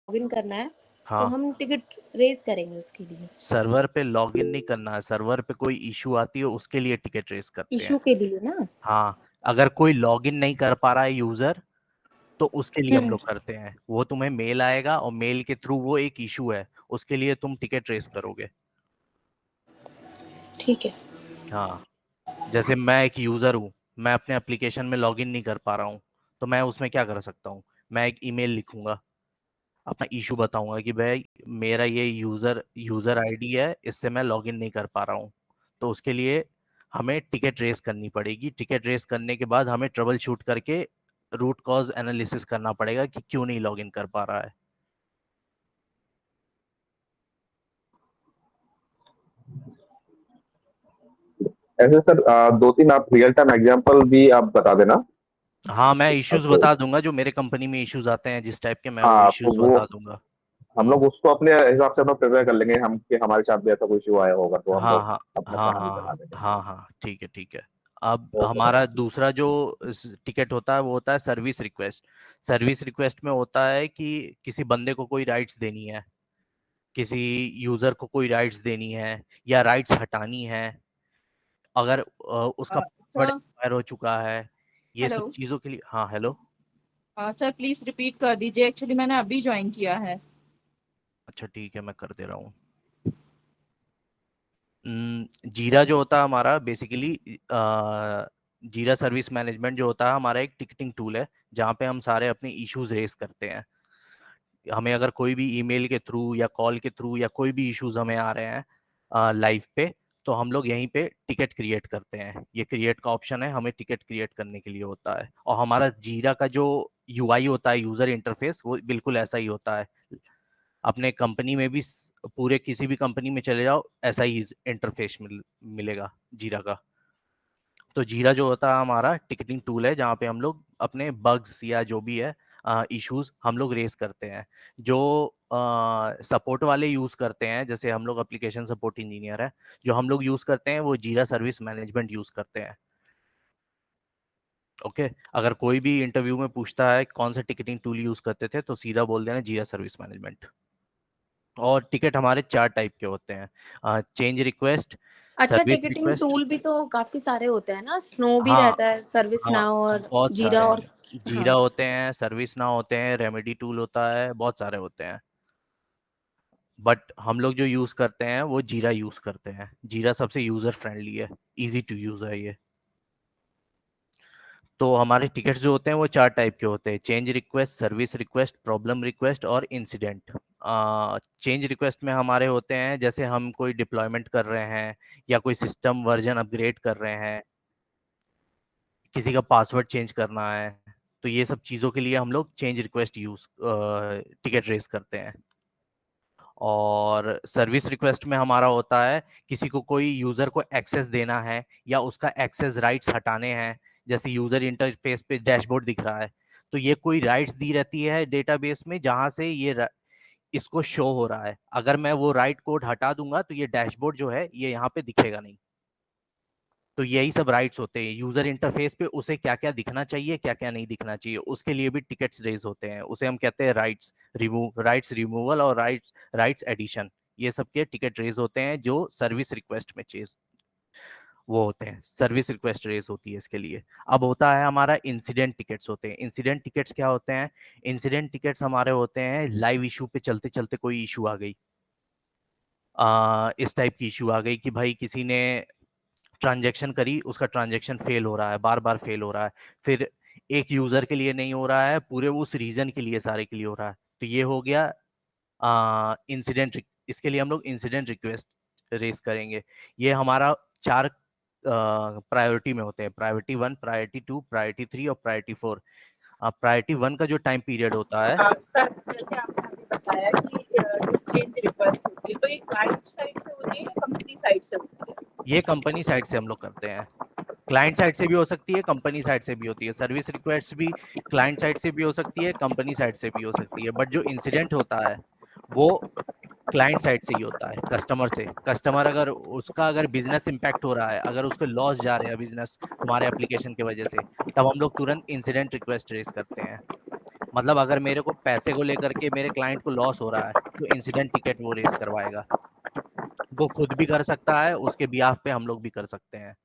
Login करना है तो हाँ, हम टिकट रेज करेंगे उसके लिए। सर्वर पे लॉगिन नहीं करना है, सर्वर पे कोई इशू आती है उसके लिए टिकट रेस करते हैं। इशू के लिए ना? हाँ, अगर कोई लॉगिन नहीं कर पा रहा है यूजर, तो उसके लिए हम हम्म। लोग करते हैं। वो तुम्हें मेल आएगा और मेल के थ्रू वो एक इशू है, उसके लिए तुम टिकट रेस करोगे। ठीक है। हाँ, जैसे मैं एक यूजर हूँ, मैं अपने एप्लीकेशन में लॉगिन नहीं कर पा रहा हूँ, तो मैं उसमें क्या कर सकता हूँ? मैं एक ईमेल लिखूंगा, अपना इशू बताऊंगा कि भाई मेरा ये यूजर यूजर आईडी है, इससे मैं लॉगिन नहीं कर पा रहा हूँ। तो उसके लिए हमें टिकट रेस करनी पड़ेगी। टिकट रेस करने के बाद हमें ट्रबल शूट करके रूट कॉज एनालिसिस करना पड़ेगा कि क्यों नहीं लॉगिन कर पा रहा है। ऐसे सर 2-3 आप रियल टाइम एग्जांपल भी आप बता देना। हाँ, मैं इश्यूज तो बता दूंगा, जो मेरे कंपनी में इश्यूज आते हैं जिस टाइप के, मैं वो हाँ, तो इश्यूज वो बता दूंगा। हम हम्म। लोग उसको अपने हिसाब से अपना प्रिपेयर कर लेंगे हम, कि हमारे साथ भी ऐसा कोई इशू आया होगा तो हम हाँ लोग हाँ अपना हाँ कहानी बना हाँ देंगे। हाँ हाँ, ठीक है ठीक है। अब ओके सर। हमारा दूसरा जो टिकट होता है वो होता है सर्विस रिक्वेस्ट। सर्विस रिक्वेस्ट में होता है कि किसी बंदे को कोई राइट्स देनी है, किसी यूजर को कोई राइट्स देनी है या राइट्स हटानी है, अगर उसका पासवर्ड सर। एक्सपायर हो चुका है, ये सब हेलो। चीजों के लिए। हाँ, हेलो। सर प्लीज रिपीट कर दीजिए, एक्चुअली मैंने अभी ज्वाइन किया है। अच्छा ठीक है, मैं कर दे रहा हूँ। जीरा जो होता है हमारा बेसिकली, जीरा सर्विस मैनेजमेंट जो होता है हमारा एक टिकटिंग टूल है, जहाँ पे हम सारे अपने इश्यूज रेस करते हैं। हमें अगर कोई भी ईमेल के थ्रू या कॉल के थ्रू या कोई भी इश्यूज हमें आ रहे हैं लाइव पे, तो हम लोग यहीं पे टिकट क्रिएट करते हैं। ये क्रिएट का ऑप्शन है, हमें टिकट क्रिएट करने के लिए होता है। और हमारा जीरा का जो यूआई होता है, यूजर इंटरफेस, वो बिल्कुल ऐसा ही होता है। अपने कंपनी में भी पूरे किसी भी कंपनी में चले जाओ, ऐसा ही इंटरफेस मिलेगा जीरा का। तो जीरा जो होता है हमारा टिकटिंग टूल है, जहाँ पे हम लोग अपने बग्स या जो भी है इश्यूज हम लोग रेस करते हैं। जो सपोर्ट वाले यूज करते हैं, जैसे हम लोग एप्लीकेशन सपोर्ट इंजीनियर है, जो हम लोग यूज करते हैं वो जीरा सर्विस मैनेजमेंट यूज करते हैं। ओके, अगर कोई भी इंटरव्यू में पूछता है कौन सा टिकटिंग टूल यूज करते थे, तो सीधा बोल देना जीरा सर्विस मैनेजमेंट। और टिकट हमारे 4 टाइप के होते हैं: चेंज रिक्वेस्ट, अच्छा, सर्विस टिकटिंग रिक्वेस्ट। टूल भी तो काफी सारे होते हैं ना, स्नो भी हाँ रहता है, सर्विस हाँ, नाउ और बहुत सारे जीरा और। हैं। जीरा हाँ। होते हैं, सर्विस नाउ होते हैं, रेमेडी टूल होता है, बहुत सारे होते हैं। बट हम लोग जो यूज करते हैं वो जीरा यूज करते हैं। जीरा सबसे यूजर फ्रेंडली है, इजी टू यूज है ये। तो हमारे टिकट्स जो होते हैं वो 4 टाइप के होते हैं: change request, service request, problem request और इंसिडेंट। चेंज रिक्वेस्ट में हमारे होते हैं, जैसे हम कोई डिप्लॉयमेंट कर रहे हैं या कोई सिस्टम वर्जन अपग्रेड कर रहे हैं, किसी का पासवर्ड चेंज करना है, तो ये सब चीज़ों के लिए हम लोग change request use ticket raise करते हैं। और सर्विस रिक्वेस्ट में हमारा होता है, किसी को कोई यूजर को एक्सेस देना है या उसका एक्सेस राइट्स हटाने हैं। जैसे यूजर इंटरफेस पे डैशबोर्ड दिख रहा है, तो ये कोई राइट्स दी रहती है डेटाबेस में, जहां से इसको शो हो रहा है। अगर मैं वो राइट कोड हटा दूंगा तो ये डैशबोर्ड जो है ये यहाँ पे दिखेगा नहीं। तो यही सब राइट्स होते हैं यूजर इंटरफेस पे, उसे क्या क्या दिखना चाहिए, क्या क्या नहीं दिखना चाहिए, उसके लिए भी टिकट्स रेज होते हैं। उसे हम कहते हैं राइट्स रिमूवल और राइट्स एडिशन। ये सब के टिकट रेज होते हैं जो सर्विस रिक्वेस्ट में चेज वो होते हैं, सर्विस रिक्वेस्ट रेज होती है इसके लिए। अब होता है हमारा इंसिडेंट टिकट्स होते हैं। इंसिडेंट टिकट्स क्या होते हैं? इंसिडेंट टिकट्स हमारे होते हैं, लाइव इशू पे चलते चलते कोई इशू आ गई, इस टाइप की इशू आ गई कि भाई किसी ने ट्रांजैक्शन करी, उसका ट्रांजैक्शन फेल हो रहा है, बार बार फेल हो रहा है। फिर एक यूजर के लिए नहीं हो रहा है, पूरे उस रीजन के लिए, सारे के लिए हो रहा है। तो ये हो गया इंसिडेंट। इसके लिए हम लोग इंसिडेंट रिक्वेस्ट रेस करेंगे। ये हमारा 4 प्रायोरिटी में होते हैं: प्रायोरिटी 1, प्रायोरिटी 2, प्रायोरिटी 3 और प्रायोरिटी 4। प्रायोरिटी 1 का जो टाइम पीरियड होता है, सर जैसे आपने अभी बताया कि जो चेंज रिक्वेस्ट होती है तो ये क्लाइंट साइड से होती है या कंपनी साइड से होती है? ये कंपनी साइड से हम लोग करते हैं। क्लाइंट साइड से भी हो सकती है, कंपनी साइड से भी होती है। सर्विस रिक्वेस्ट भी क्लाइंट साइड से भी हो सकती है, कंपनी साइड से भी हो सकती है। बट जो इंसिडेंट होता है वो क्लाइंट साइड से ही होता है, कस्टमर से। कस्टमर अगर उसका अगर बिजनेस इंपैक्ट हो रहा है, अगर उसके लॉस जा रहे हैं बिजनेस तुम्हारे एप्लीकेशन की वजह से, तब हम लोग तुरंत इंसिडेंट रिक्वेस्ट रेस करते हैं। मतलब अगर मेरे को पैसे को लेकर के मेरे क्लाइंट को लॉस हो रहा है तो इंसिडेंट टिकट वो रेस करवाएगा। वो खुद भी कर सकता है, उसके बिहाफ पे हम लोग भी कर सकते हैं।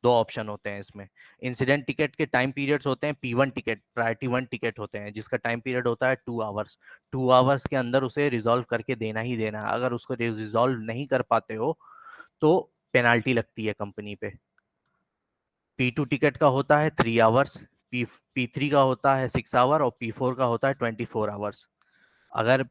दो ऑप्शन होते हैं इसमें। इंसिडेंट टिकट के टाइम पीरियड्स होते हैं P1 टिकट, प्रायोरिटी 1 टिकट होते हैं, जिसका टाइम पीरियड होता है 2 आवर्स। 2 आवर्स के अंदर उसे रिजॉल्व करके देना ही देना है। अगर उसको रिजॉल्व नहीं कर पाते हो तो पेनाल्टी लगती है कंपनी पे। P2 टिकट का होता है 3 आवर्स, P3 का होता है 6 आवर और P4 का होता है 24 आवर्स। अगर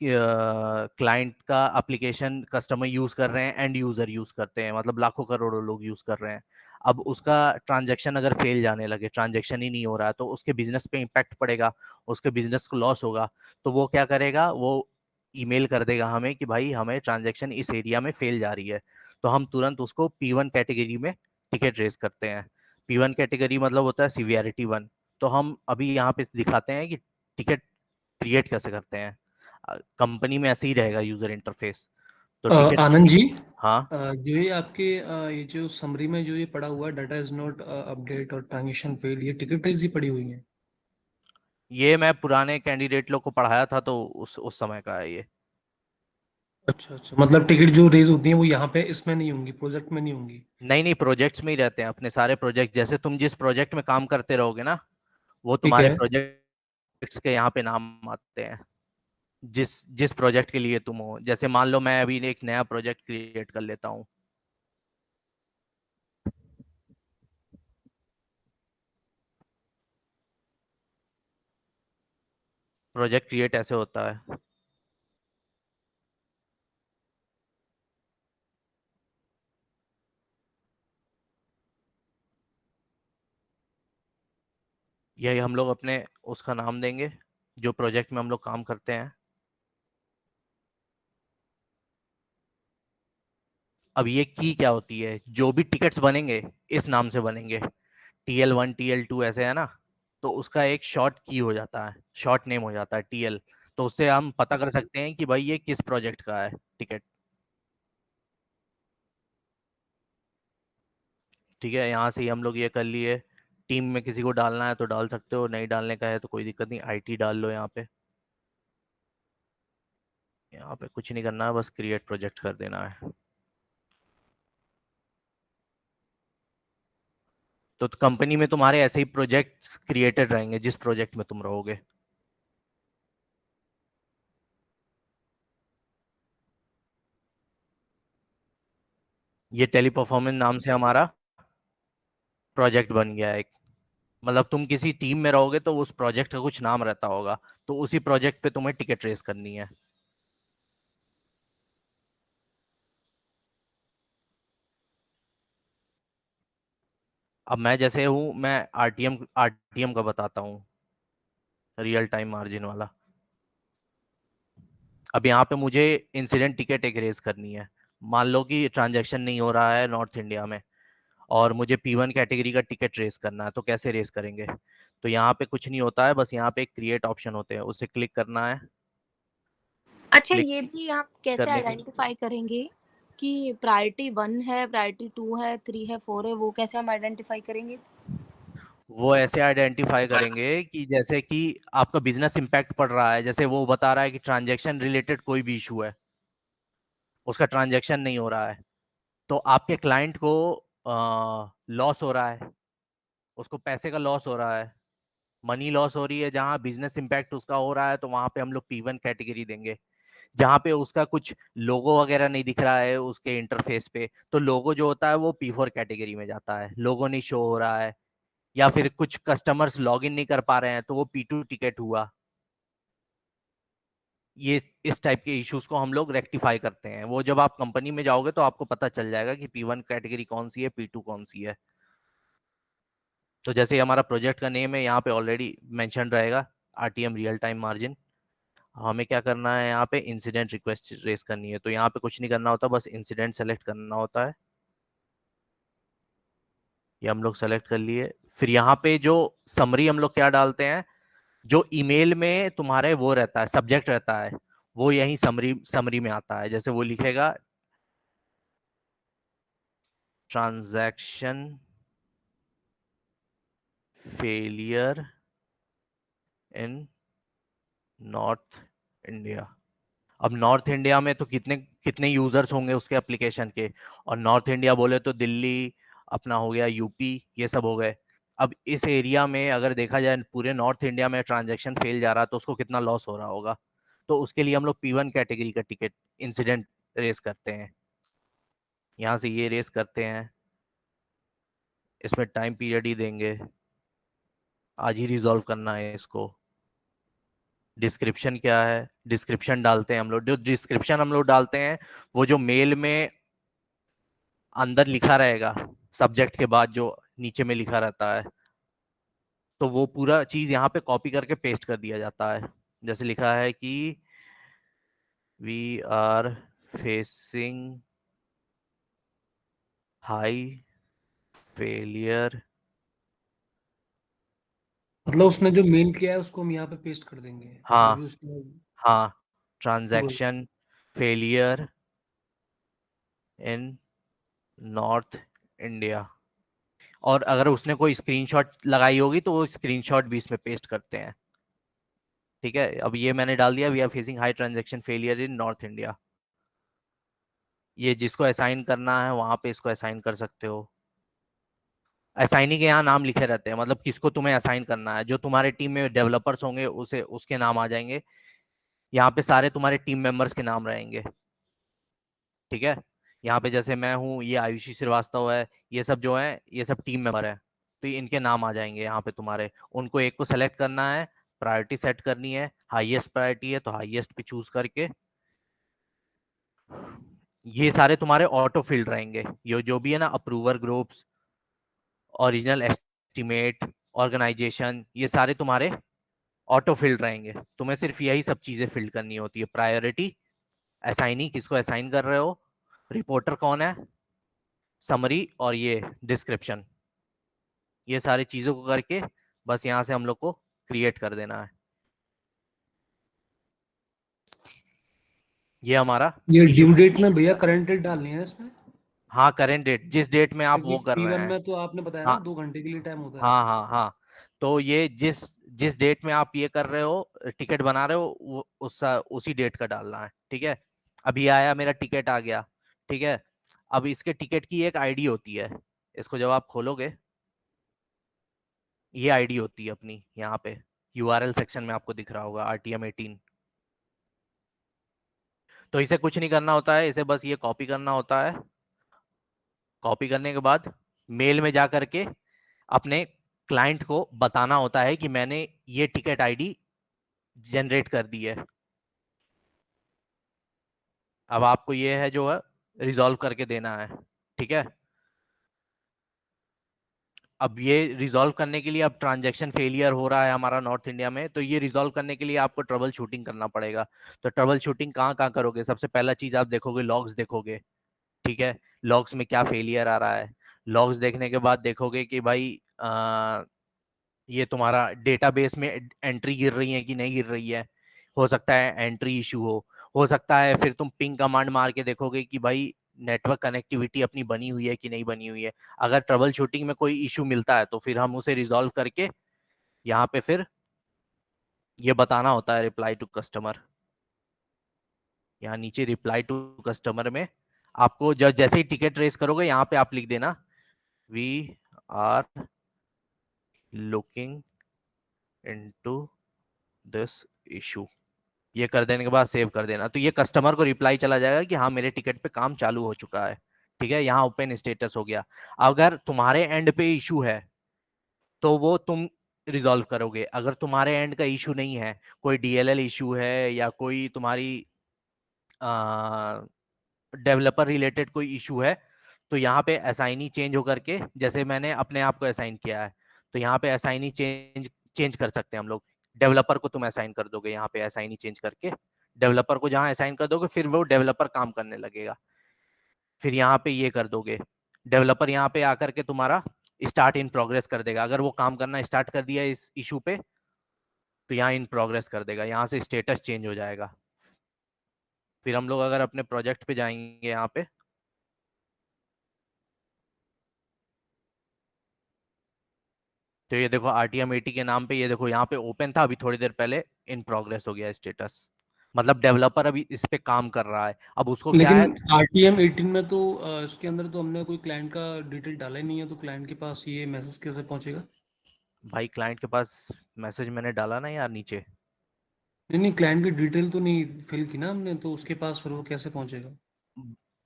क्लाइंट का एप्लीकेशन कस्टमर यूज कर रहे हैं, एंड यूजर यूज करते हैं, मतलब लाखों करोड़ों लोग यूज कर रहे हैं, अब उसका ट्रांजैक्शन अगर फेल जाने लगे, ट्रांजैक्शन ही नहीं हो रहा है, तो उसके बिजनेस पे इम्पैक्ट पड़ेगा, उसके बिजनेस को लॉस होगा। तो वो क्या करेगा, वो ईमेल कर देगा हमें कि भाई हमें ट्रांजैक्शन इस एरिया में फेल जा रही है। तो हम तुरंत उसको P1 कैटेगरी में टिकट रेज करते हैं। P1 कैटेगरी मतलब होता है सीवियरिटी 1। तो हम अभी यहाँ पे दिखाते हैं कि टिकट क्रिएट कैसे करते हैं। कंपनी में ऐसे ही रहेगा यूजर इंटरफेस। तो टिकट। आनंद जी, हाँ। जो ये आपके ये जो समरी में जो ये पड़ा हुआ है, डाटा इज नॉट अपडेट और ट्रांजेक्शन फेल, ये टिकट रेज ही पड़ी हुई है। ये मैं पुराने कैंडिडेट लोग को पढ़ाया था, तो उस समय का है ये। अच्छा अच्छा, मतलब टिकट जो रेज होती है वो यहाँ पे इसमें नहीं होंगी, प्रोजेक्ट में नहीं होंगी। नहीं नहीं, प्रोजेक्ट्स में ही रहते हैं अपने सारे प्रोजेक्ट। जैसे तुम जिस प्रोजेक्ट में काम करते रहोगे ना, वो ठीक तुम्हारे है। प्रोजेक्ट्स के यहाँ पे नाम आते हैं। जिस जिस प्रोजेक्ट के लिए तुम हो, जैसे मान लो मैं अभी एक नया प्रोजेक्ट क्रिएट कर लेता हूँ। प्रोजेक्ट क्रिएट ऐसे होता है। यही हम लोग अपने उसका नाम देंगे, जो प्रोजेक्ट में हम लोग काम करते हैं। अब ये की क्या होती है, जो भी टिकट्स बनेंगे इस नाम से बनेंगे। TL1 TL2 ऐसे है ना, तो उसका एक शॉर्ट की हो जाता है, शॉर्ट नेम हो जाता है TL। तो उससे हम पता कर सकते हैं कि भाई ये किस प्रोजेक्ट का है टिकट। ठीक है, यहाँ से ही हम लोग ये कर लिए। टीम में किसी को डालना है तो डाल सकते हो, नहीं डालने का है तो कोई दिक्कत नहीं, IT डाल लो यहाँ पे। यहाँ पे कुछ नहीं करना है, बस क्रिएट प्रोजेक्ट कर देना है। तो कंपनी में तुम्हारे ऐसे ही प्रोजेक्ट क्रिएटेड रहेंगे जिस प्रोजेक्ट में तुम रहोगे। ये टेली परफॉर्मेंस नाम से हमारा प्रोजेक्ट बन गया है एक। मतलब तुम किसी टीम में रहोगे तो उस प्रोजेक्ट का कुछ नाम रहता होगा, तो उसी प्रोजेक्ट पे तुम्हें टिकट रेस करनी है। अब मैं जैसे हूँ, मैं आरटीएम का बताता हूँ, रियल टाइम मार्जिन वाला। अब यहाँ पे मुझे इंसिडेंट टिकट एक रेस करनी है। मान लो कि ट्रांजैक्शन नहीं हो रहा है नॉर्थ इंडिया में, और मुझे P1 कैटेगरी का टिकट रेस करना है, तो कैसे रेस करेंगे। तो यहाँ पे कुछ नहीं होता है, बस यहाँ पे क्रिएट ऑप्शन होते हैं, उसे क्लिक करना है। अच्छा, क्लिक ये भी आप कैसे करने के आइडेंटिफाई करेंगे कि प्रायोरिटी 1 है, प्रायोरिटी 2 है, 3 है, 4 है, वो कैसे हम आइडेंटिफाई करेंगे? वो ऐसे आइडेंटिफाई करेंगे कि जैसे कि आपका बिजनेस इंपैक्ट पड़ रहा है, जैसे वो बता रहा है कि ट्रांजैक्शन रिलेटेड कोई भी इशू है, उसका ट्रांजैक्शन नहीं हो रहा है, तो आपके क्लाइंट को लॉस हो रहा है, उसको पैसे का लॉस हो रहा है, मनी लॉस हो रही है, जहां बिजनेस इंपैक्ट उसका हो रहा है, तो वहां पे हम लोग P1 कैटेगरी देंगे। जहां पे उसका कुछ लोगो वगैरह नहीं दिख रहा है उसके इंटरफेस पे, तो लोगो जो होता है वो P4 कैटेगरी में जाता है। लोगो नहीं शो हो रहा है, या फिर कुछ कस्टमर्स लॉगिन नहीं कर पा रहे हैं, तो वो P2 टिकट हुआ। ये इस टाइप के इश्यूज को हम लोग रेक्टिफाई करते हैं। वो जब आप कंपनी में जाओगे तो आपको पता चल जाएगा कि P1 कैटेगरी कौन सी है, P2 कौन सी है। तो जैसे हमारा प्रोजेक्ट का नेम है, यहाँ पे ऑलरेडी मेंशन रहेगा RTM रियल टाइम मार्जिन। हमें क्या करना है, यहाँ पे इंसिडेंट रिक्वेस्ट रेस करनी है, तो यहाँ पे कुछ नहीं करना होता, बस इंसिडेंट सेलेक्ट करना होता है। ये हम लोग सेलेक्ट कर लिए। फिर यहाँ पे जो समरी हम लोग क्या डालते हैं, जो ईमेल में तुम्हारे वो रहता है, सब्जेक्ट रहता है, वो यही समरी समरी में आता है। जैसे वो लिखेगा transaction failure in North India. अब नॉर्थ इंडिया में तो कितने कितने यूजर्स होंगे उसके एप्लीकेशन के, और नॉर्थ इंडिया बोले तो दिल्ली, अपना हो गया यूपी, ये सब हो गए। अब इस एरिया में अगर देखा जाए पूरे नॉर्थ इंडिया में ट्रांजैक्शन फेल जा रहा तो उसको कितना लॉस हो रहा होगा। तो उसके लिए हम लोग P1 कैटेगरी का टिकट इंसिडेंट रेस करते हैं। यहाँ से ये रेस करते हैं, इसमें टाइम पीरियड ही देंगे, आज ही रिजॉल्व करना है इसको। डिस्क्रिप्शन क्या है, डिस्क्रिप्शन डालते हैं हम लोग। जो डिस्क्रिप्शन हम लोग डालते हैं वो जो मेल में अंदर लिखा रहेगा सब्जेक्ट के बाद जो नीचे में लिखा रहता है, तो वो पूरा चीज यहाँ पे कॉपी करके पेस्ट कर दिया जाता है। जैसे लिखा है कि we are facing high failure. मतलब उसने जो मेल किया है उसको हम यहाँ पे पेस्ट कर देंगे, जो हाँ भी उसने। हाँ, Good. Transaction failure in North India. और अगर उसने कोई स्क्रीनशॉट लगाई होगी तो वो स्क्रीनशॉट भी इसमें पेस्ट करते हैं। ठीक है, अब ये मैंने डाल दिया, we are facing high transaction failure in North India. ये जिसको असाइन करना है वहां पे इसको असाइन कर सकते हो। असाइनी के यहाँ नाम लिखे रहते हैं, मतलब किसको तुम्हें असाइन करना है। जो तुम्हारे टीम में डेवलपर्स होंगे उसे उसके नाम आ जाएंगे। यहाँ पे सारे तुम्हारे टीम मेंबर्स के नाम रहेंगे। ठीक है, यहाँ पे जैसे मैं हूँ, ये आयुषी श्रीवास्तव है, ये सब जो है ये सब टीम मेंबर है, तो इनके नाम आ जाएंगे यहाँ पे तुम्हारे। उनको एक को सेलेक्ट करना है, प्रायोरिटी सेट करनी है, हाईएस्ट प्रायोरिटी है तो हाईएस्ट पे चूज करके ये सारे तुम्हारे ऑटो फिल्ड रहेंगे। ये जो भी है ना, approver groups, original estimate, organisation, ये सारे तुम्हारे ऑटो फिल्ड रहेंगे। तुम्हें सिर्फ यही सब चीजें फिल्ड करनी होती है। प्रायोरिटी, असाइनी किसको असाइन कर रहे हो, रिपोर्टर कौन है, समरी, और ये डिस्क्रिप्शन, ये सारी चीजों को करके बस यहाँ से हम लोग को क्रिएट कर देना है। ये हमारा ये इशू। ड्यू डेट में भैया करंट डेट डालनी है इसमें, हाँ, करेंट डेट, जिस डेट में आप क्योंकि वो कर रहे P1 हैं। में तो आपने बताया ना हाँ 2 घंटे के लिए टाइम होता है। हाँ हाँ हाँ, तो ये जिस जिस डेट में आप ये कर रहे हो, टिकट बना रहे हो, वो उसी डेट का डालना है। ठीक है, अभी आया मेरा टिकट आ गया। ठीक है, अब इसके टिकट की एक आईडी होती है। इसको जब आप खोलोगे, ये आईडी होती है अपनी, यहाँ पे यूआरएल सेक्शन में आपको दिख रहा होगा RTM18। तो इसे कुछ नहीं करना होता है, इसे बस ये कॉपी करना होता है। कॉपी करने के बाद मेल में जा करके अपने क्लाइंट को बताना होता है कि मैंने ये टिकट आईडी जनरेट कर दी है। अब आपको ये है जो है रिजॉल्व करके देना है। ठीक है, अब ये रिजॉल्व करने के लिए, अब ट्रांजैक्शन फेलियर हो रहा है हमारा नॉर्थ इंडिया में, तो ये रिजॉल्व करने के लिए आपको ट्रबल शूटिंग करना पड़ेगा। तो ट्रबल शूटिंग कहाँ कहाँ करोगे, सबसे पहला चीज आप देखोगे, लॉग्स देखोगे। ठीक है, लॉग्स में क्या फेलियर आ रहा है। लॉग्स देखने के बाद देखोगे कि भाई ये तुम्हारा डेटाबेस में एंट्री गिर रही है कि नहीं गिर रही है। हो सकता है एंट्री इशू हो सकता है फिर तुम पिंग कमांड मार के देखोगे कि भाई नेटवर्क कनेक्टिविटी अपनी बनी हुई है कि नहीं बनी हुई है। अगर ट्रबल शूटिंग में कोई इशू मिलता है तो फिर हम उसे रिजॉल्व करके यहाँ पे फिर ये बताना होता है रिप्लाई टू कस्टमर। यहाँ नीचे रिप्लाई टू कस्टमर में आपको जब जैसे ही टिकट रेस करोगे यहाँ पे आप लिख देना, we are looking into this issue. ये कर देने के बाद सेव कर देना, तो ये कस्टमर को रिप्लाई चला जाएगा कि हाँ मेरे टिकट पे काम चालू हो चुका है। ठीक है, यहाँ ओपन स्टेटस हो गया। अगर तुम्हारे एंड पे इशू है तो वो तुम रिजॉल्व करोगे। अगर तुम्हारे एंड का इशू नहीं है, कोई DLL इशू है या कोई तुम्हारी डेवलपर रिलेटेड कोई इशू है, तो यहाँ पे असाइनी चेंज होकर के, जैसे मैंने अपने आप को असाइन किया है, तो यहाँ पे असाइनी चेंज चेंज कर सकते हैं हम लोग। डेवलपर को तुम असाइन कर दोगे, यहाँ पे असाइनी चेंज करके डेवलपर को जहाँ असाइन कर दोगे फिर वो डेवलपर काम करने लगेगा। फिर यहाँ पे ये कर दोगे, डेवलपर यहाँ पे आकर के तुम्हारा स्टार्ट इन प्रोग्रेस कर देगा। अगर वो काम करना स्टार्ट कर दिया इस इशू पे तो यहाँ इन प्रोग्रेस कर देगा, यहाँ से स्टेटस चेंज हो जाएगा। फिर हम लोग अगर अपने प्रोजेक्ट पे जाएंगे, यहाँ पे तो ये देखो आरटीएम 80 के नाम पे, ये देखो यहाँ पे ओपन था, अभी थोड़ी देर पहले इन प्रोग्रेस हो गया स्टेटस। मतलब डेवलपर अभी इस पे काम कर रहा है। अब उसको क्या लेकिन है, RTM 18 में तो इसके अंदर तो हमने कोई क्लाइंट का डिटेल डाला ही नहीं है, तो क्लाइंट के पास ये मैसेज कैसे पहुंचेगा? भाई क्लाइंट के पास मैसेज मैंने डाला ना यार नीचे। नहीं नहीं, क्लाइंट की डिटेल तो नहीं फिल की ना हमने, तो उसके पास फिर वो कैसे पहुंचेगा?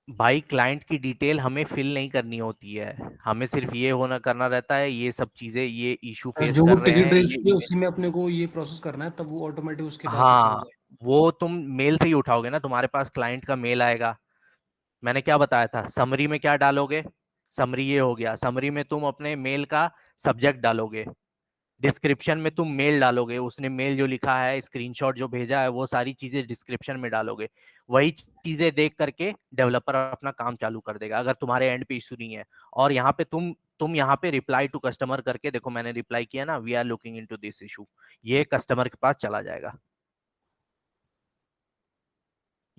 भाई क्लाइंट की डिटेल हमें फिल नहीं करनी होती है, हमें सिर्फ ये होना करना रहता है, ये सब चीजें, ये इशू फेस जो वो कर रहे टिकट हैं रेस ये की है email- उसी में अपने को ये प्रोसेस करना है, तब वो ऑटोमेटिक उसके पास वो पहुंच हाँ, जाएगा। वो तुम मेल से ही उठाओगे ना, तुम्हारे पास क्लाइंट का मेल आएगा। मैंने क्या बताया था, समरी में क्या डालोगे, समरी ये हो गया, समरी में तुम अपने मेल का सब्जेक्ट डालोगे, डिस्क्रिप्शन में तुम मेल डालोगे, उसने मेल जो लिखा है, स्क्रीनशॉट जो भेजा है, वो सारी चीजें डिस्क्रिप्शन में डालोगे। वही चीजें देख करके डेवलपर अपना काम चालू कर देगा, अगर तुम्हारे एंड पे इशू नहीं है। और यहाँ पे तुम यहाँ पे रिप्लाई टू कस्टमर करके देखो, मैंने रिप्लाई किया ना, we are looking into this issue, ये कस्टमर के पास चला जाएगा।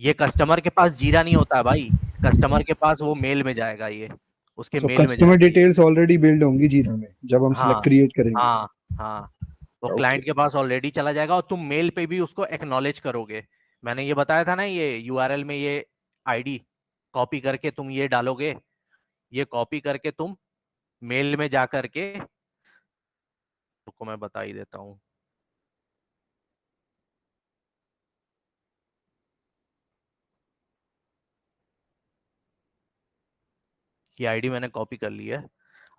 ये कस्टमर के पास जीरा नहीं होता है भाई, कस्टमर के पास वो मेल में जाएगा, ये उसके सो मेल में कस्टमर जाएगा ये। डिटेल्स ऑलरेडी बिल्ड होंगी जीरा में जब हम हाँ सिलेक्ट क्रिएट करेंगे। हाँ हाँ, वो ओके। क्लाइंट के पास ऑलरेडी चला जाएगा, और तुम मेल पे भी उसको एक्नॉलेज करोगे। मैंने ये बताया था ना, ये यूआरएल में ये आईडी कॉपी करके तुम ये डालोगे, ये कॉपी करके तुम मेल में जा करके, रुको मैं बता ही देता हूँ। ये आईडी मैंने कॉपी कर ली है।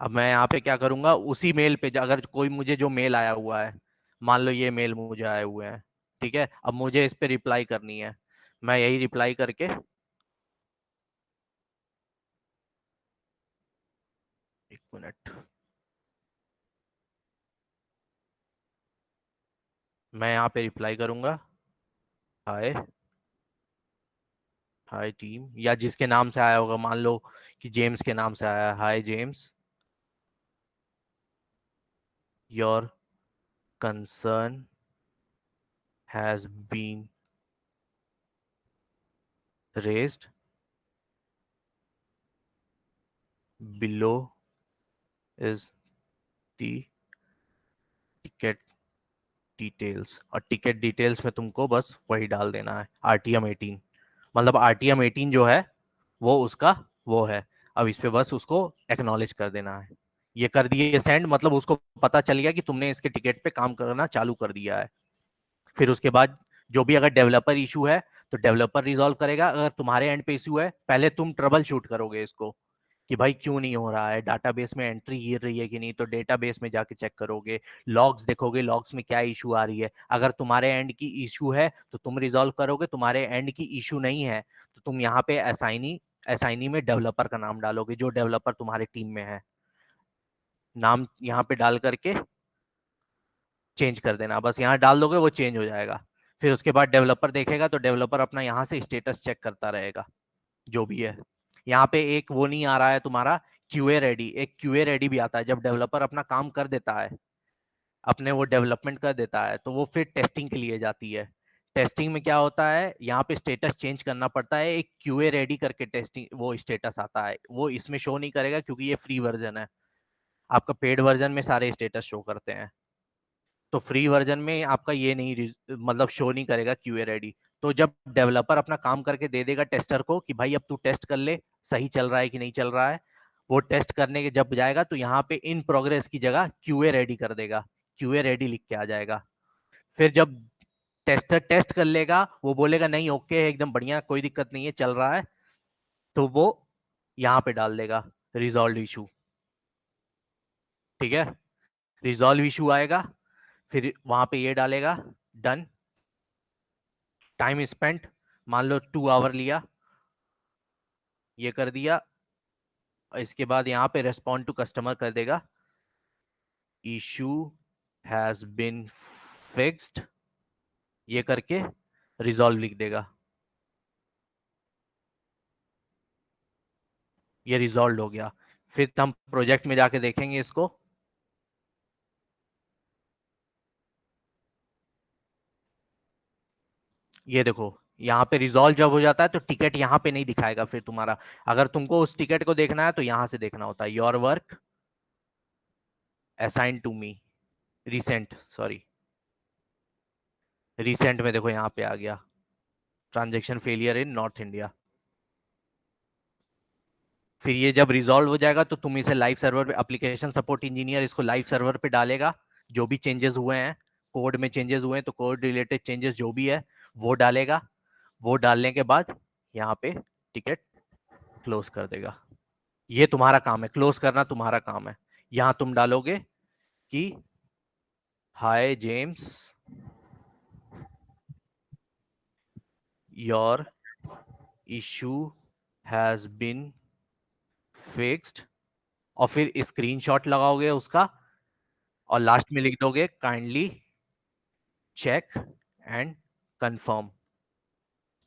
अब मैं यहाँ पे क्या करूंगा, उसी मेल पे अगर कोई मुझे जो मेल आया हुआ है, मान लो ये मेल मुझे आए हुए हैं, ठीक है, अब मुझे इस पे रिप्लाई करनी है, मैं यही रिप्लाई करके, एक मिनट, मैं यहाँ पे रिप्लाई करूंगा, हाय, हाय टीम, या जिसके नाम से आया होगा, मान लो कि जेम्स के नाम से आया है, hi James, your concern has been raised below is the ticket details. और टिकट डिटेल्स में तुमको बस वही डाल देना है, आरटीएम 18। मतलब आरटीएम 18 जो है वो उसका वो है। अब इस पे बस उसको एक्नॉलेज कर देना है। ये कर दिए सेंड, मतलब उसको पता चल गया कि तुमने इसके टिकट पे काम करना चालू कर दिया है। फिर उसके बाद जो भी अगर डेवलपर इशू है तो डेवलपर रिजॉल्व करेगा, अगर तुम्हारे एंड पे इशू है पहले तुम ट्रबल शूट करोगे इसको, कि भाई क्यों नहीं हो रहा है, डाटाबेस में एंट्री गिर रही है कि नहीं, तो डेटाबेस में जाके चेक करोगे, लॉग्स देखोगे, लॉग्स में क्या इशू आ रही है। अगर तुम्हारे एंड की इशू है तो तुम रिजॉल्व करोगे, तुम्हारे एंड की इशू नहीं है तो तुम यहाँ पे असाइनी में डेवलपर का नाम डालोगे, जो डेवलपर तुम्हारे टीम में है, नाम यहाँ पे डाल करके चेंज कर देना, बस यहाँ डाल दोगे वो चेंज हो जाएगा। फिर उसके बाद डेवलपर देखेगा तो डेवलपर अपना यहाँ से स्टेटस चेक करता रहेगा, जो भी है। यहाँ पे एक वो नहीं आ रहा है तुम्हारा क्यूए रेडी, एक क्यूए रेडी भी आता है, जब डेवलपर अपना काम कर देता है, अपने वो डेवलपमेंट कर देता है, तो वो फिर टेस्टिंग के लिए जाती है। टेस्टिंग में क्या होता है, यहाँ पे स्टेटस चेंज करना पड़ता है, एक क्यूए रेडी करके टेस्टिंग वो स्टेटस आता है, वो इसमें शो नहीं करेगा क्योंकि ये फ्री वर्जन है। आपका पेड वर्जन में सारे स्टेटस शो करते हैं, तो फ्री वर्जन में आपका ये नहीं मतलब शो नहीं करेगा क्यूए रेडी। तो जब डेवलपर अपना काम करके दे देगा टेस्टर को कि भाई अब तू टेस्ट कर ले सही चल रहा है कि नहीं चल रहा है, वो टेस्ट करने के जब जाएगा तो यहाँ पे इन प्रोग्रेस की जगह क्यूए रेडी कर देगा, क्यूए रेडी लिख के आ जाएगा। फिर जब टेस्टर टेस्ट कर लेगा, वो बोलेगा नहीं ओके है एकदम बढ़िया, कोई दिक्कत नहीं है, चल रहा है, तो वो यहाँ पे डाल देगा रिजॉल्व इशू। ठीक है, रिजॉल्व इशू आएगा, फिर वहां पे ये डालेगा डन, टाइम स्पेंट मान लो 2 आवर लिया, ये कर दिया। इसके बाद यहाँ पे रेस्पॉन्ड टू कस्टमर कर देगा, इशू हैज बीन फिक्स्ड, ये करके रिजॉल्व लिख देगा, ये रिजॉल्व हो गया। फिर हम प्रोजेक्ट में जाके देखेंगे इसको, ये देखो यहाँ पे रिजॉल्व जब हो जाता है तो टिकट यहाँ पे नहीं दिखाएगा फिर तुम्हारा। अगर तुमको उस टिकट को देखना है तो यहाँ से देखना होता है, your work assign to me, recent, sorry recent में देखो यहाँ पे आ गया transaction failure in North India. फिर ये जब रिजॉल्व हो जाएगा तो तुम इसे लाइव सर्वर पे, एप्लीकेशन सपोर्ट इंजीनियर इसको लाइव सर्वर पे डालेगा, जो भी चेंजेस हुए हैं, कोड में चेंजेस हुए हैं तो कोड रिलेटेड चेंजेस जो भी है वो डालेगा। वो डालने के बाद यहाँ पे टिकट क्लोज कर देगा। ये तुम्हारा काम है, क्लोज करना तुम्हारा काम है। यहाँ तुम डालोगे कि hi James, your issue has been fixed, और फिर स्क्रीनशॉट लगाओगे उसका और लास्ट में लिख दोगे काइंडली चेक एंड कंफर्म।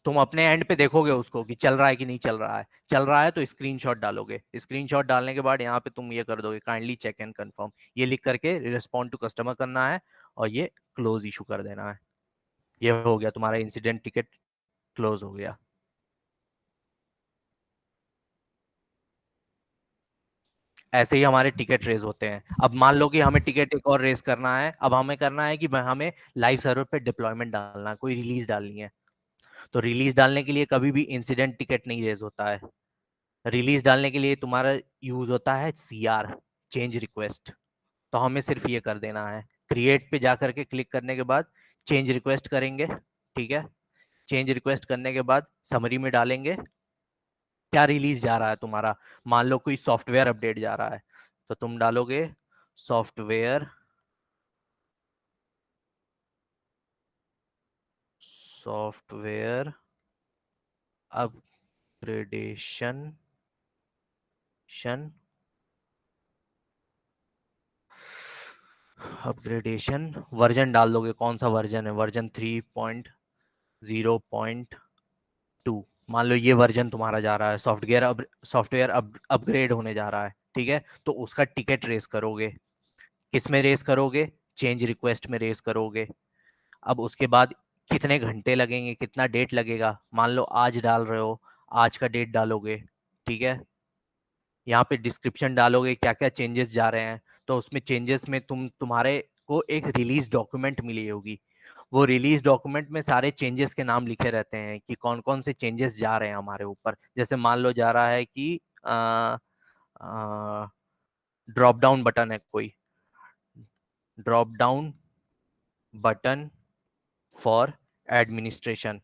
तुम अपने एंड पे देखोगे उसको कि चल रहा है कि नहीं चल रहा है। चल रहा है तो स्क्रीनशॉट डालोगे। स्क्रीनशॉट डालने के बाद यहाँ पे तुम ये कर दोगे काइंडली चेक एंड कंफर्म, ये लिख करके रिस्पॉन्ड टू कस्टमर करना है और ये क्लोज इशू कर देना है। ये हो गया तुम्हारा इंसिडेंट टिकट क्लोज हो गया। ऐसे ही हमारे टिकट रेज होते हैं। अब मान लो कि हमें टिकट एक और रेज करना है। अब हमें करना है कि हमें लाइव सर्वर पे डिप्लॉयमेंट डालना है, कोई रिलीज डालनी है। तो रिलीज डालने के लिए कभी भी इंसिडेंट टिकट नहीं रेज होता है। रिलीज डालने के लिए तुम्हारा यूज होता है CR, चेंज रिक्वेस्ट। तो हमें सिर्फ ये कर देना है, क्रिएट पे जाकर के क्लिक करने के बाद चेंज रिक्वेस्ट करेंगे। ठीक है, चेंज रिक्वेस्ट करने के बाद समरी में डालेंगे क्या रिलीज जा रहा है तुम्हारा। मान लो कोई सॉफ्टवेयर अपडेट जा रहा है तो तुम डालोगे सॉफ्टवेयर अपग्रेडेशन वर्जन डाल दोगे, कौन सा वर्जन है, वर्जन 3.0.2। मान लो ये वर्जन तुम्हारा जा रहा है, सॉफ्टवेयर अपग्रेड होने जा रहा है। ठीक है, तो उसका टिकट रेस करोगे। किस में रेस करोगे, चेंज रिक्वेस्ट में रेस करोगे। अब उसके बाद कितने घंटे लगेंगे, कितना डेट लगेगा, मान लो आज डाल रहे हो, आज का डेट डालोगे। ठीक है, यहाँ पे डिस्क्रिप्शन डालोगे क्या क्या चेंजेस जा रहे हैं। तो उसमें चेंजेस में तुम्हारे को एक रिलीज डॉक्यूमेंट मिली होगी। वो रिलीज डॉक्यूमेंट में सारे चेंजेस के नाम लिखे रहते हैं कि कौन कौन से चेंजेस जा रहे हैं हमारे ऊपर। जैसे मान लो जा रहा है कि ड्रॉप डाउन बटन है, कोई drop down button for administration.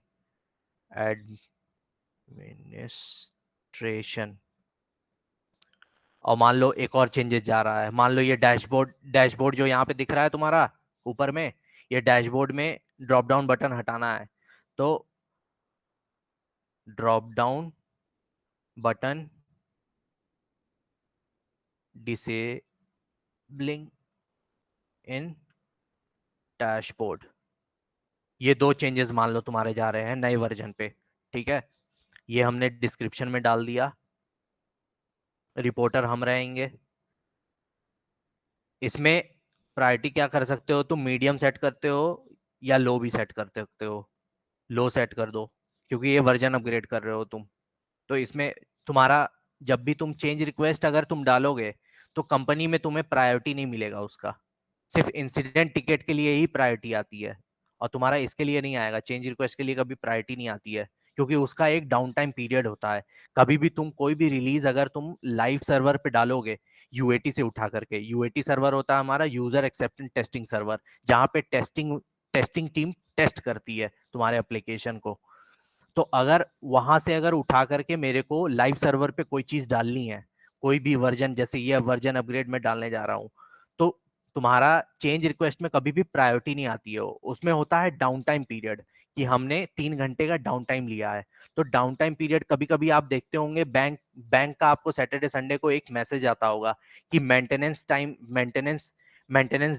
और मान लो एक और चेंजेस जा रहा है, मान लो ये डैशबोर्ड जो यहाँ पे दिख रहा है तुम्हारा ऊपर में, ये डैशबोर्ड में ड्रॉप डाउन बटन हटाना है। तो ड्रॉप डाउन बटन डिसेबलिंग इन डैशबोर्ड। ये दो चेंजेस मान लो तुम्हारे जा रहे हैं नए वर्जन पे। ठीक है, ये हमने डिस्क्रिप्शन में डाल दिया। रिपोर्टर हम रहेंगे। इसमें प्रायोरिटी क्या कर सकते हो तुम, मीडियम सेट करते हो या लो भी सेट कर सकते हो। लो सेट कर दो क्योंकि ये वर्जन अपग्रेड कर रहे हो तुम। तो इसमें तुम्हारा जब भी तुम चेंज रिक्वेस्ट अगर तुम डालोगे तो कंपनी में तुम्हें प्रायोरिटी नहीं मिलेगा उसका, सिर्फ इंसिडेंट टिकट के लिए ही प्रायोरिटी आती है। और तुम्हारा इसके लिए नहीं आएगा, चेंज रिक्वेस्ट के लिए कभी प्रायोरिटी नहीं आती है क्योंकि उसका एक डाउन टाइम पीरियड होता है। कभी भी तुम कोई भी रिलीज अगर तुम लाइव सर्वर पे डालोगे UAT से उठा करके, UAT सर्वर होता है हमारा यूजर एक्सेप्टेंस टेस्टिंग सर्वर, जहां पे टेस्टिंग टीम टेस्ट करती है तुम्हारे एप्लीकेशन को। तो अगर वहां से अगर उठा करके मेरे को लाइव सर्वर पे कोई चीज डालनी है, कोई भी वर्जन, जैसे ये वर्जन अपग्रेड में डालने जा रहा हूं, तो तुम्हारा चेंज रिक्वेस्ट में कभी भी प्रायोरिटी नहीं आती है। उसमें होता है डाउन टाइम पीरियड कि हमने 3 घंटे का डाउन टाइम लिया है। तो डाउन टाइम पीरियड कभी कभी आप देखते होंगे बैंक का आपको सैटरडे संडे को एक मैसेज आता होगा कि मेंटेनेंस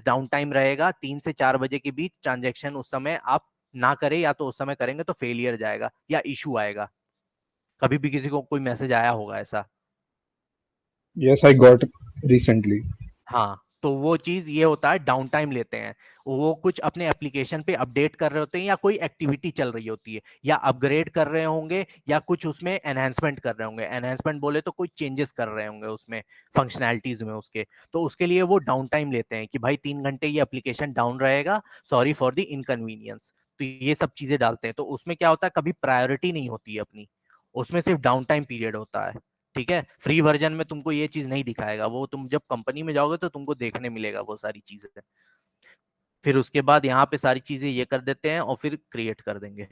डाउन टाइम रहेगा 3 से 4 बजे के बीच, ट्रांजेक्शन उस समय आप ना करें, या तो उस समय करेंगे तो फेलियर जाएगा या इशू आएगा। कभी भी किसी को कोई मैसेज आया होगा ऐसा। Yes, I got recently. हाँ, तो वो चीज ये होता है डाउन टाइम लेते हैं। वो कुछ अपने एप्लीकेशन पे अपडेट कर रहे होते हैं या कोई एक्टिविटी चल रही होती है या अपग्रेड कर रहे होंगे या कुछ उसमें एनहेंसमेंट कर रहे होंगे। एनहेंसमेंट बोले तो कोई चेंजेस कर रहे होंगे उसमें फंक्शनैलिटीज में उसके, तो उसके लिए वो डाउन टाइम लेते हैं कि भाई 3 घंटे ये एप्लीकेशन डाउन रहेगा, सॉरी फॉर द इनकन्वीनियंस। तो ये सब चीजें डालते हैं। तो उसमें क्या होता है, कभी प्रायोरिटी नहीं होती है अपनी, उसमें सिर्फ डाउन टाइम पीरियड होता है। ठीक है, फ्री वर्जन में तुमको ये चीज नहीं दिखाएगा, वो तुम जब कंपनी में जाओगे तो तुमको देखने मिलेगा वो सारी चीजें। फिर उसके बाद यहाँ पे सारी चीजें ये कर देते हैं और फिर क्रिएट कर देंगे।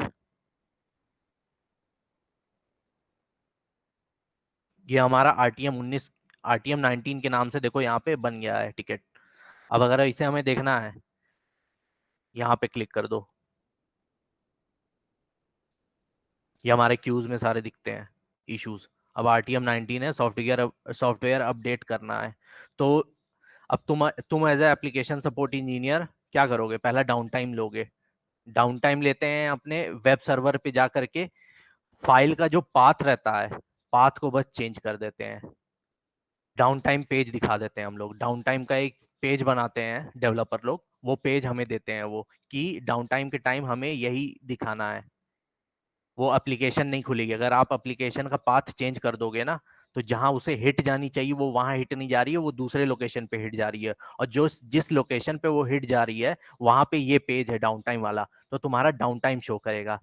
ये हमारा RTM 19 RTM 19 के नाम से देखो यहाँ पे बन गया है टिकट। अब अगर इसे हमें देखना है, यहाँ पे क्लिक कर दो, ये हमारे क्यूज में सारे दिखते हैं इश्यूज। अब RTM 19 है, सॉफ्टवेयर अपडेट करना है। तो अब तुम as a application support engineer क्या करोगे, पहला डाउन टाइम लोगे। डाउन टाइम लेते हैं अपने वेब सर्वर पे जा करके, फाइल का जो पाथ रहता है, पाथ को बस चेंज कर देते हैं। डाउन टाइम पेज दिखा देते हैं हम लोग, डाउन टाइम का एक पेज बनाते हैं डेवलपर लोग, वो पेज हमें देते हैं वो, कि डाउन टाइम के टाइम हमें यही दिखाना है। वो एप्लीकेशन नहीं खुलेगी अगर आप एप्लीकेशन का पाथ चेंज कर दोगे ना, तो जहां उसे हिट जानी चाहिए वो वहां हिट नहीं जा रही है, वो दूसरे लोकेशन पे हिट जा रही है। और जो जिस लोकेशन पे वो हिट जा रही है वहां पे ये पेज है डाउन टाइम वाला, तो तुम्हारा डाउन टाइम शो करेगा।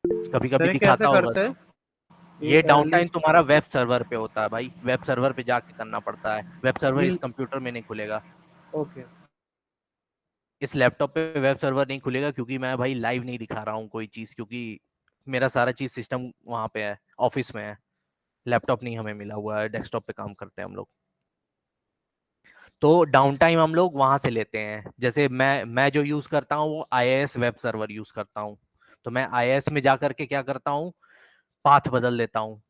कभी सर कभी ये दिखाता कैसे होगा। करते हैं ये डाउन ये टाइम तुम्हारा वेब सर्वर पे होता है भाई, वेब सर्वर पे जाके करना पड़ता है, वेब सर्वर ये इस कंप्यूटर में नहीं खुलेगा। ओके। इस लैपटॉप पे वेब सर्वर नहीं खुलेगा क्योंकि मैं भाई लाइव नहीं दिखा रहा हूँ कोई चीज, क्योंकि मेरा सारा चीज सिस्टम वहां पे है, ऑफिस में है। लैपटॉप नहीं हमें मिला हुआ है, डेस्कटॉप पे काम करते हैं हम लोग। तो डाउन टाइम हम लोग वहां से लेते हैं। जैसे मैं जो यूज करता हूँ वो IIS वेब सर्वर यूज करता हूँ। तो मैं IIS में जा करके क्या करता हूँ, पाथ बदल देता हूँ।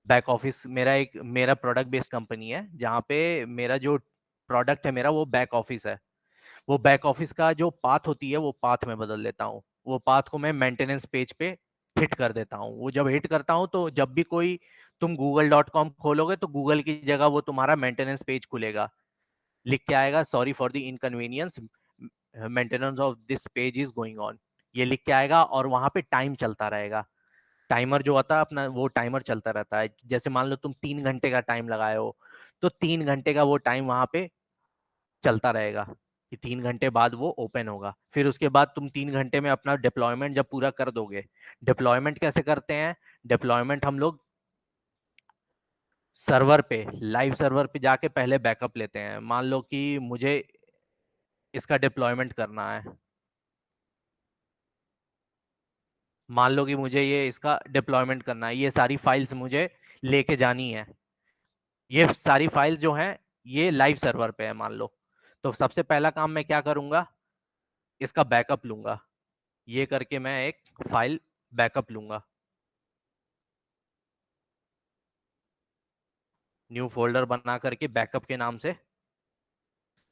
बैक ऑफिस मेरा प्रोडक्ट बेस्ड कंपनी है, जहाँ पे मेरा जो प्रोडक्ट है मेरा वो बैक ऑफिस है। वो बैक ऑफिस का जो पाथ होती है वो पाथ में बदल देता हूँ। वो पाथ को मैं मेंटेनेंस पेज पे हिट कर देता हूँ। वो जब हिट करता हूँ तो जब भी कोई तुम google.com खोलोगे तो गूगल की जगह वो तुम्हारा मेंटेनेंस पेज खुलेगा, लिख के आएगा sorry for the inconvenience, maintenance of this page is going on, ये लिख के आएगा। और वहां पे टाइम चलता रहेगा, टाइमर जो होता है अपना, वो टाइमर चलता रहता है। जैसे मान लो तुम 3 घंटे का टाइम लगाए हो, तो 3 घंटे का वो टाइम वहां पे चलता रहेगा कि 3 घंटे बाद वो ओपन होगा। फिर उसके बाद तुम 3 घंटे में अपना डिप्लॉयमेंट जब पूरा कर दोगे, डिप्लॉयमेंट कैसे करते हैं, डिप्लॉयमेंट हम लोग सर्वर पे, लाइव सर्वर पे जाके पहले बैकअप लेते हैं। मान लो कि मुझे इसका डिप्लॉयमेंट करना है, मान लो कि मुझे ये इसका डिप्लॉयमेंट करना है, ये सारी फाइल्स मुझे लेके जानी है। ये सारी फाइल्स जो हैं ये लाइव सर्वर पे है मान लो। तो सबसे पहला काम मैं क्या करूंगा, इसका बैकअप लूंगा। ये करके मैं एक फाइल बैकअप लूंगा, न्यू फोल्डर बना करके बैकअप के नाम से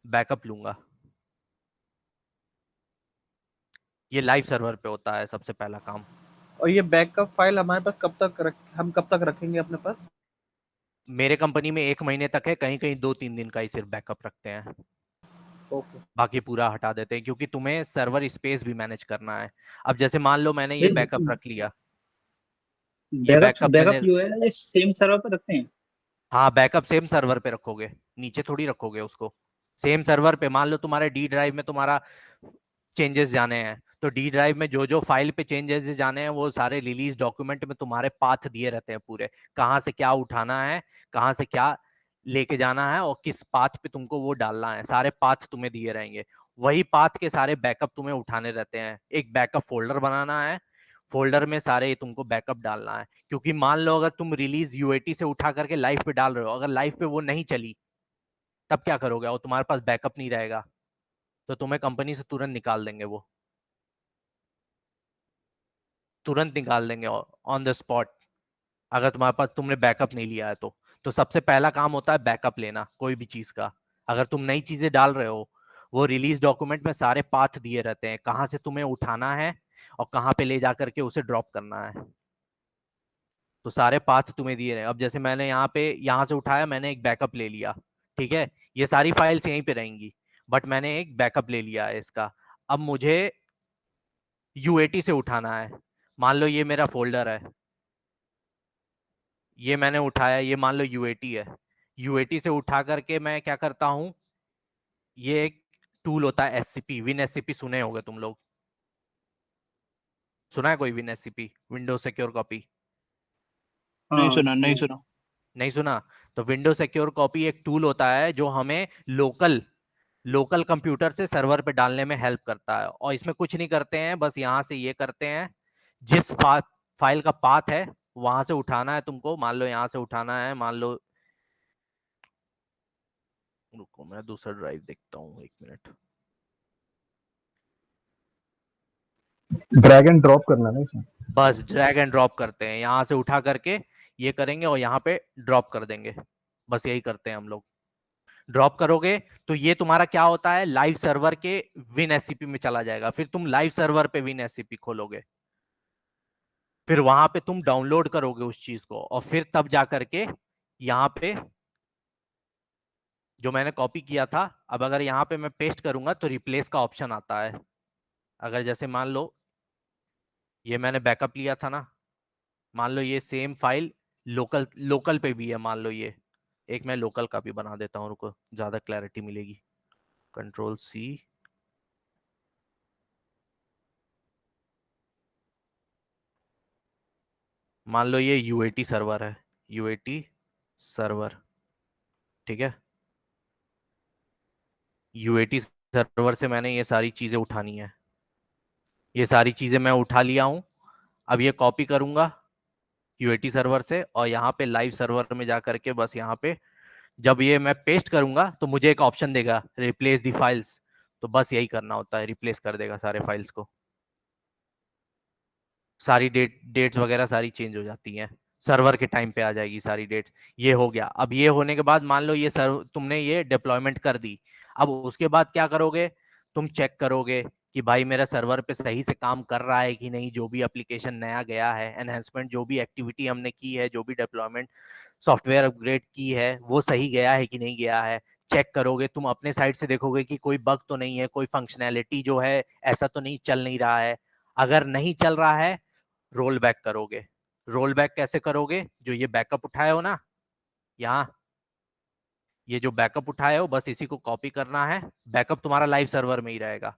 बैकअप लूंगा। ये लाइव सर्वर पे होता है सबसे पहला काम। और ये बैकअप फाइल हमारे पास हम कब तक रखेंगे अपने पास? मेरे कंपनी में 1 महीने तक है, कहीं कहीं 2-3 दिन का ही सिर्फ बैकअप रखते हैं, ओके। बाकी पूरा हटा देते हैं क्योंकि तुम्हें सर्वर स्पेस भी मैनेज करना है। अब जैसे मान लो मैंने ये बैकअप रख लिया, ये बैकअप बैकअप बैकअप मैंने, जो है सेम सर्वर पर रखते हैं। हाँ बैकअप सेम सर्वर पे रखोगे, नीचे थोड़ी रखोगे उसको। सेम सर्वर पे, मान लो तुम्हारे डी ड्राइव में तुम्हारा चेंजेस जाने हैं, तो डी ड्राइव में जो जो फाइल पे चेंजेस जाने हैं वो सारे रिलीज डॉक्यूमेंट में तुम्हारे पाथ दिए रहते हैं पूरे, कहाँ से क्या उठाना है, कहाँ से क्या लेके जाना है और किस पाथ पे तुमको वो डालना है, सारे पाथ तुम्हें दिए रहेंगे। वही पाथ के सारे बैकअप तुम्हें उठाने रहते हैं। एक बैकअप फोल्डर बनाना है, फोल्डर में सारे तुमको बैकअप डालना है। क्योंकि मान लो अगर तुम रिलीज यूएटी से उठा करके लाइव पे डाल रहे हो, अगर लाइव पे वो नहीं चली तब क्या करोगे, और तुम्हारे पास बैकअप नहीं रहेगा तो तुम्हें कंपनी से तुरंत निकाल देंगे, वो तुरंत निकाल देंगे ऑन द स्पॉट, अगर तुम्हारे पास तुमने बैकअप नहीं लिया है तो सबसे पहला काम होता है बैकअप लेना कोई भी चीज का। अगर तुम नई चीजें डाल रहे हो, वो रिलीज डॉक्यूमेंट में सारे पाथ दिए रहते हैं, कहाँ से तुम्हें उठाना है और कहाँ पे ले जा करके उसे ड्रॉप करना है, तो सारे पाथ तुम्हें दिए रहे। अब जैसे मैंने यहाँ से उठाया, मैंने एक बैकअप ले लिया, ठीक है, ये सारी फाइल्स यहीं पे रहेंगी। बट मैंने एक बैकअप ले लिया है इसका। अब मुझे यूएटी से उठाना है। मान लो ये मेरा फोल्डर है, ये मैंने उठाया, ये मान लो यूएटी है। यूएटी से उठा करके मैं क्या करता हूं, ये एक टूल होता है एससीपी, विन एससीपी, सुने होंगे तुम लोग। सुना है कोई win SCP, Windows secure copy? नहीं सुना, नहीं सुना। नहीं सुना? तो विंडो सिक्योर कॉपी एक टूल होता है जो हमें लोकल लोकल कंप्यूटर से सर्वर पे डालने में हेल्प करता है। और इसमें कुछ नहीं करते हैं, बस यहां से ये करते हैं, जिस फाइल का पाथ है वहां से उठाना है तुमको। मान लो यहां से उठाना है, मान लो, रुको मैं दूसरा ड्राइव देखता हूँ, एक मिनट। ड्रैग एंड ड्रॉप करना है इसमें। बस ड्रैग एंड ड्रॉप करते हैं, यहां से उठा करके ये करेंगे और यहाँ पे ड्रॉप कर देंगे। बस यही करते हैं हम लोग। ड्रॉप करोगे तो ये तुम्हारा क्या होता है, लाइव सर्वर के विन एससीपी में चला जाएगा। फिर तुम लाइव सर्वर पे विन एससीपी खोलोगे, फिर वहां पे तुम डाउनलोड करोगे उस चीज को, और फिर तब जा करके यहाँ पे जो मैंने कॉपी किया था, अब अगर यहाँ पे मैं पेस्ट करूंगा तो रिप्लेस का ऑप्शन आता है। अगर जैसे मान लो ये मैंने बैकअप लिया था ना, मान लो ये सेम फाइल लोकल लोकल पे भी है, मान लो ये एक मैं लोकल का भी बना देता हूँ, रुको ज्यादा क्लैरिटी मिलेगी। कंट्रोल सी, मान लो ये यूएटी सर्वर है, यूएटी सर्वर, ठीक है। यूएटी सर्वर से मैंने ये सारी चीजें उठानी है, ये सारी चीजें मैं उठा लिया हूं। अब ये कॉपी करूंगा यूएटी सर्वर से, और यहाँ पे लाइव सर्वर में जा करके बस यहाँ पे जब ये मैं पेस्ट करूंगा तो मुझे एक ऑप्शन देगा रिप्लेस दी फाइल्स। तो बस यही करना होता है, रिप्लेस कर देगा सारे फाइल्स को। सारी डेट्स वगैरह सारी चेंज हो जाती हैं, सर्वर के टाइम पे आ जाएगी सारी डेट्स। ये हो गया। अब ये होने के बाद मान लो ये तुमने ये डिप्लॉयमेंट कर दी। अब उसके बाद क्या करोगे, तुम चेक करोगे कि भाई मेरा सर्वर पे सही से काम कर रहा है कि नहीं, जो भी एप्लीकेशन नया गया है, एनहेंसमेंट, जो भी एक्टिविटी हमने की है, जो भी डेप्लॉयमेंट सॉफ्टवेयर अपग्रेड की है, वो सही गया है कि नहीं गया है। चेक करोगे, तुम अपने साइड से देखोगे कि कोई बग तो नहीं है, कोई फंक्शनैलिटी जो है ऐसा तो नहीं चल नहीं रहा है। अगर नहीं चल रहा है, रोल बैक करोगे। रोल बैक कैसे करोगे, जो ये बैकअप उठाए हो ना, यहाँ ये जो बैकअप उठाए हो बस इसी को कॉपी करना है, बैकअप तुम्हारा लाइव सर्वर में ही रहेगा,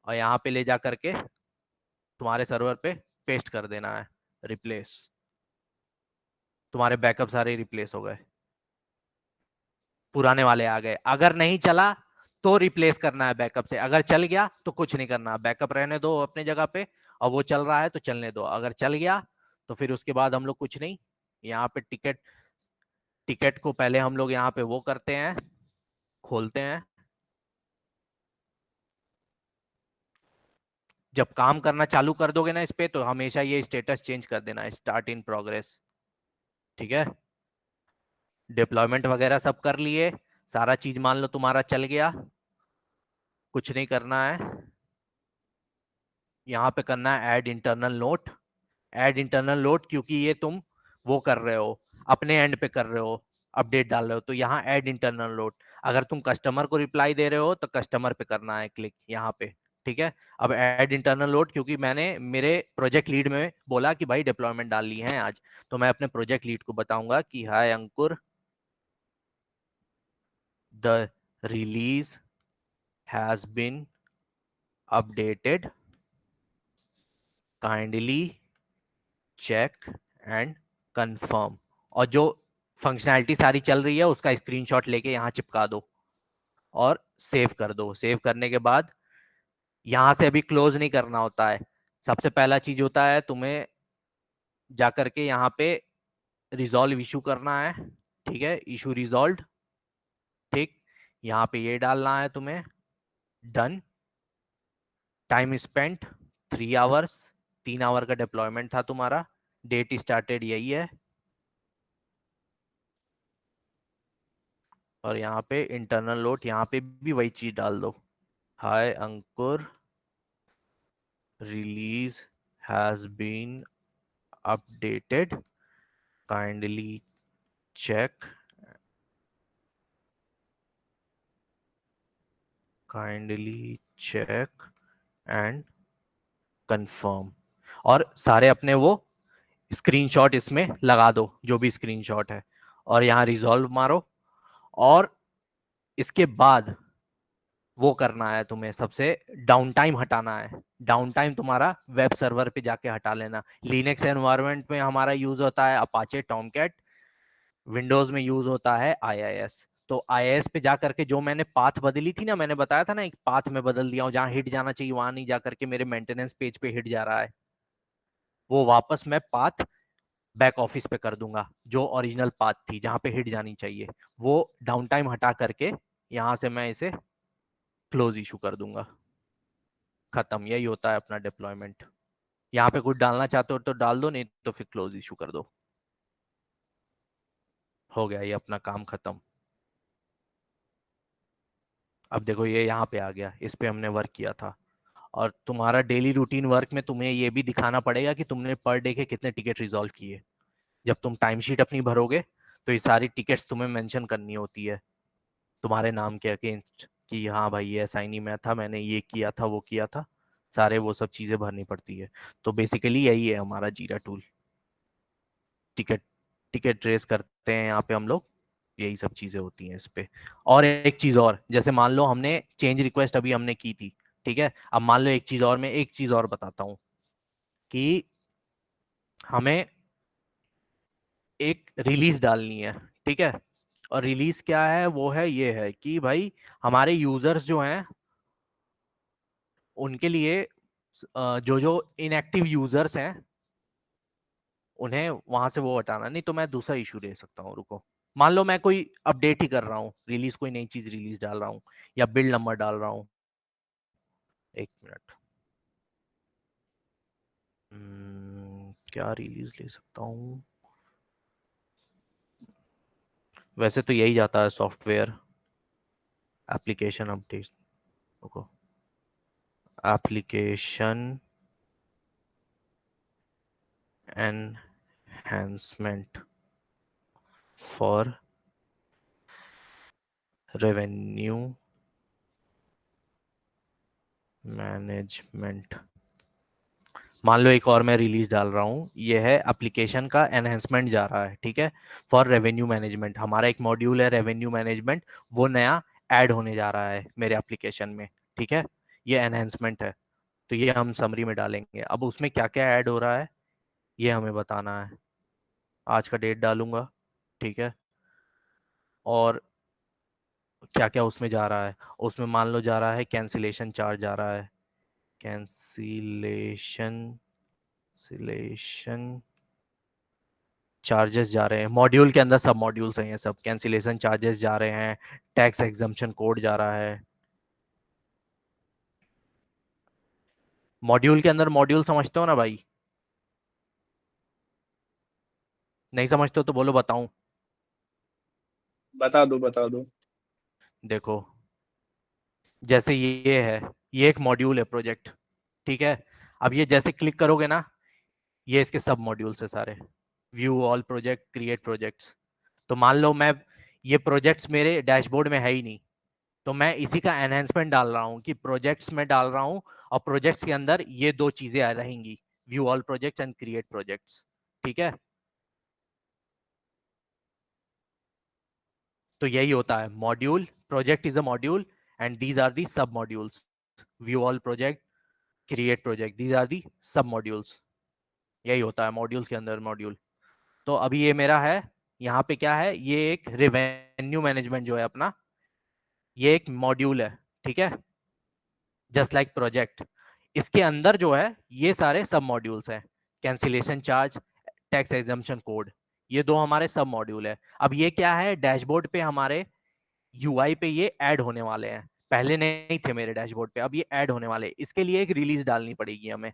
और यहाँ पे ले जा करके तुम्हारे सर्वर पे पेस्ट कर देना है, रिप्लेस। तुम्हारे बैकअप सारे रिप्लेस हो गए, पुराने वाले आ गए। अगर नहीं चला तो रिप्लेस करना है बैकअप से, अगर चल गया तो कुछ नहीं करना, बैकअप रहने दो अपने जगह पे, और वो चल रहा है तो चलने दो। अगर चल गया तो फिर उसके बाद हम लोग कुछ नहीं, यहाँ पे टिकट टिकट को पहले हम लोग यहाँ पे वो करते हैं, खोलते हैं। जब काम करना चालू कर दोगे ना इस पे, तो हमेशा ये स्टेटस चेंज कर देना है, स्टार्ट इन प्रोग्रेस, ठीक है। डिप्लॉयमेंट वगैरह सब कर लिए, सारा चीज मान लो तुम्हारा चल गया, कुछ नहीं करना है। यहाँ पे करना है add internal note. Add internal note क्योंकि ये तुम वो कर रहे हो, अपने एंड पे कर रहे हो, अपडेट डाल रहे हो, तो यहाँ ऐड इंटरनल नोट। अगर तुम कस्टमर को रिप्लाई दे रहे हो तो कस्टमर पे करना है क्लिक यहाँ पे, ठीक है। अब ऐड इंटरनल नोट क्योंकि मैंने मेरे प्रोजेक्ट लीड में बोला कि भाई डिप्लॉयमेंट डाल ली है आज, तो मैं अपने प्रोजेक्ट लीड को बताऊंगा कि hi Ankur, the release has been updated, kindly check and confirm. और जो फंक्शनैलिटी सारी चल रही है उसका स्क्रीनशॉट लेके यहाँ चिपका दो और सेव कर दो। सेव करने के बाद यहाँ से अभी क्लोज नहीं करना होता है, सबसे पहला चीज होता है तुम्हें जाकर के यहाँ पे रिजॉल्व इशू करना है, ठीक है, इशू रिजॉल्व, ठीक। यहाँ पे ये डालना है तुम्हें, done. Time spent 3 hours, 3 hour का डिप्लॉयमेंट था तुम्हारा, डेट स्टार्टेड यही है, और यहाँ पे इंटरनल लोड, यहाँ पे भी वही चीज डाल दो, hi Ankur, release has been updated, kindly check kindly check and confirm, और सारे अपने वो स्क्रीनशॉट इसमें लगा दो, जो भी स्क्रीनशॉट है, और यहाँ रिजॉल्व मारो। और इसके बाद वो करना है तुम्हें, सबसे डाउन टाइम हटाना है। डाउन टाइम तुम्हारा वेब सर्वर पे जाके हटा लेना। लिनक्स एनवायरनमेंट में हमारा यूज होता है अपाचे टॉमकैट, विंडोज में यूज होता है आईआईएस। तो आईआईएस पे जा करके जो मैंने पाथ बदली थी ना, मैंने बताया था ना, एक पाथ में बदल दिया हूँ, जहां हिट जाना चाहिए वहां नहीं जा करके मेरे मेंटेनेंस पेज पे हिट जा रहा है, वो वापस मैं पाथ बैक ऑफिस पे कर दूंगा। जो ओरिजिनल पाथ थी जहां पे हिट जानी चाहिए, वो डाउन टाइम हटा करके यहां से मैं इसे क्लोज इशू कर दूंगा। खत्म, यही होता है अपना डिप्लॉयमेंट। यहाँ पे कुछ डालना चाहते हो तो डाल दो, नहीं तो फिर क्लोज इशू कर दो। हो गया ये अपना काम खत्म। अब देखो ये यहाँ पे आ गया, इस पे हमने वर्क किया था। और तुम्हारा डेली रूटीन वर्क में तुम्हें ये भी दिखाना पड़ेगा कि तुमने पर डे के कितने टिकट रिजॉल्व किए। जब तुम टाइम शीट अपनी भरोगे तो ये सारी टिकट्स तुम्हें मेंशन करनी होती है तुम्हारे नाम के अगेंस्ट, कि हाँ भाई ये असाइनी मैं था, मैंने ये किया था, वो किया था, सारे वो सब चीजें भरनी पड़ती है। तो बेसिकली यही है हमारा जीरा टूल। टिकट टिकट रेस करते हैं यहाँ पे हम लोग, यही सब चीजें होती हैं इस पे। और एक चीज और, जैसे मान लो हमने चेंज रिक्वेस्ट अभी हमने की थी, ठीक है। अब मान लो एक चीज और, मैं एक चीज और बताता हूँ कि हमें एक रिलीज डालनी है, ठीक है। और रिलीज क्या है, वो है ये है कि भाई हमारे यूजर्स जो हैं उनके लिए जो जो इनएक्टिव यूजर्स हैं उन्हें वहां से वो हटाना। नहीं तो मैं दूसरा इशू दे सकता हूँ, रुको। मान लो मैं कोई अपडेट ही कर रहा हूँ, रिलीज कोई नई चीज रिलीज डाल रहा हूँ या बिल्ड नंबर डाल रहा हूँ। एक मिनट, क्या रिलीज ले सकता हूँ? वैसे तो यही जाता है सॉफ्टवेयर एप्लीकेशन अपडेट, रुको, application enhancement for revenue management. मान लो एक और मैं रिलीज डाल रहा हूँ, ये है एप्लीकेशन का एनहेंसमेंट जा रहा है, ठीक है, फॉर रेवेन्यू मैनेजमेंट। हमारा एक मॉड्यूल है रेवेन्यू मैनेजमेंट, वो नया ऐड होने जा रहा है मेरे एप्लीकेशन में, ठीक है। ये एनहेंसमेंट है, तो ये हम समरी में डालेंगे। अब उसमें क्या क्या ऐड हो रहा है ये हमें बताना है। आज का डेट डालूंगा, ठीक है। और क्या क्या उसमें जा रहा है, उसमें मान लो जा रहा है कैंसिलेशन चार्ज जा रहा है, कैंसिलेशन सिलेशन चार्जेस जा रहे हैं। मॉड्यूल के अंदर सब मॉड्यूल्स हैं, ये सब कैंसिलेशन चार्जेस जा रहे हैं, टैक्स एग्जम्पशन कोड जा रहा है। मॉड्यूल के अंदर मॉड्यूल समझते हो ना भाई? नहीं समझते हो तो बोलो, बताऊं? बता दो बता दो। देखो, जैसे ये है, ये एक मॉड्यूल है प्रोजेक्ट, ठीक है। अब ये जैसे क्लिक करोगे ना, ये इसके सब मॉड्यूल्स है सारे, view all project, create projects. तो मान लो मैं, ये प्रोजेक्ट्स मेरे डैशबोर्ड में है ही नहीं, तो मैं इसी का एनहेंसमेंट डाल रहा हूँ कि प्रोजेक्ट्स में डाल रहा हूँ, और प्रोजेक्ट्स के अंदर ये दो चीजें रहेंगी, view all projects and create projects, ठीक है। तो यही होता है module, project is a module and these are the sub modules, view all project, create project, these are the sub modules. यही होता है मॉड्यूल्स के अंदर मॉड्यूल। तो अभी ये मेरा है, यहाँ पे क्या है, ये एक रेवेन्यू मैनेजमेंट जो है अपना, ये एक मॉड्यूल है, ठीक है, जस्ट लाइक प्रोजेक्ट। इसके अंदर जो है ये सारे सब मॉड्यूल्स हैं, cancellation charge, tax exemption code, ये दो हमारे सब मॉड्यूल है। अब ये क्या है, डैशबोर्ड पे हमारे यूआई पे ये ऐड होने वाले हैं, पहले नहीं थे मेरे डैशबोर्ड पे, अब ये ऐड होने वाले। इसके लिए एक रिलीज डालनी पड़ेगी हमें,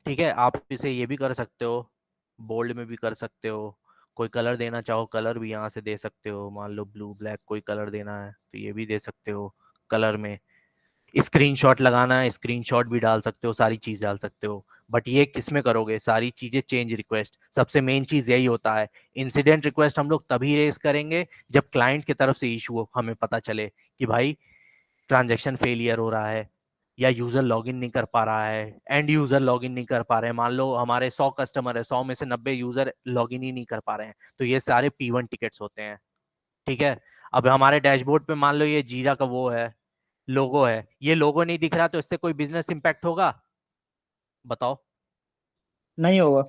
ठीक है। आप इसे ये भी कर सकते हो, बोल्ड में भी कर सकते हो, कोई कलर देना चाहो कलर भी यहाँ से दे सकते हो, मान लो ब्लू ब्लैक कोई कलर देना है तो ये भी दे सकते हो कलर में। स्क्रीनशॉट लगाना है, स्क्रीनशॉट भी डाल सकते हो, सारी चीज डाल सकते हो। बट ये किस में करोगे सारी चीजें, चेंज रिक्वेस्ट, सबसे मेन चीज यही होता है। इंसिडेंट रिक्वेस्ट हम लोग तभी रेस करेंगे जब क्लाइंट की तरफ से इशू हमें पता चले कि भाई ट्रांजैक्शन फेलियर हो रहा है, या यूजर लॉगिन नहीं कर पा रहा है, एंड यूजर लॉगिन नहीं कर पा रहे हैं, मान लो हमारे 100 कस्टमर है, 100 में से 90 यूजर लॉगिन ही नहीं कर पा रहे हैं, तो ये सारे P1 टिकट्स होते हैं। ठीक है, अब हमारे डैशबोर्ड पे मान लो ये जीरा का वो है, लोगो है, ये लोगो नहीं दिख रहा, तो इससे कोई बिजनेस इंपैक्ट होगा? बताओ। नहीं होगा।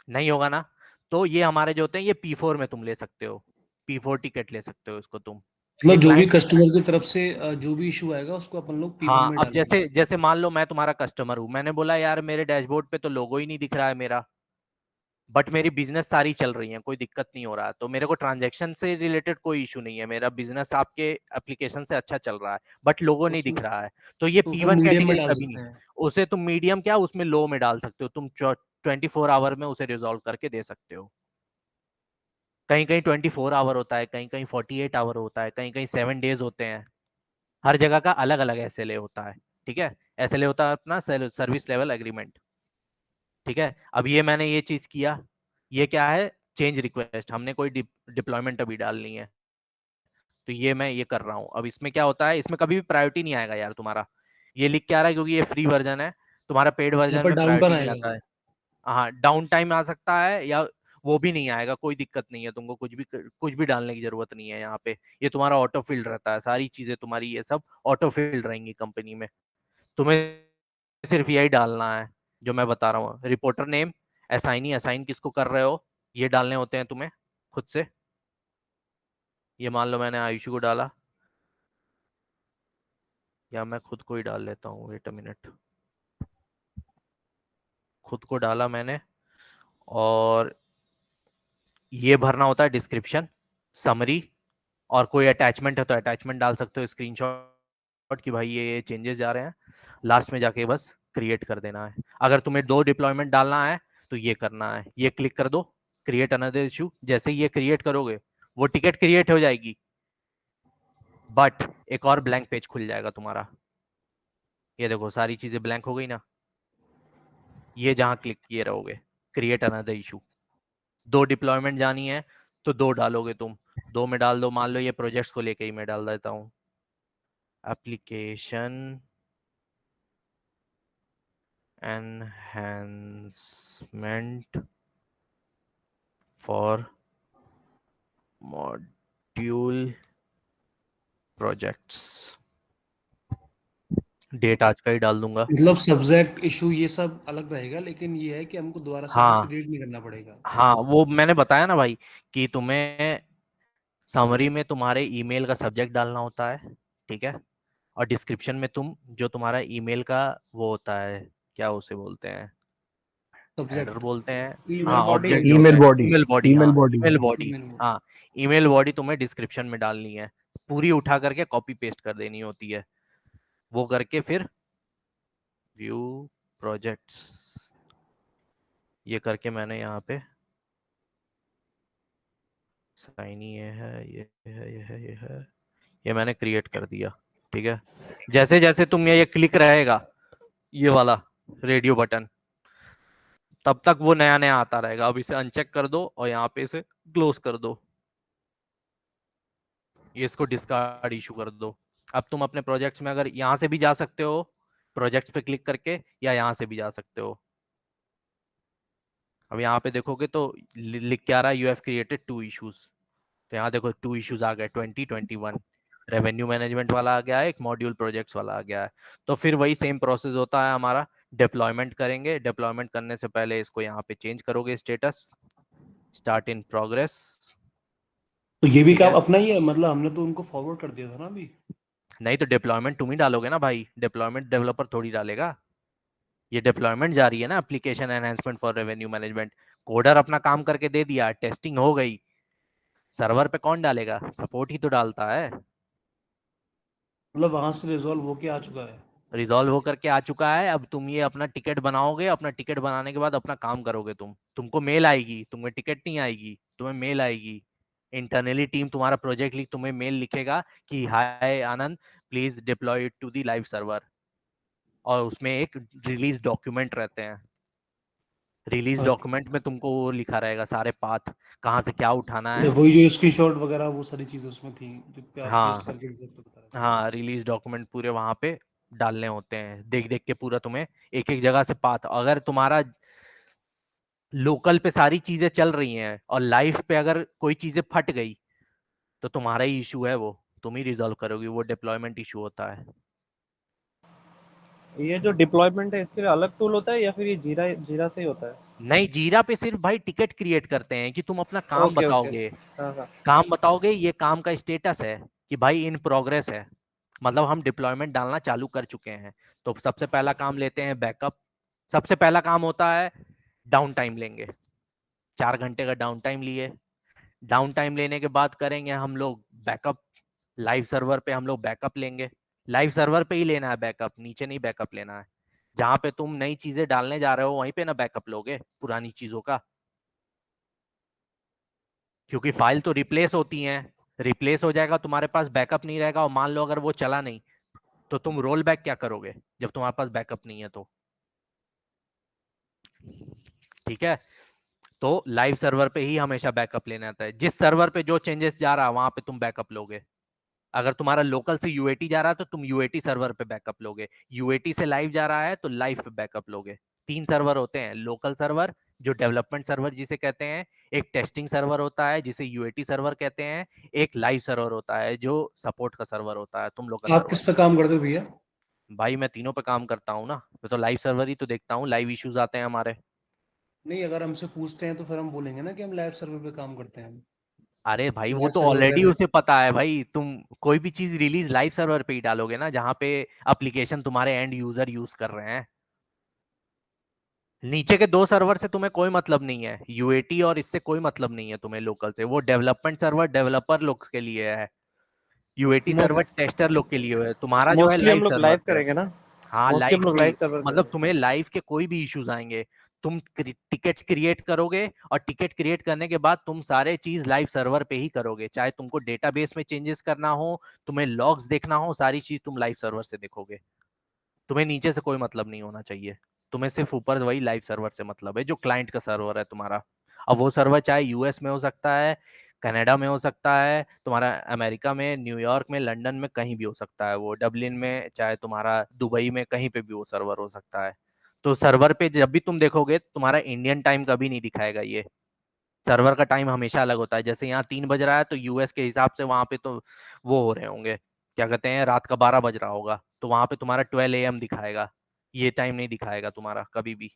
नहीं होगा ना। तो ये हमारे जो होते हैं ये P4 में तुम ले सकते हो, P4 टिकट ले सकते हो इसको तुम। मतलब ये जो भी क्लाइंट, कस्टमर की तरफ से जो भी इशू आएगा उसको अपन लोग P1 हाँ, में अब डालेंगे। जैसे जैसे मान लो मैं तुम्हारा कस्टमर हूँ, मैंने बोला यार मेरे डैशबोर्ड पे तो लोगो ही नहीं दिख रहा है मेरा, बट मेरी बिजनेस सारी चल रही है, कोई दिक्कत नहीं हो रहा है, तो मेरे को ट्रांजैक्शन से रिलेटेड कोई इशू नहीं है, मेरा बिजनेस आपके एप्लीकेशन से अच्छा चल रहा है, बट लोगो नहीं दिख रहा है, तो ये तो फिर P1 मीडियम में कैटेगरी डाल कभी नहीं। सकते हैं। उसे तुम मीडियम क्या उसमें लो में डाल सकते हो, तुम 24 आवर में उसे रिजॉल्व करके दे सकते हो। कहीं कहीं 24 आवर होता है, कहीं कहीं 48 आवर होता है, कहीं कहीं 7 डेज होते हैं, हर जगह का अलग अलग SLA होता है। ठीक है, SLA होता है अपना सर्विस लेवल एग्रीमेंट। ठीक है, अब ये मैंने ये चीज किया, ये क्या है, चेंज रिक्वेस्ट, हमने कोई डिप्लॉयमेंट अभी डालनी है, तो ये मैं ये कर रहा हूँ। अब इसमें क्या होता है, इसमें कभी भी प्रायोरिटी नहीं आएगा यार तुम्हारा, ये लिख के आ रहा है क्योंकि ये फ्री वर्जन है, तुम्हारा पेड यहाँ वर्जन पर में डाउन टाउन प्रायोरिटी नहीं आएगा। आता है। हाँ, डाउन टाइम आ सकता है, या वो भी नहीं आएगा, कोई दिक्कत नहीं है, तुमको कुछ भी डालने की जरूरत नहीं है यहाँ पे, ये तुम्हारा ऑटो फिल्ड रहता है, सारी चीजें तुम्हारी ये सब ऑटो फिल्ड रहेंगी कंपनी में, तुम्हें सिर्फ यही डालना है जो मैं बता रहा हूँ, रिपोर्टर नेम, असाइन किसको कर रहे हो, ये डालने होते हैं तुम्हें खुद से। ये मान लो मैंने आयुषी को डाला, या मैं खुद को ही डाल लेता हूँ, वेट अ मिनट, खुद को डाला मैंने, और ये भरना होता है डिस्क्रिप्शन, समरी, और कोई अटैचमेंट है तो अटैचमेंट डाल सकते हो, स्क्रीनशॉट कि भाई ये चेंजेस जा रहे हैं, लास्ट में जाके बस क्रिएट कर देना है। अगर तुम्हें 2 डिप्लॉयमेंट डालना है तो ये करना है, ये क्लिक कर दो, क्रिएट अनदर इशू, जैसे ही ये क्रिएट करोगे वो टिकट क्रिएट हो जाएगी, बट एक और ब्लैंक पेज खुल जाएगा तुम्हारा, ये देखो सारी चीजें ब्लैंक हो गई ना, ये जहां क्लिक किए रहोगे, क्रिएट अनदर इशू, 2 डिप्लॉयमेंट जानी है तो 2 डालोगे तुम, 2 में डाल दो, मान लो ये प्रोजेक्ट्स को लेके ही मैं डाल देता हूँ, application enhancement for module projects, date आज का ही डाल दूंगा। मतलब सब्जेक्ट इशू ये सब अलग रहेगा, लेकिन ये है कि हमको दोबारा से फिर हाँ क्रिएट नहीं करना पड़ेगा। हाँ, वो मैंने बताया ना भाई, कि तुम्हें समरी में तुम्हारे ईमेल का सब्जेक्ट डालना होता है, ठीक है, और डिस्क्रिप्शन में तुम जो तुम्हारा ईमेल का वो होता है, क्या उसे बोलते हैं, हेडर सब्जेक्ट, बोलते हैं, ईमेल हाँ, बॉडी ऑब्जेक्ट जो ईमेल होता है, बॉडी, ईमेल बॉडी, ईमेल हाँ, बॉडी। Email body, email. हाँ, ईमेल बॉडी तुम्हें डिस्क्रिप्शन में डालनी है, पूरी उठा करके कॉपी पेस्ट कर देनी होती है, वो करके फिर व्यू प्रोजेक्ट्स, ये करके मैंने यहाँ पे साइन, ये है, ये है, ये है, ये है, ये मैंने क्रिएट कर दिया। ठीक है, जैसे जैसे तुम ये क्लिक रहेगा, ये वाला रेडियो बटन, तब तक वो नया नया आता रहेगा, अब इसे अनचेक कर दो और यहाँ पे इसे क्लोज कर दो, ये इसको डिस्कार्ड इशू कर दो। अब तुम अपने प्रोजेक्ट्स में अगर यहाँ से भी जा सकते हो, प्रोजेक्ट्स पे क्लिक करके, या यहाँ से भी जा सकते हो। अब यहाँ पे देखोगे तो लिख के आ रहा है यू हैव क्रिएटेड 2 इश्यूज, तो यहाँ देखो 2 इश्यूज आ गए, 2021 रेवेन्यू मैनेजमेंट वाला आ गया है, एक मॉड्यूल प्रोजेक्ट्स वाला आ गया है। तो फिर वही सेम प्रोसेस होता है हमारा, डिप्लॉयमेंट करेंगे, डिप्लॉयमेंट करने से पहले इसको यहाँ पे चेंज करोगे, स्टेटस स्टार्ट इन प्रोग्रेस। तो ये भी ठीक काम है, अपना ही है, मतलब हमने तो उनको फॉरवर्ड कर दिया था ना अभी। नहीं तो डिप्लॉयमेंट तुम ही डालोगे ना भाई, डिप्लॉयमेंट डेवलपर थोड़ी डालेगा, ये डिप्लॉयमेंट जा रही है ना, application enhancement for revenue management, coder अपना काम करके दे दिया, टेस्टिंग हो गई, सर्वर पे कौन डालेगा, सपोर्ट ही तो डालता है। मतलब वहां से रिजॉल्व होके आ चुका है। रिजॉल्व होकर के आ चुका है, अब तुम ये अपना टिकट बनाओगे, अपना टिकट बनाने के बाद अपना काम करोगे, तुमको मेल आएगी, तुम्हें टिकट नहीं आएगी, तुम्हें मेल आएगी, इंटरनली टीम तुम्हारा प्रोजेक्ट लीड तुम्हें मेल लिखेगा कि hi Anand, please deploy it to the live server, और उसमें एक रिलीज डॉक्यूमेंट रहते हैं, रिलीज अच्छा। डॉक्यूमेंट में तुमको वो लिखा रहेगा सारे पाथ, कहाँ से क्या उठाना तो है। वही जो स्क्रीनशॉट वगैरह वो सारी चीजें उसमें थी जो पे आप पेस्ट हाँ करके दे सकते हो, बता रहे थे। हाँ, रिलीज डॉक्यूमेंट पूरे वहां पे डालने होते हैं, देख देख के पूरा तुम्हें एक एक जगह से पाथ। अगर तुम्हारा लोकल पे सारी चीजें चल रही हैं और लाइफ पे अगर कोई चीजें फट गई तो तुम्हारा ही इशू है, वो तुम ही रिजॉल्व करोगी, वो डिप्लॉयमेंट इशू होता है। ये जो डिप्लॉयमेंट है इसके लिए अलग टूल होता है या फिर ये जीरा जीरा से ही होता है? नहीं, जीरा पे सिर्फ भाई टिकट क्रिएट करते हैं कि तुम अपना काम ओके ओके। बताओगे, हाँ हाँ। काम बताओगे, ये काम का स्टेटस है कि भाई इन प्रोग्रेस है, मतलब हम डिप्लॉयमेंट डालना चालू कर चुके हैं। तो सबसे पहला काम लेते हैं बैकअप। सबसे पहला काम होता है डाउन टाइम लेंगे, 4 घंटे का डाउन टाइम लिए। डाउन टाइम लेने के बाद करेंगे हम लोग बैकअप। लाइव सर्वर पे हम लोग बैकअप लेंगे। लाइव सर्वर पे ही लेना है बैकअप, नीचे नहीं बैकअप लेना है। जहां पे तुम नई चीजें डालने जा रहे हो वहीं पे ना बैकअप लोगे पुरानी चीजों का, क्योंकि फाइल तो रिप्लेस होती हैं। रिप्लेस हो जाएगा, तुम्हारे पास बैकअप नहीं रहेगा, और मान लो अगर वो चला नहीं तो तुम रोल बैक क्या करोगे जब तुम्हारे पास बैकअप नहीं है तो। ठीक है, तो लाइव सर्वर पे ही हमेशा बैकअप लेना आता है। जिस सर्वर पे जो चेंजेस जा रहा है वहां पे तुम बैकअप लोगे। अगर तुम्हारा लोकल से यूएटी जा रहा है तो तुम यूएटी सर्वर पे बैकअप लोगे, यूएटी से लाइव जा रहा है तो लाइव पे बैकअप लोगे। 3 सर्वर होते हैं, लोकल सर्वर जो डेवलपमेंट सर्वर जिसे कहते हैं, एक टेस्टिंग सर्वर होता है जिसे यूएटी सर्वर कहते हैं, एक लाइव सर्वर होता है जो सपोर्ट का सर्वर होता है, तुम लोग का आप सर्वर। किस पे काम करते हो भैया? भाई मैं तीनों पे काम करता हूँ ना, मैं तो लाइव सर्वर ही तो देखता हूँ, लाइव इश्यूज आते हैं हमारे। नहीं, अगर हमसे पूछते हैं तो फिर हम बोलेंगे ना कि हम लाइव सर्वर पे काम करते हैं। अरे भाई वो लाइव तो सर्वर ऑलरेडी वगैरह। उसे पता है भाई, तुम कोई भी चीज रिलीज लाइव सर्वर पे ही डालोगे ना जहाँ पे एप्लीकेशन तुम्हारे एंड यूजर यूज कर रहे हैं। नीचे के 2 सर्वर से तुम्हें कोई मतलब नहीं है, यूएटी और इससे कोई मतलब नहीं है तुम्हें लोकल से। वो डेवलपमेंट सर्वर डेवलपर लोग के लिए है, यूएटी सर्वर टेस्टर लोग के लिए है, तुम्हारा जो है मोस्टली हम लाइव लोग सर्वर लाइव पे। करेंगे ना? हाँ मोस्टली लाइव हम लोग पे लाइव ही, सर्वर मतलब करेंगे। तुम्हें लाइव के कोई भी इश्यूज आएंगे, तुम टिकट क्रिएट करोगे और टिकट क्रिएट करने के बाद तुम सारे चीज लाइव सर्वर पे ही करोगे। चाहे तुमको डेटाबेस में चेंजेस करना हो, तुम्हें लॉग्स देखना हो, सारी चीज तुम लाइव सर्वर से देखोगे। तुम्हें नीचे से कोई मतलब नहीं होना चाहिए, तुम्हें सिर्फ ऊपर वही लाइव सर्वर से मतलब है जो क्लाइंट का सर्वर है तुम्हारा। अब वो सर्वर चाहे यूएस में हो सकता है, कनाडा में हो सकता है, तुम्हारा अमेरिका में, न्यूयॉर्क में, लंदन में, कहीं भी हो सकता है, वो डबलिन में, चाहे तुम्हारा दुबई में, कहीं पे भी वो सर्वर हो सकता है। तो सर्वर पे जब भी तुम देखोगे तुम्हारा इंडियन टाइम कभी नहीं दिखाएगा, ये सर्वर का टाइम हमेशा अलग होता है। जैसे यहाँ 3 बज रहा है तो यूएस के हिसाब से वहां पे तो वो हो रहे होंगे, क्या कहते हैं, रात का 12 बज रहा होगा, तो वहां पे तुम्हारा 12 AM दिखाएगा, ये टाइम नहीं दिखाएगा तुम्हारा कभी भी।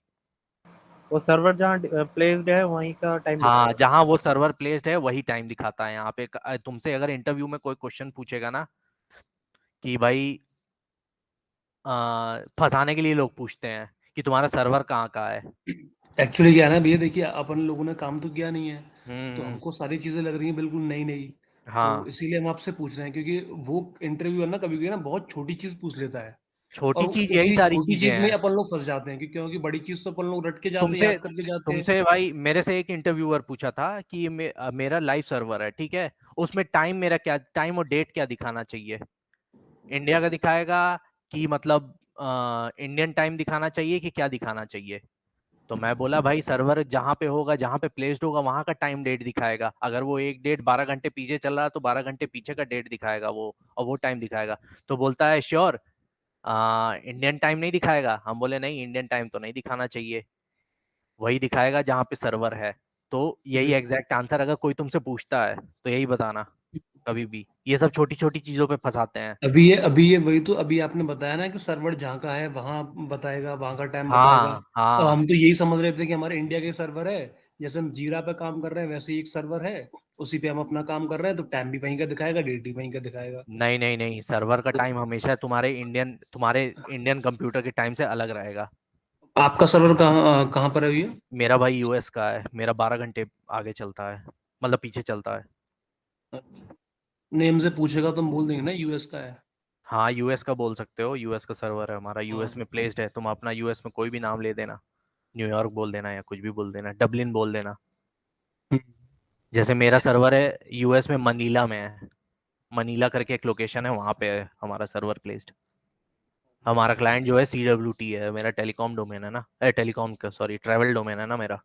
वो सर्वर जहाँ प्लेस्ड है वहीं का टाइम हाँ, दिखाएगा। जहां वो सर्वर प्लेस्ड है वही टाइम दिखाता है यहाँ पे। तुमसे अगर इंटरव्यू में कोई क्वेश्चन पूछेगा ना कि भाई फंसाने के लिए लोग पूछते हैं कि तुम्हारा सर्वर कहाँ का है। एक्चुअली क्या है ना भैया, देखिए अपन लोगों ने काम तो किया नहीं है, तो हम्म। हमको सारी चीजें लग रही हैं बिल्कुल नई नई। तो हाँ, इसीलिए हम आपसे पूछ रहे हैं, क्योंकि वो इंटरव्यू है ना, कभी कभी ना बहुत छोटी चीज पूछ लेता है। और छोटी चीज यही उसी सारी छोटी चीजें चीज में हैं। अपन लोग फंस जाते हैं, क्योंकि बड़ी चीज तो अपन लोग रट के जाते हैं, तुमसे याद करके जाते हैं। तुमसे भाई मेरे से एक इंटरव्यूअर पूछा था कि मेरा लाइव सर्वर है, ठीक है, उसमें टाइम, मेरा क्या टाइम और डेट क्या दिखाना चाहिए, इंडिया का दिखाएगा कि मतलब इंडियन टाइम दिखाना चाहिए कि क्या दिखाना चाहिए। तो मैं बोला भाई सर्वर जहां पे होगा, जहां पे प्लेस्ड होगा, वहां का टाइम डेट दिखाएगा। अगर वो एक डेट 12 घंटे पीछे चल रहा है तो 12 घंटे पीछे का डेट दिखाएगा वो, और वो टाइम दिखाएगा। तो बोलता है श्योर, इंडियन टाइम नहीं दिखाएगा। हम बोले नहीं, इंडियन टाइम तो नहीं दिखाना चाहिए, वही दिखाएगा जहाँ पे सर्वर है। तो यही बिल्कुल। एग्जैक्ट आंसर अगर कोई तुमसे पूछता है तो यही बताना। कभी भी ये सब छोटी छोटी चीजों पे फंसाते हैं। अभी ये वही तो अभी आपने बताया ना कि सर्वर जहाँ का है वहां बताएगा, वहां का टाइम बताएगा। हाँ और हाँ। हम तो यही समझ रहे थे कि हमारे इंडिया के सर्वर है, जैसे हम जीरा पे काम कर रहे हैं वैसे ही एक सर्वर है, उसी पे हम अपना काम कर रहे हैं, तो टाइम भी वहीं का दिखाएगा, डेट भी वहीं का दिखाएगा। नहीं नहीं नहीं, सर्वर का टाइम हमेशा तुम्हारे इंडियन कंप्यूटर के टाइम से अलग रहेगा। आपका सर्वर कहाँ कहाँ पर है भैया? मेरा भाई यूएस का है, मेरा 12 घंटे आगे चलता है, मतलब पीछे चलता है। अच्छा। नेम से पूछेगा तो हम बोल देंगे ना यूएस का है। हाँ यूएस का बोल सकते हो, यूएस का सर्वर है हमारा, यूएस हाँ। में प्लेस्ड है। तुम अपना यूएस में कोई भी नाम ले देना, न्यूयॉर्क बोल देना या कुछ भी बोल देना, डबलिन बोल देना। हम्म। जैसे मेरा सर्वर है यूएस में, मनीला में है, मनीला करके एक लोकेशन है, वहां पे है हमारा सर्वर प्लेस्ड। हमारा क्लाइंट जो है CWT है, मेरा टेलीकॉम डोमेन है ना, टेलीकॉम का सॉरी ट्रैवल डोमेन है ना मेरा।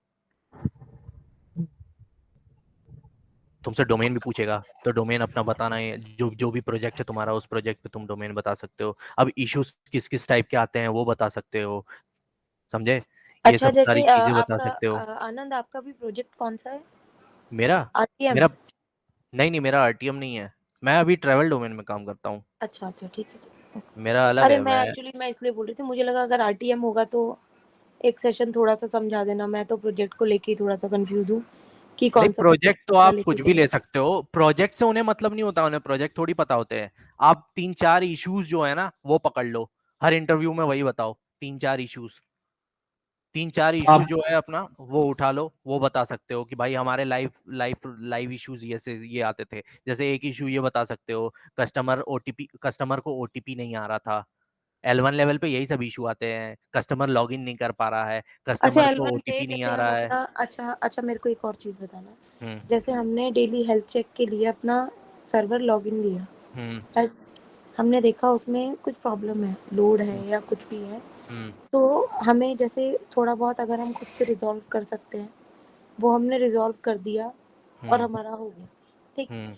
तुमसे डोमेन भी पूछेगा तो डोमेन अपना बताना है, जो जो भी प्रोजेक्ट है तुम्हारा उस प्रोजेक्ट पे तुम डोमेन बता सकते हो। अब इश्यूज किस किस टाइप के आते हैं वो बता सकते हो, समझे? ये अच्छा, सब सारी जैसे चीजें बता आपका सकते हो। आनंद, आपका भी प्रोजेक्ट कौन सा है? मेरा आरटीएम? मेरा नहीं नहीं, मेरा RTM नहीं है, मैं अभी ट्रैवल डोमेन में काम करता हूँ, अच्छा अच्छा, ठीक है ठीक है, ओके। मेरा अलग अरे है। मैं मैं एक्चुअली मैं इसलिए बोल रही थी, मुझे लगा अगर आरटीएम होगा तो एक सेशन थोड़ा सा समझा देना। मैं तो प्रोजेक्ट को लेके ही थोड़ा सा कंफ्यूज हूँ कि नहीं, कौन सा प्रोजेक्ट प्रोजेक्ट तो क्या आप लेके कुछ भी ले चले। सकते हो, प्रोजेक्ट से उन्हें मतलब नहीं होता, उन्हें प्रोजेक्ट थोड़ी पता होते हैं। आप 3-4 इश्यूज जो है ना वो पकड़ लो, हर इंटरव्यू में वही बताओ, 3-4 इश्यूज, 3-4 इशू आप जो है अपना वो उठा लो, वो बता सकते हो कि भाई हमारे लाइव लाइव लाइव इश्यूज ये से ये आते थे। जैसे एक इशू ये बता सकते हो, कस्टमर को ओटीपी नहीं आ रहा था। L1 लेवल पे यही सब इशू आते हैं, कस्टमर लॉगिन नहीं कर पा रहा है, अच्छा, कस्टमर को L1 पे ओटीपी नहीं जैसे आ हम रहा है। अपना, अच्छा अच्छा, मेरे को एक और चीज़ बताना। हम्म जैसे हमने डेली हेल्थ चेक के लिए अपना सर्वर लॉगिन लिया, हम्म राइट? हमने देखा उसमें कुछ प्रॉब्लम है, लोड हम्म है या कुछ भी है, हम्म तो हमें जैसे थोड़ा बहुत अगर हम खुद से रिजॉल्व कर सकते हैं, वो हमने रिजॉल्व कर दिया और हम्म हमारा हो गया, ठीक। हम्म।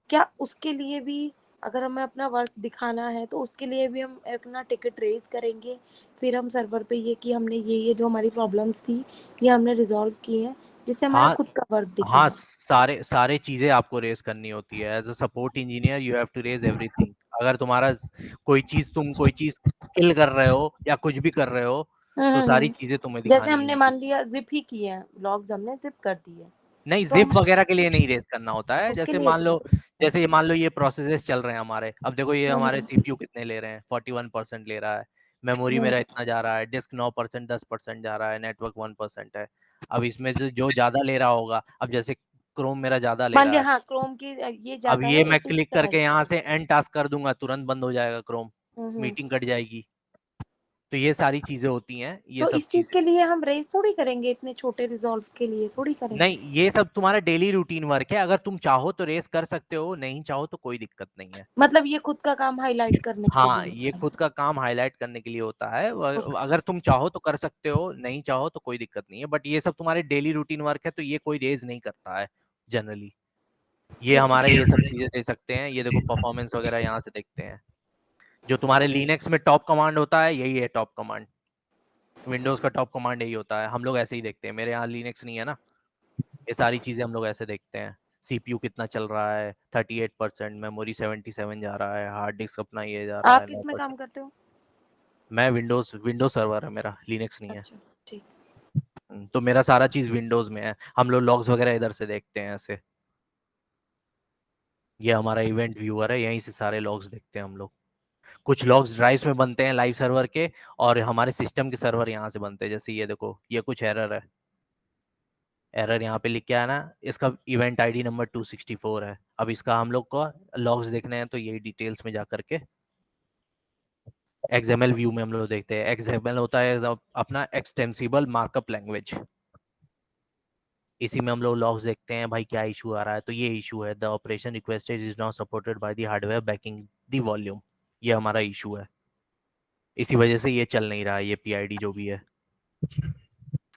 क्या उसके लिए भी, अगर हमें अपना वर्क दिखाना है तो उसके लिए भी हम अपना टिकट रेज करेंगे, फिर हम सर्वर पे ये कि हमने ये जो हमारी प्रॉब्लम्स थी ये हमने रिजॉल्व की हैं, जिससे हमारा हाँ खुद का वर्क हाँ, दिखेगा। सारे सारे चीजें आपको रेस करनी होती है। As a support engineer you have to raise everything. अगर तुम्हारा तुम कोई चीज किल कर रहे हो या कुछ भी कर रहे हो, तो सारी हम्म। चीजें तुम्हें जैसे दिखानी हमने होगी। मान लिया जिप ही किए हैं, लॉग्स हमने जिप कर दिए, नहीं, तो जिप हम वगैरह के लिए नहीं रेस करना होता है। उसके लिए तो जैसे ये मान लो ये प्रोसेसेस चल रहे हैं हमारे, अब देखो ये हमारे हम्म सीपीयू कितने ले रहे हैं, 41% ले रहा है, मेमोरी हम्म मेरा इतना जा रहा है, डिस्क 9%, 10% जा रहा है, नेटवर्क 1% है। अब इसमें से जो ज्यादा ले रहा होगा, अब जैसे क्रोम मेरा ज्यादा ले मान रहा लिया, है, हाँ क्रोम की ये अब ज्यादा ये है, मैं 80 क्लिक से करके है। यहाँ से एंड टास्क कर दूंगा, तुरंत बंद हो जाएगा क्रोम, हम्म। मीटिंग कट जाएगी। तो ये सारी चीजें होती हैं, ये तो सब इस चीज चीजें। के लिए हम रेस थोड़ी करेंगे, इतने छोटे रिजॉल्व के लिए थोड़ी करेंगे। नहीं, ये सब तुम्हारा डेली रूटीन वर्क है, अगर तुम चाहो तो रेस कर सकते हो, नहीं चाहो तो कोई दिक्कत नहीं है। मतलब ये खुद का काम हाईलाइट करने के हाँ, लिए ये होता है। खुद का काम हाईलाइट करने के लिए होता है, ओके। अगर तुम चाहो तो कर सकते हो, नहीं चाहो तो कोई दिक्कत नहीं है। बट ये सब तुम्हारे डेली रूटीन वर्क है, तो ये कोई रेज नहीं करता है जनरली। ये ठीक हमारे है। ये सब चीजें दे सकते हैं, ये देखो परफॉर्मेंस वगैरह यहाँ से देखते हैं। जो तुम्हारे लिनक्स में टॉप कमांड होता है यही है टॉप कमांड, विंडोज का टॉप कमांड यही होता है, हम लोग ऐसे ही देखते हैं। मेरे यहाँ लिनक्स नहीं है ना, ये सारी चीजें हम लोग ऐसे देखते हैं। सीपीयू कितना चल रहा है, 38%, मेमोरी 77 जा रहा है, हार्ड डिस्क अपना ये जा रहा आप है किस में 9%। काम करते हो? मैं विंडोज सर्वर है मेरा, लिनक्स नहीं है। अच्छा, ठीक। तो मेरा सारा चीज विंडोज में है, हम लोग लॉग्स वगैरह इधर से देखते हैं ऐसे। ये हमारा इवेंट व्यूअर है, यहीं से सारे लॉग्स देखते हैं हम लोग। कुछ लॉग्स ड्राइव्स में बनते हैं लाइव सर्वर के, और हमारे सिस्टम के सर्वर यहाँ से बनते हैं। जैसे ये देखो, ये कुछ एरर है, एरर यहाँ पे लिख के आया ना, इसका इवेंट आईडी नंबर 264 है। अब इसका हम लोग को लॉग्स देखने हैं, तो यही डिटेल्स में जा करके XML व्यू में हम लोग देखते हैं। XML होता है अपना एक्सटेंसिबल मार्कअप लैंग्वेज, इसी में हम लोग लॉग्स देखते हैं भाई क्या इशू आ रहा है। तो ये इशू है, the operation requested is not supported by the hardware banking the volume, ये हमारा इशू है, इसी वजह से ये चल नहीं रहा है, ये पीआईडी जो भी है।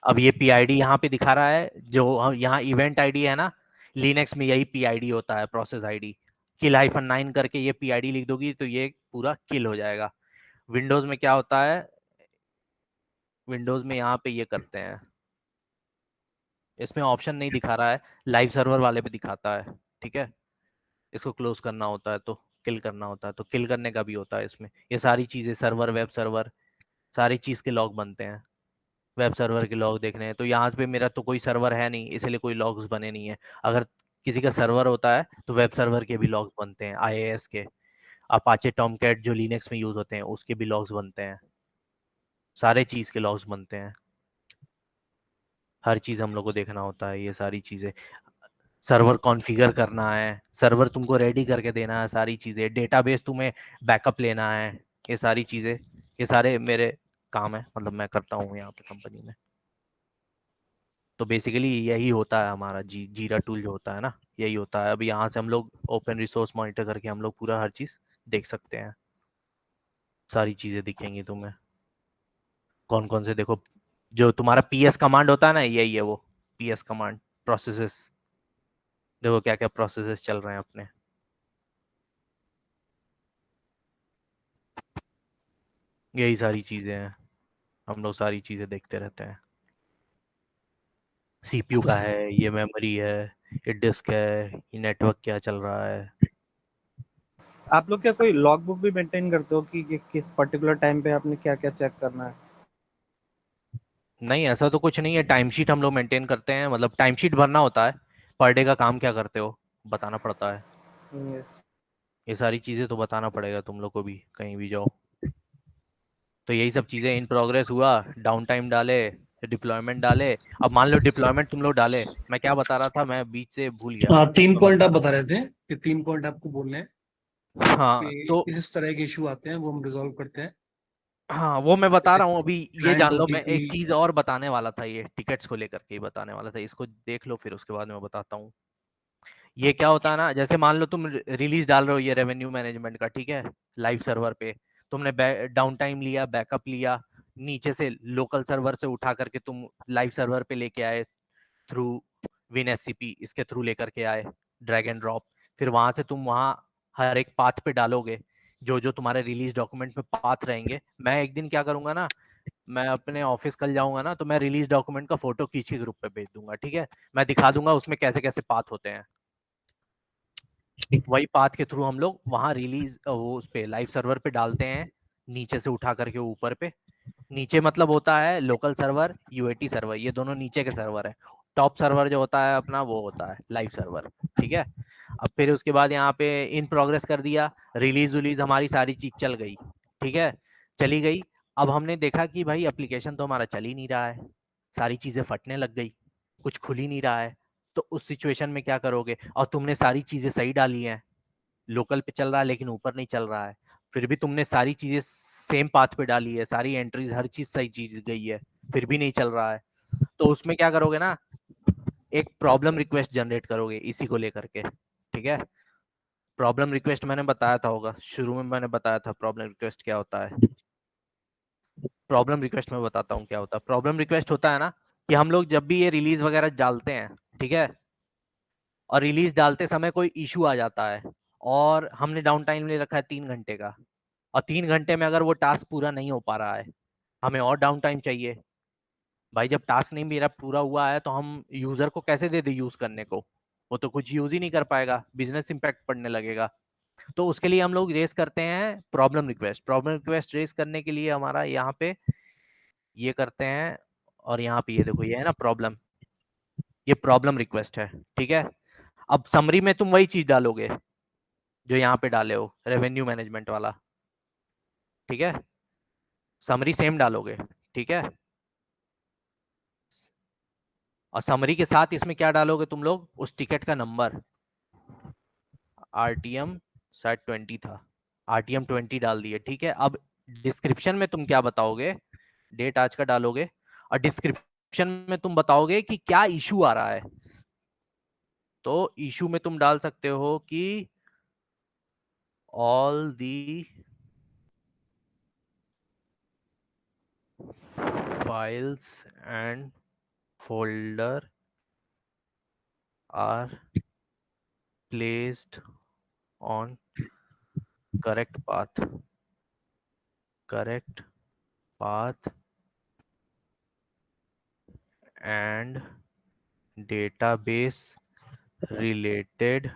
अब ये पीआईडी यहाँ पे दिखा रहा है, जो यहाँ इवेंट आईडी है ना, लिनक्स में यही पीआईडी होता है, प्रोसेस आईडी। kill-9 करके ये पीआईडी लिख दोगी तो ये पूरा किल हो जाएगा। विंडोज में क्या होता है, विंडोज में यहाँ पे ये करते हैं, इसमें ऑप्शन नहीं दिखा रहा है, लाइव सर्वर वाले पे दिखाता है, ठीक है। इसको क्लोज करना होता है तो किल करना होता है, तो किल करने का भी होता है इसमें। ये सारी चीजें, सर्वर, वेब सर्वर, सारी चीज के लॉग बनते हैं। वेब सर्वर के लॉग देखने हैं, तो यहाँ पे मेरा तो कोई सर्वर है नहीं, इसलिए कोई लॉग्स बने नहीं है। अगर किसी का सर्वर होता है तो वेब सर्वर के भी लॉग्स बनते हैं, IIS के, अपाचे टॉमकैट जो लिनक्स में यूज होते हैं उसके भी लॉग्स बनते हैं, सारे चीज के लॉग्स बनते हैं। हर चीज हम लोग को देखना होता है, ये सारी चीजें। सर्वर कॉन्फ़िगर करना है, सर्वर तुमको रेडी करके देना है, सारी चीजें, डेटाबेस तुम्हें बैकअप लेना है, ये सारी चीजें, ये सारे मेरे काम है, मतलब मैं करता हूँ यहाँ पे कंपनी में। तो बेसिकली यही होता है हमारा जीरा टूल जो होता है ना, यही होता है। अब यहाँ से हम लोग ओपन रिसोर्स मॉनिटर करके हम लोग पूरा हर चीज़ देख सकते हैं। सारी चीजें दिखेंगी तुम्हें, कौन कौन से, देखो जो तुम्हारा पीएस कमांड होता है ना, यही है वो पीएस कमांड, प्रोसेसेस। देखो क्या क्या प्रोसेसेस चल रहे हैं अपने। यही सारी चीजें हैं, हम लोग सारी चीजें देखते रहते हैं। सीपीयू का है, ये मेमोरी है, ये डिस्क है, ये नेटवर्क क्या चल रहा है। आप लोग क्या कोई लॉग बुक भी मेंटेन करते हो कि किस पर्टिकुलर टाइम पे आपने क्या क्या चेक करना है? नहीं ऐसा तो कुछ नहीं है, टाइम शीट हम लोग मेंटेन करते हैं, मतलब टाइम शीट भरना होता है, पर डे का काम क्या करते हो बताना पड़ता है। Yes. ये सारी चीजें तो बताना पड़ेगा तुम लोग को भी, कहीं भी जाओ। तो यही सब चीजें, इन प्रोग्रेस हुआ, डाउन टाइम डाले, डिप्लॉयमेंट डाले। अब मान लो डिप्लॉयमेंट तुम लोग डाले, मैं क्या बता रहा था, मैं बीच से भूल गया। हाँ, 3 मैं पॉइंट बता आप रहा बता रहे थे कि 3 पॉइंट आपको बोलने हैं हाँ कि तो इस तरह के इशू आते हैं वो हम रिजॉल्व करते हैं। हाँ वो मैं बता जैसे रहा हूँ अभी। ये क्लाइंट जान लो, मैं ओटीपी। एक चीज और बताने वाला था, ये टिकट्स को लेकर के ही बताने वाला था, इसको देख लो फिर उसके बाद मैं बताता हूँ। ये क्या होता है ना, जैसे मान लो तुम रिलीज डाल रहे हो ये रेवेन्यू मैनेजमेंट का, ठीक है, लाइव सर्वर पे तुमने डाउन टाइम लिया, बैकअप लिया, नीचे से लोकल सर्वर से उठा करके तुम लाइव सर्वर पे लेके आए थ्रू विन एससीपी, इसके थ्रू लेकर के आए, ड्रैग एंड ड्रॉप। फिर वहां से तुम वहां हर एक पाथ पे डालोगे, जो जो तुम्हारे रिलीज डॉक्यूमेंट में पाथ रहेंगे। मैं एक दिन क्या करूंगा ना, मैं अपने ऑफिस कल जाऊंगा ना, तो मैं रिलीज डॉक्यूमेंट का फोटो खींच के ग्रुप पे भेज दूंगा, ठीक है। मैं दिखा दूंगा उसमें कैसे कैसे पाथ होते हैं। वही पाथ के थ्रू हम लोग वहां रिलीज वो उस पे लाइव सर्वर पे डालते हैं, नीचे से उठा करके ऊपर पे। नीचे मतलब होता है लोकल सर्वर, यूएटी सर्वर, ये दोनों नीचे के सर्वर है। टॉप सर्वर जो होता है अपना, वो होता है लाइव सर्वर, ठीक है। अब फिर उसके बाद यहाँ पे इन प्रोग्रेस कर दिया, रिलीज उलीज हमारी सारी चीज चल गई, ठीक है, चली गई। अब हमने देखा कि भाई एप्लीकेशन तो हमारा चल ही नहीं रहा है, सारी चीजें फटने लग गई, कुछ खुल ही नहीं रहा है। तो उस सिचुएशन में क्या करोगे, और तुमने सारी चीजें सही डाली हैं, लोकल पे चल रहा है लेकिन ऊपर नहीं चल रहा है, फिर भी तुमने सारी चीजें सेम पाथ पे डाली है, सारी एंट्रीज हर चीज सही चीज गई है, फिर भी नहीं चल रहा है। तो उसमें क्या करोगे ना, एक प्रॉब्लम रिक्वेस्ट जनरेट करोगे इसी को लेकर के, ठीक है। प्रॉब्लम रिक्वेस्ट मैंने बताया था, होगा शुरू में मैंने बताया था प्रॉब्लम रिक्वेस्ट क्या होता है। प्रॉब्लम रिक्वेस्ट में बताता हूँ क्या होता है। प्रॉब्लम रिक्वेस्ट होता है ना कि हम लोग जब भी ये रिलीज वगैरह डालते हैं, ठीक है, और रिलीज डालते समय कोई इशू आ जाता है, और हमने डाउन टाइम ले रखा है 3 घंटे का, और 3 घंटे में अगर वो टास्क पूरा नहीं हो पा रहा है, हमें और डाउन टाइम चाहिए। भाई जब टास्क नहीं मेरा पूरा हुआ है तो हम यूजर को कैसे दे दे यूज करने को, वो तो कुछ यूज ही नहीं कर पाएगा, बिजनेस इंपैक्ट पड़ने लगेगा। तो उसके लिए हम लोग रेस करते हैं problem request. Problem request raise करने के लिए हमारा यहाँ पे ये करते हैं, और यहाँ पे ये देखो, ये है ना प्रॉब्लम, ये प्रॉब्लम रिक्वेस्ट है, ठीक है। अब समरी में तुम वही चीज डालोगे जो यहाँ पे डाले हो, रेवेन्यू मैनेजमेंट वाला, ठीक है, समरी सेम डालोगे, ठीक है। और समरी के साथ इसमें क्या डालोगे तुम लोग, उस टिकट का नंबर, आरटीएम शायद 20 था, आरटीएम 20 डाल दिए, ठीक है। अब डिस्क्रिप्शन में तुम क्या बताओगे, डेट आज का डालोगे, और डिस्क्रिप्शन में तुम बताओगे कि क्या इशू आ रहा है। तो इशू में तुम डाल सकते हो कि all the files and folder are placed on correct path and database related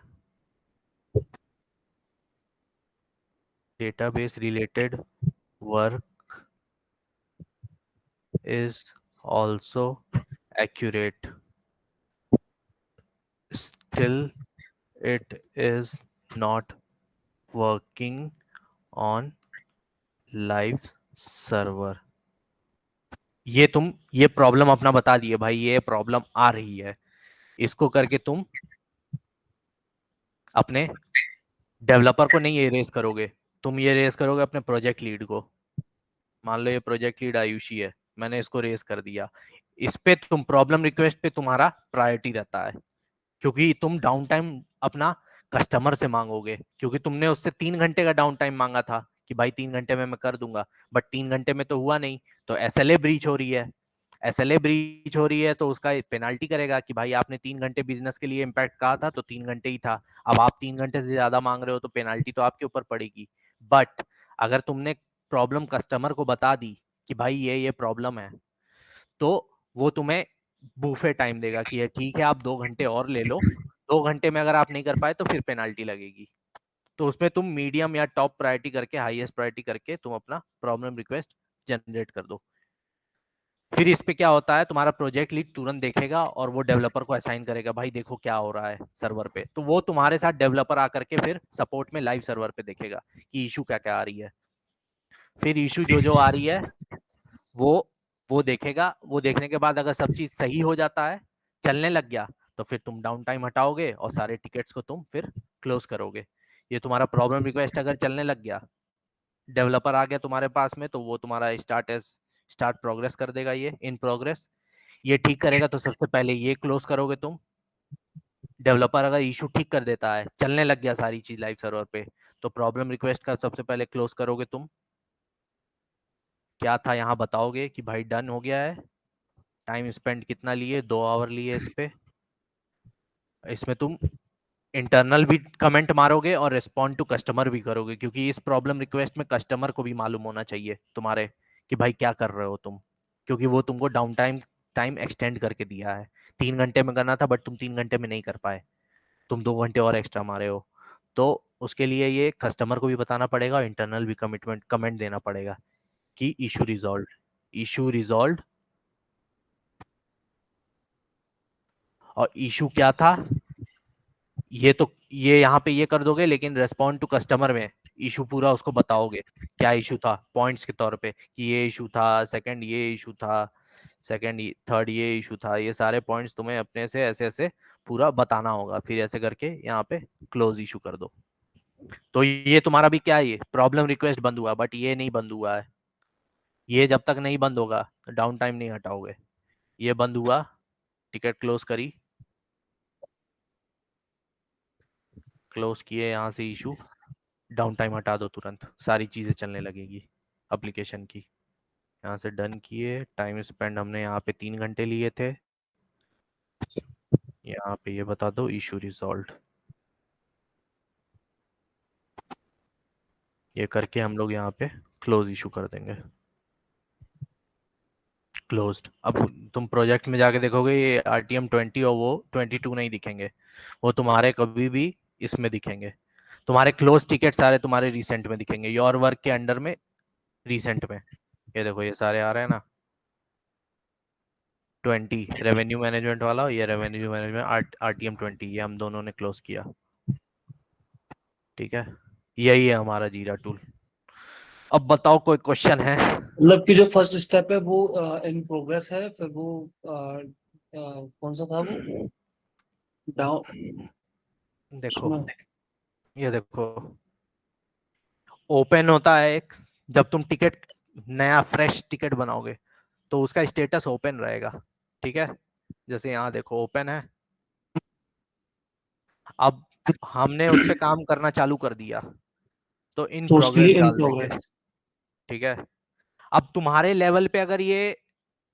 work is also accurate. Still, it is not working on live server. ये प्रॉब्लम अपना बता दिए भाई, ये प्रॉब्लम आ रही है, इसको करके तुम अपने डेवलपर को नहीं ये रेस करोगे, तुम ये रेस करोगे अपने प्रोजेक्ट लीड को। मान लो ये प्रोजेक्ट लीड आयुषी है, मैंने इसको रेस कर दिया, इस पे तुम प्रॉब्लम रिक्वेस्ट पे तुम्हारा प्रायोरिटी रहता है, क्योंकि तुम डाउन टाइम अपना कस्टमर से मांगोगे, क्योंकि तुमने उससे 3 घंटे का डाउन टाइम मांगा था कि भाई 3 घंटे में मैं कर दूंगा, बट 3 घंटे में तो हुआ नहीं, तो एसएलए ब्रीच हो रही है। एसएलए ब्रीच हो रही है तो उसका पेनाल्टी करेगा कि भाई आपने 3 घंटे बिजनेस के लिए इम्पैक्ट कहा था तो 3 घंटे ही था, अब आप 3 घंटे से ज्यादा मांग रहे हो तो पेनाल्टी तो आपके ऊपर पड़ेगी। बट अगर तुमने प्रॉब्लम कस्टमर को बता दी कि भाई ये प्रॉब्लम है, तो वो तुम्हें बूफे टाइम देगा कि ये ठीक है आप 2 घंटे और ले लो, 2 घंटे में अगर आप नहीं कर पाए तो फिर पेनाल्टी लगेगी। तो उसमें तुम मीडियम या टॉप प्रायोरिटी करके, हाईएस्ट प्रायोरिटी करके तुम अपना प्रॉब्लम रिक्वेस्ट जनरेट कर दो। फिर इस पे क्या होता है, तुम्हारा प्रोजेक्ट लीड तुरंत देखेगा और वो डेवलपर को असाइन करेगा, भाई देखो क्या हो रहा है सर्वर पे, तो वो तुम्हारे साथ डेवलपर आकर के फिर सपोर्ट में लाइव सर्वर पे देखेगा कि इशू क्या क्या आ रही है। फिर इशू जो आ रही है वो वो देखेगा, वो देखने के बाद अगर सब चीज सही हो जाता है, चलने लग गया, तो फिर तुम डाउन टाइम हटाओगे और सारे टिकट्स को तुम फिर क्लोज करोगे। ये तुम्हारा प्रॉब्लम रिक्वेस्ट अगर चलने लग गया, डेवलपर आ गया तुम्हारे पास में, तो वो तुम्हारा स्टार्ट प्रोग्रेस कर देगा, ये इन प्रोग्रेस, ये ठीक करेगा तो सबसे पहले ये क्लोज करोगे तुम। डेवलपर अगर इशू ठीक कर देता है, चलने लग गया सारी चीज लाइव सर्वर पे, तो प्रॉब्लम रिक्वेस्ट का सबसे पहले क्लोज करोगे तुम। क्या था यहाँ बताओगे कि भाई डन हो गया है, टाइम स्पेंड कितना लिए, 2 आवर लिए इस पे। इसमें तुम इंटरनल भी कमेंट मारोगे और रिस्पॉन्ड टू कस्टमर भी करोगे, क्योंकि इस प्रॉब्लम रिक्वेस्ट में कस्टमर को भी मालूम होना चाहिए तुम्हारे कि भाई क्या कर रहे हो तुम, क्योंकि वो तुमको डाउन टाइम एक्सटेंड करके दिया है। 3 घंटे में करना था बट तुम 3 घंटे में नहीं कर पाए, तुम 2 घंटे और एक्स्ट्रा मारे हो, तो उसके लिए ये कस्टमर को भी बताना पड़ेगा और इंटरनल भी कमेंट देना पड़ेगा कि इशू रिजॉल्व। और इशू क्या था, ये यहाँ पे ये कर दोगे, लेकिन रेस्पॉन्ड टू कस्टमर में इशू पूरा उसको बताओगे क्या इशू था, पॉइंट्स के तौर पे कि ये इशू था, सेकंड ये इशू था, थर्ड ये इशू था, ये सारे पॉइंट्स तुम्हें अपने से ऐसे ऐसे पूरा बताना होगा। फिर ऐसे करके यहाँ पे क्लोज इशू कर दो। तो ये तुम्हारा भी क्या है, ये प्रॉब्लम रिक्वेस्ट बंद हुआ, बट ये नहीं बंद हुआ है। ये जब तक नहीं बंद होगा डाउन टाइम नहीं हटाओगे। ये बंद हुआ, टिकट क्लोज करी, क्लोज किए यहाँ से इशू, डाउन टाइम हटा दो तुरंत, सारी चीजें चलने लगेगी एप्लीकेशन की। यहाँ से डन किए, टाइम स्पेंड हमने यहाँ पे 3 घंटे लिए थे, यहाँ पे ये बता दो इशू रिजॉल्व। ये करके हम लोग यहाँ पे क्लोज इशू कर देंगे, क्लोज्ड। अब तुम प्रोजेक्ट में जाके देखोगे ये RTM 20 और वो 22 नहीं दिखेंगे, वो तुम्हारे कभी भी इसमें दिखेंगे, तुम्हारे क्लोज टिकट सारे तुम्हारे रिसेंट में दिखेंगे, योर वर्क के अंडर में रिसेंट में। ये देखो ये सारे आ रहे हैं ना, 20 रेवेन्यू मैनेजमेंट वाला, ये रेवेन्यू मैनेजमेंट RTM 20, ये हम दोनों ने क्लोज किया। ठीक है, यही है हमारा जीरा टूल। अब बताओ कोई क्वेश्चन है? मतलब कि जो फर्स्ट स्टेप है वो इन प्रोग्रेस है, फिर वो कौन सा था वो डाउन, देखो ये देखो ओपन होता है एक, जब तुम टिकट नया फ्रेश टिकट बनाओगे तो उसका स्टेटस ओपन रहेगा। ठीक है, जैसे यहाँ देखो ओपन है, अब हमने उस पर काम करना चालू कर दिया तो इन तो उसके लिए प्रोग्रेस इन डाल देंगे। प्रोग्रेस। ठीक है, अब तुम्हारे लेवल पे अगर ये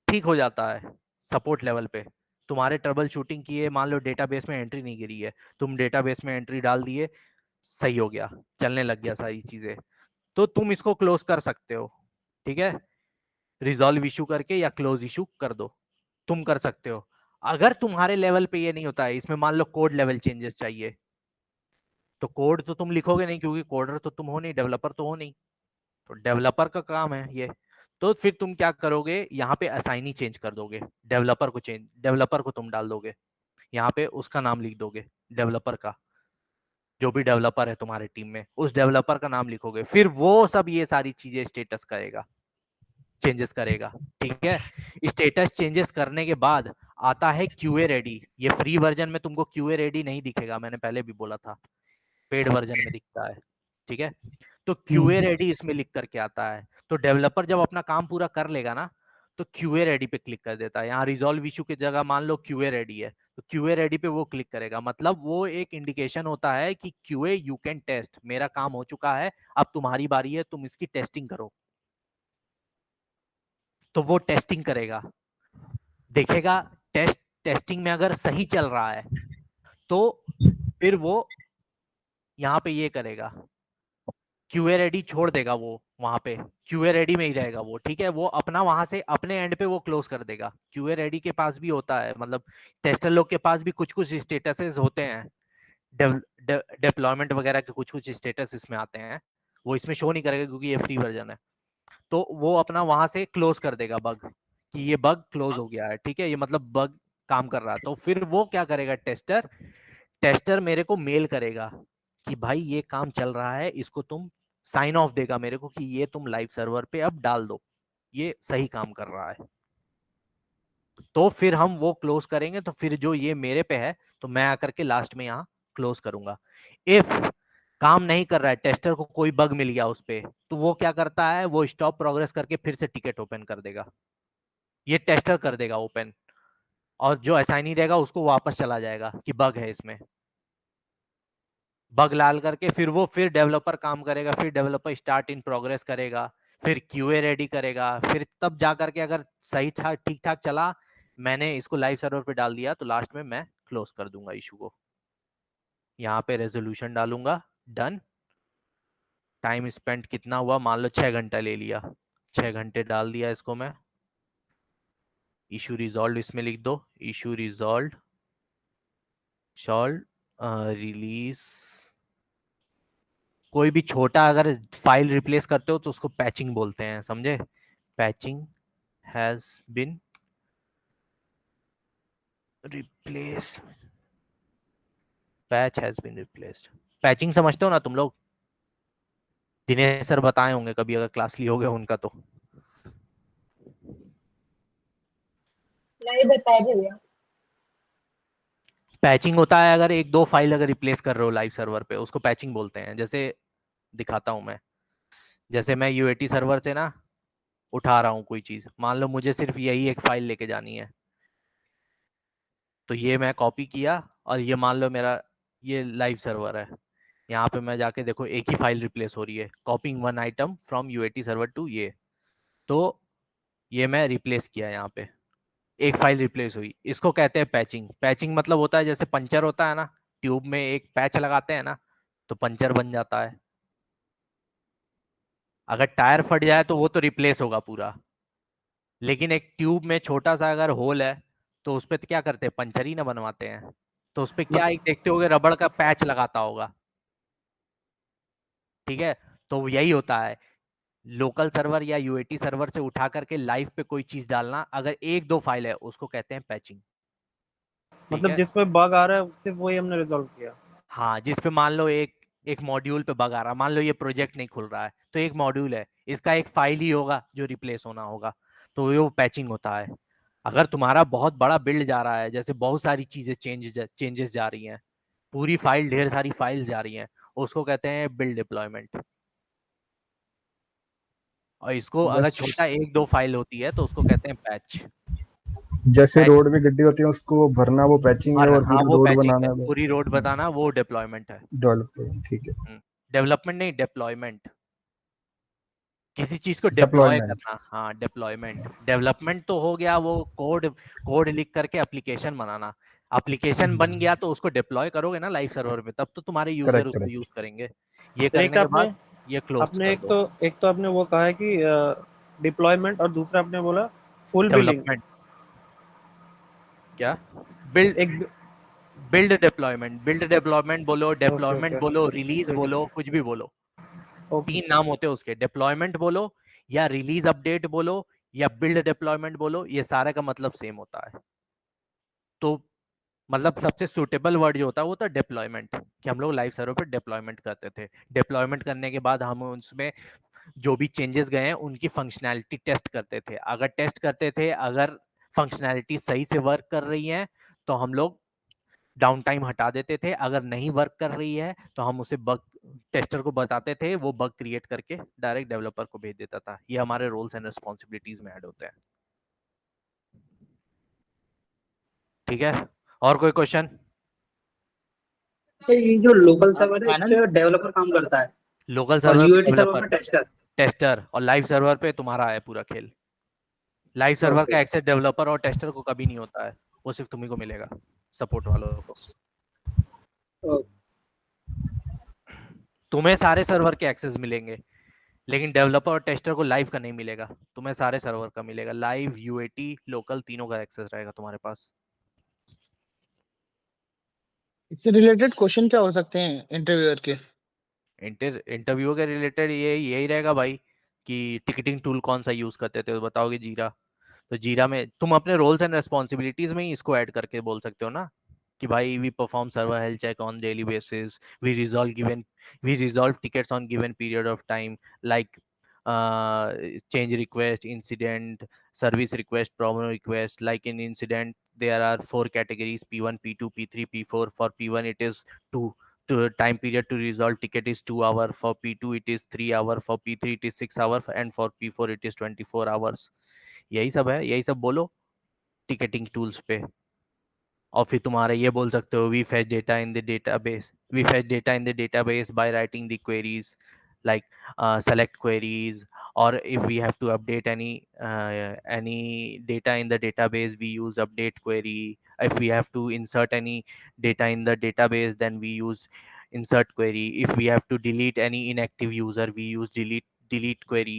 ठीक हो जाता है, सपोर्ट लेवल पे तुम्हारे ट्रबल शूटिंग किए, मान लो डेटाबेस में एंट्री नहीं गिरी है, तुम डेटाबेस में एंट्री डाल दिए, सही हो गया, चलने लग गया सारी चीजें, तो तुम इसको क्लोज कर सकते हो। ठीक है, रिजॉल्व इशू करके या क्लोज इशू कर दो, तुम कर सकते हो। अगर तुम्हारे लेवल पे ये नहीं होता है, इसमें मान लो कोड लेवल चेंजेस चाहिए, तो कोड तो तुम लिखोगे नहीं, क्योंकि कोडर तो तुम हो नहीं, डेवलपर तो हो नहीं, तो डेवलपर का काम है ये। तो फिर तुम क्या करोगे, यहाँ पे असाइनी चेंज कर दोगे, डेवलपर को तुम डाल दोगे, यहाँ पे उसका नाम लिख दोगे, डेवलपर का, जो भी डेवलपर है तुम्हारे टीम में उस डेवलपर का नाम लिखोगे, फिर वो सब ये सारी चीजें स्टेटस करेगा, चेंजेस करेगा। ठीक है, स्टेटस चेंजेस करने के बाद आता है QA रेडी। ये फ्री वर्जन में तुमको QA रेडी नहीं दिखेगा, मैंने पहले भी बोला था, पेड वर्जन में दिखता है। ठीक है, तो QA रेडी इसमें लिख करके आता है, तो डेवलपर जब अपना काम पूरा कर लेगा ना, तो QA रेडी पे क्लिक कर देता है। यहाँ रिजॉल्व इशू की जगह मान लो QA रेडी है, तो QA रेडी पे वो क्लिक करेगा, मतलब वो एक इंडिकेशन होता है कि QA यू कैन टेस्ट, मेरा काम हो चुका है, अब तुम्हारी बारी है, तुम इसकी टेस्टिंग करो। तो वो टेस्टिंग करेगा, देखेगा टेस्टिंग में अगर सही चल रहा है तो फिर वो यहाँ पे ये करेगा, QA रेडी छोड़ देगा, वो वहां पे QA रेडी में ही रहेगा वो, ठीक है। वो अपना वहां से अपने एंड पे वो क्लोज कर देगा। QA रेडी के पास भी होता है, मतलब टेस्टर लोग के पास भी कुछ कुछ स्टेटसेस होते हैं, डिप्लॉयमेंट वगैरह के कुछ कुछ स्टेटस इसमें आते हैं, वो इसमें शो नहीं करेगा क्योंकि ये फ्री वर्जन है। तो वो अपना वहां से क्लोज कर देगा बग, कि ये बग क्लोज हो गया है, ठीक है, ये मतलब बग काम कर रहा है। तो फिर वो क्या करेगा, टेस्टर मेरे को मेल करेगा कि भाई ये काम चल रहा है, इसको तुम साइन ऑफ देगा मेरे को कि ये तुम लाइव सर्वर पे अब डाल दो, ये सही काम कर रहा है। तो फिर हम वो क्लोज करेंगे, तो फिर जो ये मेरे पे है तो मैं आकर के लास्ट में यहाँ क्लोज करूंगा। इफ काम नहीं कर रहा है, टेस्टर को कोई बग मिल गया उस पे, तो वो क्या करता है, वो स्टॉप प्रोग्रेस करके फिर से टिकट ओपन कर देगा, ये टेस्टर कर देगा ओपन, और जो असाइनी रहेगा उसको वापस चला जाएगा कि बग है इसमें, बग लाल करके फिर डेवलपर काम करेगा, फिर डेवलपर स्टार्ट इन प्रोग्रेस करेगा, फिर QA रेडी करेगा, फिर तब जा करके अगर सही था, ठीक ठाक चला, मैंने इसको लाइव सर्वर पे डाल दिया, तो लास्ट में मैं क्लोज कर दूंगा इशू को, यहाँ पे रेजोल्यूशन डालूंगा, डन। टाइम स्पेंड कितना हुआ, मान लो 6 घंटा ले लिया, 6 घंटे डाल दिया इसको मैं। इशू रिजॉल्व इसमें लिख दो, इशू रिजॉल्व सॉल्व रिलीज। कोई भी छोटा अगर फाइल रिप्लेस करते हो तो उसको पैचिंग बोलते हैं, समझे, patching has been replace, patch has been replaced. Patching समझते हो ना तुम लोग, दिनेश सर बताए होंगे कभी अगर क्लास ली होगे उनका तो। नहीं बताया भैया। पैचिंग होता है अगर एक दो फाइल अगर रिप्लेस कर रहे हो लाइव सर्वर पे, उसको पैचिंग बोलते हैं। जैसे दिखाता हूं मैं, जैसे मैं UAT सर्वर से ना उठा रहा हूँ कोई चीज, मान लो मुझे सिर्फ यही एक फाइल लेके जानी है, तो ये मैं कॉपी किया, और ये मान लो मेरा ये लाइव सर्वर है, यहाँ पे मैं जाके देखो एक ही फाइल रिप्लेस हो रही है, copying one item from UAT server to ये, तो ये मैं रिप्लेस किया, यहाँ पे एक फाइल रिप्लेस हुई, इसको कहते हैं पैचिंग। पैचिंग मतलब होता है जैसे पंचर होता है ना, ट्यूब में एक पैच लगाते हैं ना, तो पंचर बन जाता है। अगर टायर फट जाए तो वो तो रिप्लेस होगा पूरा, लेकिन एक ट्यूब में छोटा सा अगर होल है तो उस पर क्या करते हैं, पंचर ही ना बनवाते हैं, तो उस पर क्या एक देखते होगे रबड़ का पैच लगाता होगा, ठीक है। तो यही होता है, लोकल सर्वर या UAT सर्वर से उठा करके लाइव पे कोई चीज डालना, अगर एक दो फाइल है उसको कहते हैं पैचिंग, ठीक मतलब है। जिसमें बग आ रहा है सिर्फ वही हमने रिजॉल्व किया। हाँ, जिस पे मान लो एक एक मॉड्यूल पे बग आ रहा है, मान लो ये प्रोजेक्ट नहीं खुल रहा है, तो एक मॉड्यूल है, इसका एक फाइल ही होगा जो रिप्लेस होना होगा, तो वो पैचिंग होता है। अगर तुम्हारा बहुत बड़ा बिल्ड जा रहा है, जैसे बहुत सारी चीजें चेंजेस जा रही हैं, पूरी फाइल, ढेर सारी फाइल्स जा रही हैं, उसको कहते हैं बिल्ड डिप्लॉयमेंट। और इसको अगर बस छोटा एक दो फाइल होती है तो उसको कहते हैं पैच। जैसे पैच रोड में गड्ढे होते हैं उसको भरना वो पैचिंग है, और और हाँ, पूरी वो रोड पैचिंग है, बनाना वो पूरी रोड बताना वो डिप्लॉयमेंट है। डेवलप, ठीक है। डेवलपमेंट नहीं, डिप्लॉयमेंट, किसी चीज को डिप्लॉय डिप्लॉयमेंट। करना, हाँ डिप्लॉयमेंट। डेवलपमेंट तो हो गया वो कोड कोड लिख करके एप्लीकेशन बनाना, एप्लीकेशन बन गया तो उसको डिप्लॉय करोगे ना लाइव सर्वर पे, तब तो तुम्हारे यूजर करेक्ट उसको करेक्ट। यूज करेंगे। ये तो एक करने के आपने बाद ये क्लोज आपने कर एक दो। तो एक तो आपने वो कहा है कि डिप्लॉयमेंट, और दूसरा आपने बोला फुल बिलिंग। डेवलपमेंट क्या, बिल्ड एक बिल्ड डेवलपमेंट बोलो, ओके डेप्लॉयमेंट ओके, बोलो, रिलीज ठीक है, बोलो, कुछ भी बोलो, ओके। 3 नाम होते हैं उसके, डिप्लॉयमेंट बोलो या रिलीज अपडेट बोलो या बिल्ड डिप्लॉयमेंट बोलो, ये सारे का मतलब सेम होता है। तो मतलब सबसे सुटेबल वर्ड जो होता है वो था डिप्लॉयमेंट, कि हम लोग लाइव सर्वर पर डिप्लॉयमेंट करते थे। डिप्लॉयमेंट करने के बाद हम उसमें जो भी चेंजेस गए हैं उनकी फंक्शनैलिटी टेस्ट करते थे, अगर टेस्ट करते थे, अगर फंक्शनैलिटी सही से वर्क कर रही है तो हम लोग डाउन टाइम हटा देते थे, अगर नहीं वर्क कर रही है तो हम उसे बग टेस्टर को बताते थे, वो बग क्रिएट करके डायरेक्ट डेवलपर को भेज देता था। ये हमारे रोल्स एंड रिस्पॉन्सिबिलिटीज में ऐड होते हैं, ठीक है। और कोई क्वेश्चन? ये जो लोकल सर्वर है इस पे डेवलपर काम करता है लोकल और सर्वर यूएटी सर्वर डेवलपर, पे टेस्टर। टेस्टर, और लाइव सर्वर पे तुम्हारा है पूरा खेल। लाइव सर्वर का एक्सेस डेवलपर और टेस्टर को कभी नहीं होता है, वो सिर्फ तुम्ही को मिलेगा, सपोर्ट वालों को। तुम्हें सारे सर्वर के एक्सेस मिलेंगे, लेकिन डेवलपर और टेस्टर को लाइव का नहीं मिलेगा, तुम्हें सारे सर्वर का मिलेगा। लाइव, यूएटी, लोकल, तीनों का एक्सेस रहेगा तुम्हारे पास। इससे रिलेटेड क्वेश्चन क्या हो सकते हैं इंटरव्यूअर के? इंटरव्यू के रिलेटेड ये यही रहेगा भाई कि टिकटिंग टूल कौन सा यूज करते थे, तो बताओगे जीरा। तो जीरा में तुम अपने रोल्स एंड रेस्पॉन्सिबिलिटीज में ही इसको ऐड करके बोल सकते हो ना कि भाई we perform server health check on daily basis, we resolve tickets on given period of time, like change request, incident, service request, problem request. Like in incident there are 4 categories: P1, P2, P3, P4. For P1 it is 2 to time period to resolve ticket is 2 hour, for P2 it is 3 hour, for P3 it is 6 hour, and for P4 it is 24 hours. यही सब है, यही सब बोलो ticketing tools पे। और फिर तुम्हारा ये बोल सकते हो we fetch data in the database, we fetch data in the database by writing the queries, like select queries, or if we have to update any data in the database, we use update query. If we have to insert any data in the database, then we use insert query. If we have to delete any inactive user, we use delete query.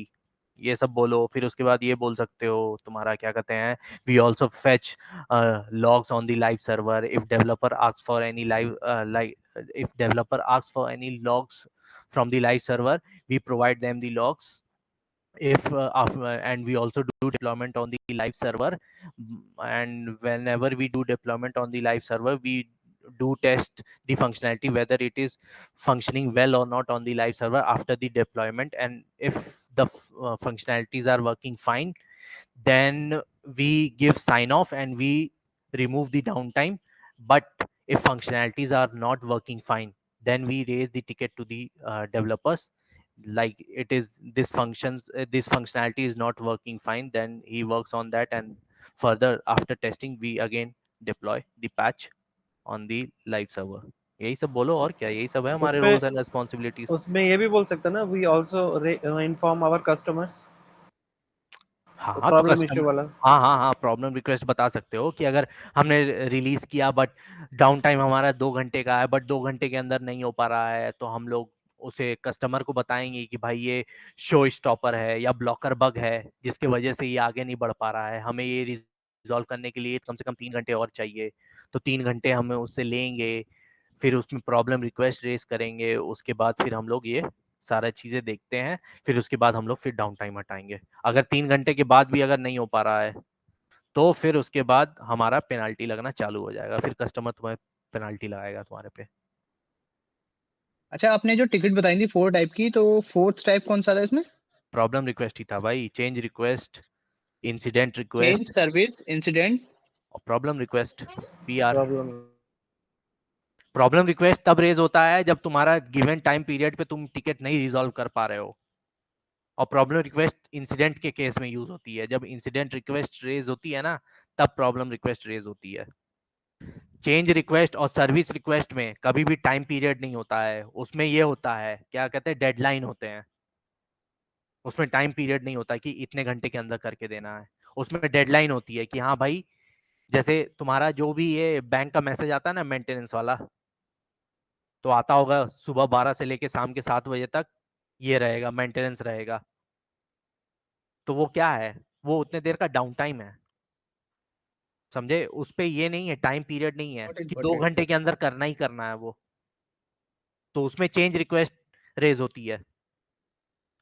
ये सब बोलो। फिर उसके बाद ये बोल सकते हो तुम्हारा क्या कहते हैं, we also fetch logs on the live server. If developer asks for any if developer asks for any logs from the live server, we provide them the logs. If and we also do deployment on the live server. And whenever we do deployment on the live server, we do test the functionality whether it is functioning well or not on the live server after the deployment. And if the functionalities are working fine, then we give sign off and we remove the downtime. But if functionalities are not working fine, then we raise the ticket to the developers, like it is this functionality is not working fine, then he works on that, and further after testing we again deploy the patch on the live server. यही सब बोलो, और क्या, यही सब है हमारे उसमें रोल्स एंड रेस्पॉन्सिबिलिटीज। उसमें ये भी बोल सकते हैं ना, we also inform our customers, हाँ हाँ, तो प्रॉब्लम इश्यू कस्टमर, वाला। हाँ हाँ हाँ, प्रॉब्लम रिक्वेस्ट बता सकते हो कि अगर हमने रिलीज किया बट डाउन टाइम हमारा 2 घंटे का है, बट 2 घंटे के अंदर नहीं हो पा रहा है, तो हम लोग उसे कस्टमर को बताएंगे कि भाई ये शो स्टॉपर है या ब्लॉकर बग है जिसकी वजह से ये आगे नहीं बढ़ पा रहा है, हमें ये रिजॉल्व करने के लिए कम से कम 3 घंटे और चाहिए। तो 3 घंटे हमें उससे लेंगे, फिर उसमें प्रॉब्लम रिक्वेस्ट रेज करेंगे, उसके बाद फिर हम लोग ये सारा चीजें देखते हैं, फिर उसके बाद हम लोग फिर डाउन टाइम हटाएंगे। अगर 3 घंटे के बाद भी अगर नहीं हो पा रहा है, तो फिर उसके बाद हमारा पेनाल्टी लगना चालू हो जाएगा, फिर कस्टमर तुम्हें पेनाल्टी लगाएगा तुम्हारे पे। अच्छा, आपने जो टिकट बताई थी 4 टाइप की, तो 4th टाइप कौन सा था इसमें? प्रॉब्लम रिक्वेस्ट ही था भाई, change request, incident change request service incident. और problem request, PR. Problem problem request तब रेज होता है जब तुम्हारा गिवन टाइम पीरियड पे तुम टिकट नहीं रिजॉल्व कर पा रहे हो, और प्रॉब्लम रिक्वेस्ट इंसिडेंट के केस में यूज होती है, जब इंसिडेंट रिक्वेस्ट रेज होती है ना, तब प्रॉब्लम रिक्वेस्ट रेज होती है। चेंज रिक्वेस्ट और सर्विस रिक्वेस्ट में कभी भी टाइम पीरियड नहीं होता है, उसमें ये होता है क्या कहते हैं, डेडलाइन होते हैं। उसमें टाइम पीरियड नहीं होता कि इतने घंटे के अंदर करके देना है, उसमें डेडलाइन होती है कि हाँ भाई, जैसे तुम्हारा जो भी ये बैंक का मैसेज आता है ना मेंटेनेंस वाला, तो आता होगा सुबह 12 से लेके शाम के 7 बजे तक ये रहेगा, मेंटेनेंस रहेगा। तो वो क्या है, वो उतने देर का डाउन टाइम है, समझे? उस पे ये नहीं है, टाइम पीरियड नहीं है कि 2 घंटे के अंदर करना ही करना है वो। तो उसमें चेंज रिक्वेस्ट रेज होती है,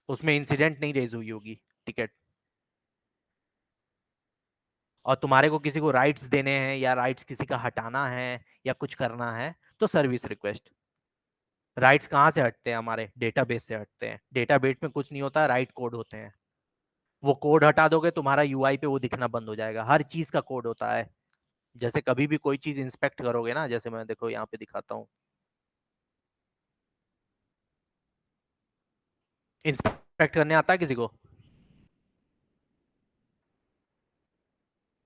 उसमें इंसिडेंट नहीं रेज हुई होगी टिकट। और तुम्हारे को किसी को राइट्स देने हैं या राइट्स किसी का हटाना है या कुछ करना है, तो सर्विस रिक्वेस्ट। राइट्स कहाँ से हटते हैं, हमारे डेटाबेस से हटते हैं। डेटाबेस में कुछ नहीं होता, राइट कोड होते हैं। वो कोड हटा दोगे तुम्हारा यूआई पे वो दिखना बंद हो जाएगा। हर चीज का कोड होता है। जैसे कभी भी कोई चीज इंस्पेक्ट करोगे ना, जैसे मैं देखो यहाँ पे दिखाता हूँ, इंस्पेक्ट करने आता है किसी को?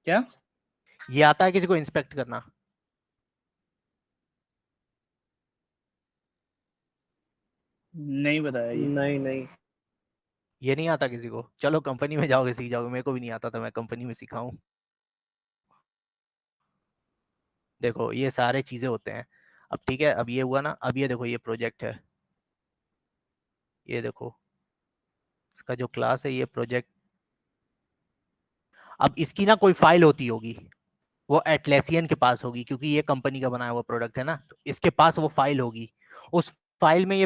क्या? ये आता है किसी को इंस्पेक्ट करना? नहीं बताया ये। नहीं नहीं। ये नहीं आता किसी को? चलो कंपनी में जाओगे सीख जाओगे, मेरे को भी नहीं आता था, मैं कंपनी में सीखा हूँ। देखो ये सारे चीजें होते हैं। अब ठीक है, अब ये हुआ ना, अब ये देखो ये प्रोजेक्ट है, ये देखो इसका जो क्लास है ये प्रोजेक्ट। अब इसकी ना कोई फाइल होती होगी, वो एटलेसियन के पास होगी, क्योंकि ये कंपनी का बनाया हुआ प्रोडक्ट है ना, तो इसके पास वो फाइल होगी। उस फाइल में ये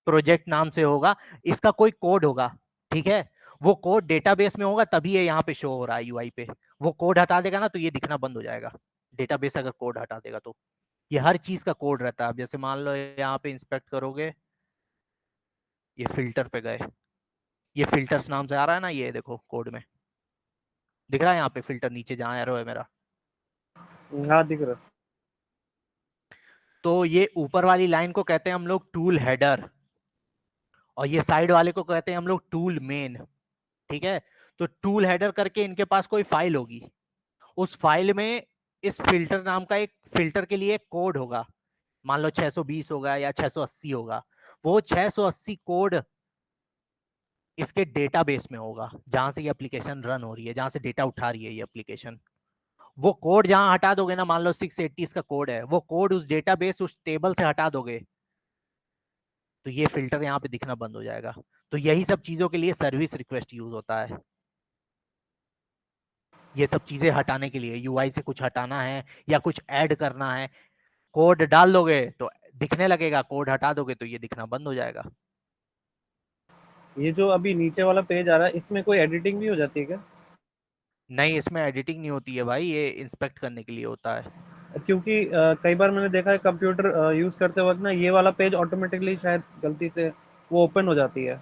प्रोजेक्ट नाम से होगा, इसका कोई कोड होगा, ठीक है। वो कोड डेटाबेस में होगा तभी ये यहाँ पे शो हो रहा है यूआई पे। वो कोड हटा देगा ना तो ये दिखना बंद हो जाएगा। डेटाबेस अगर कोड हटा देगा तो ये हर चीज का कोड रहता है। अब जैसे मान लो यहाँ पे इंस्पेक्ट करोगे, ये फिल्टर पे गए, ये फिल्टर्स नाम से आ रहा है ना, ये देखो कोड में दिख रहा है, यहाँ पे फिल्टर नीचे जहाँ एरो है मेरा, हाँ दिख रहा। तो ये ऊपर वाली लाइन को कहते हैं हम लोग टूल हेडर, और ये साइड वाले को कहते हैं हम लोग टूल मेन, ठीक है। तो टूल हेडर करके इनके पास कोई फाइल होगी, उस फाइल में इस फिल्टर नाम का एक फिल्टर के लिए कोड होगा, मान लो 620 होगा या 680 होगा। वो 680 कोड इसके डेटाबेस में होगा, जहां से ये एप्लीकेशन रन हो रही है, जहां से डेटा उठा रही है ये एप्लीकेशन। वो कोड जहां हटा दोगे ना, मान लो 680 का कोड है, वो कोड उस डेटाबेस उस टेबल से हटा दोगे तो ये फिल्टर यहाँ पे दिखना बंद हो जाएगा। तो यही सब चीजों के लिए सर्विस रिक्वेस्ट यूज होता है। ये सब चीजें हटाने के लिए, यूआई से कुछ हटाना है या कुछ ऐड करना है, कोड डाल दोगे तो दिखने लगेगा, कोड हटा दोगे तो ये दिखना बंद हो जाएगा। ये जो अभी नीचे वाला पेज आ रहा है, इसमें कोई एडिटिंग भी हो जाती है क्या? नहीं, इसमें एडिटिंग नहीं होती है भाई, ये इंस्पेक्ट करने के लिए होता है। क्योंकि कई बार मैंने देखा है कंप्यूटर यूज करते वक्त ना, ये वाला पेज ऑटोमेटिकली शायद गलती से वो ओपन हो जाती है।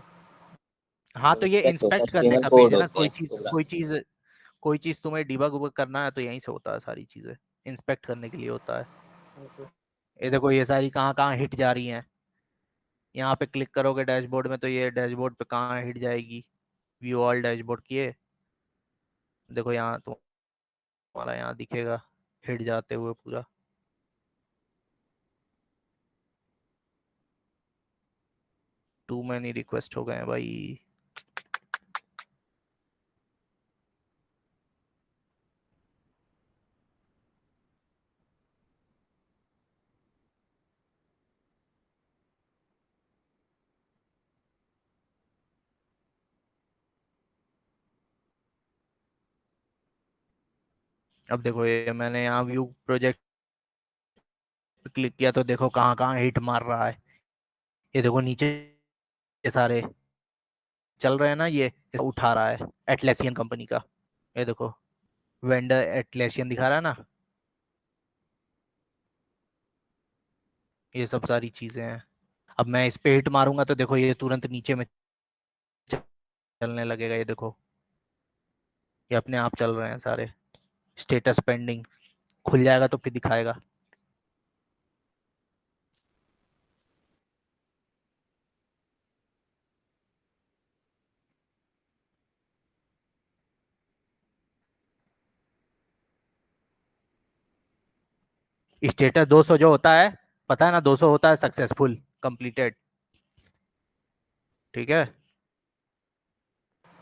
हाँ तो ये इंस्पेक्ट होता है, इंस्पेक्ट करने स्कैनर का पेज कोड है ना, होते हैं पूरा। कोई चीज तुम्हें डिबग उबग करना है तो यहीं से होता है, सारी चीजें इंस्पेक्ट करने के लिए होता है। ये देखो ये सारी कहाँ कहाँ हिट जा रही हैं, यहाँ पे क्लिक करोगे डैशबोर्ड में तो ये डैशबोर्ड पे कहाँ हिट जाएगी, व्यू ऑल डैशबोर्ड किए, देखो यहाँ तुम्हारा यहाँ दिखेगा हिट जाते हुए पूरा। टू मैनी रिक्वेस्ट हो गए हैं भाई। अब देखो ये मैंने यहाँ व्यू प्रोजेक्ट क्लिक किया तो देखो कहाँ कहाँ हिट मार रहा है। ये देखो नीचे ये सारे चल रहे हैं ना, ये उठा रहा है एटलेसियन कंपनी का। ये देखो वेंडर एटलेसियन दिखा रहा है ना, ये सब सारी चीजें हैं। अब मैं इस पे हिट मारूंगा तो देखो ये तुरंत नीचे में चलने लगेगा, ये देखो ये अपने आप चल रहे हैं सारे, स्टेटस पेंडिंग खुल जाएगा तो फिर दिखाएगा। स्टेटस 200 जो होता है, पता है ना, 200 होता है सक्सेसफुल कंप्लीटेड, ठीक है।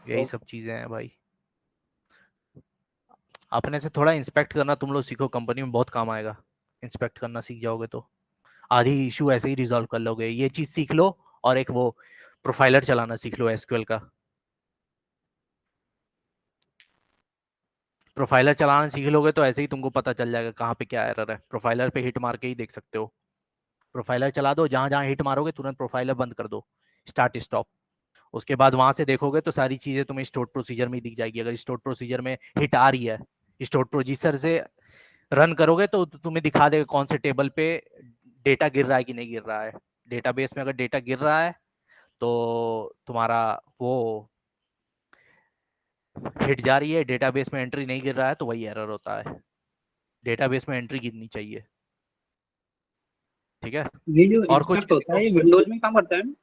यही सब चीजें हैं भाई। अपने से थोड़ा इंस्पेक्ट करना तुम लोग सीखो, कंपनी में बहुत काम आएगा। इंस्पेक्ट करना सीख जाओगे तो आधी इशू ऐसे ही रिजॉल्व कर लोगे। ये चीज सीख लो, और एक वो प्रोफाइलर चलाना सीख लो एसक्यूएल का। प्रोफाइलर चलाना सीख लोगे तो ऐसे ही तुमको पता चल जाएगा कहाँ पे क्या एरर है। प्रोफाइलर पे हिट मार के ही देख सकते हो। प्रोफाइलर चला दो, जहां जहां हिट मारोगे तुरंत प्रोफाइलर बंद कर दो, स्टार्ट स्टॉप। उसके बाद वहां से देखोगे तो सारी चीजें तुम्हें स्टोर प्रोसीजर में ही दिख जाएगी। अगर स्टोर प्रोसीजर में हिट आ रही है, स्टोर प्रोसीजर से रन करोगे तो तुम्हें दिखा देगा कौन से टेबल पे डेटा गिर रहा है कि नहीं गिर रहा है। डेटाबेस में अगर डेटा गिर रहा है तो तुम्हारा वो हिट जा रही है, डेटाबेस में एंट्री नहीं गिर रहा है तो वही एरर होता है। डेटाबेस में एंट्री गिरनी चाहिए, ठीक है। ये जो और कुछ इंस्पेक्ट किसी होता को? है ये विंडोज में काम करता है ना?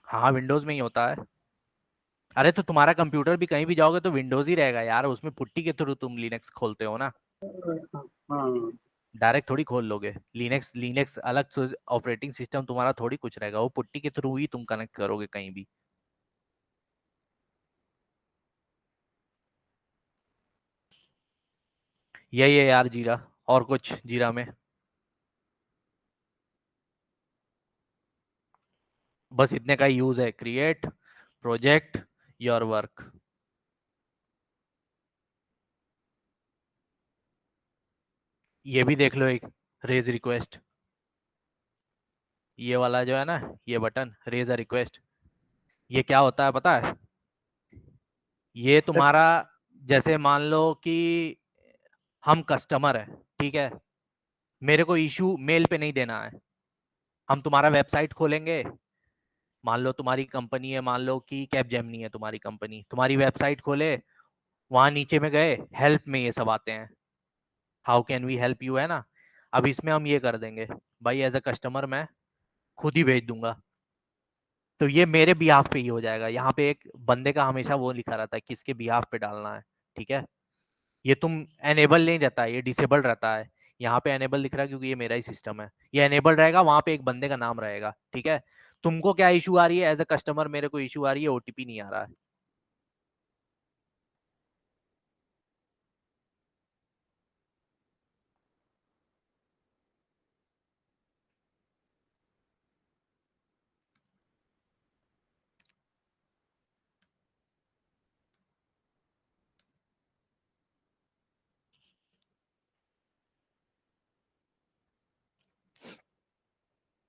हाँ विंडोज में ही होता है। अरे तो तुम्हारा कंप्यूटर भी कहीं भी जाओगे तो विंडोज ही रहेगा यार, उसमें पुट्टी के थ्रू तुम लिनक्स खोलते हो ना। हाँ हाँ। डायरेक्ट थोड़ी खोल लोगे। लिनक्स लिनक्स अलग ऑपरेटिंग सिस्टम तुम्हारा थोड़ी कुछ रहेगा, वो पुट्टी के थ्रू ही तुम कनेक्ट करोगे कहीं भी। यही है यार जीरा, और कुछ जीरा में बस इतने का यूज है, क्रिएट, प्रोजेक्ट, योर वर्क। ये भी देख लो, एक रेज रिक्वेस्ट, ये वाला जो है ना, ये बटन रेज अ रिक्वेस्ट, ये क्या होता है पता है? ये तुम्हारा, जैसे मान लो कि हम कस्टमर है, ठीक है, मेरे को इशू मेल पे नहीं देना है, हम तुम्हारा वेबसाइट खोलेंगे, मान लो तुम्हारी कंपनी है, मान लो कि कैपजेमिनी है तुम्हारी कंपनी, तुम्हारी वेबसाइट खोले, वहां नीचे में गए, हेल्प में ये सब आते हैं, how can we help you, है ना। अब इसमें हम ये कर देंगे, भाई एज अ कस्टमर मैं खुद ही भेज दूंगा, तो ये मेरे बिहाफ पे ही हो जाएगा। यहाँ पे एक बंदे का हमेशा वो लिखा रहता है किसके बिहाफ पे डालना है, ठीक है। ये तुम एनेबल नहीं रहता है, ये डिसेबल रहता है। यहाँ पे एनेबल दिख रहा है क्योंकि ये मेरा ही सिस्टम है, ये एनेबल रहेगा, वहां पे एक बंदे का नाम रहेगा, ठीक है। तुमको क्या इशू आ रही है एज अ कस्टमर, मेरे को इशू आ रही है ओटीपी नहीं आ रहा है।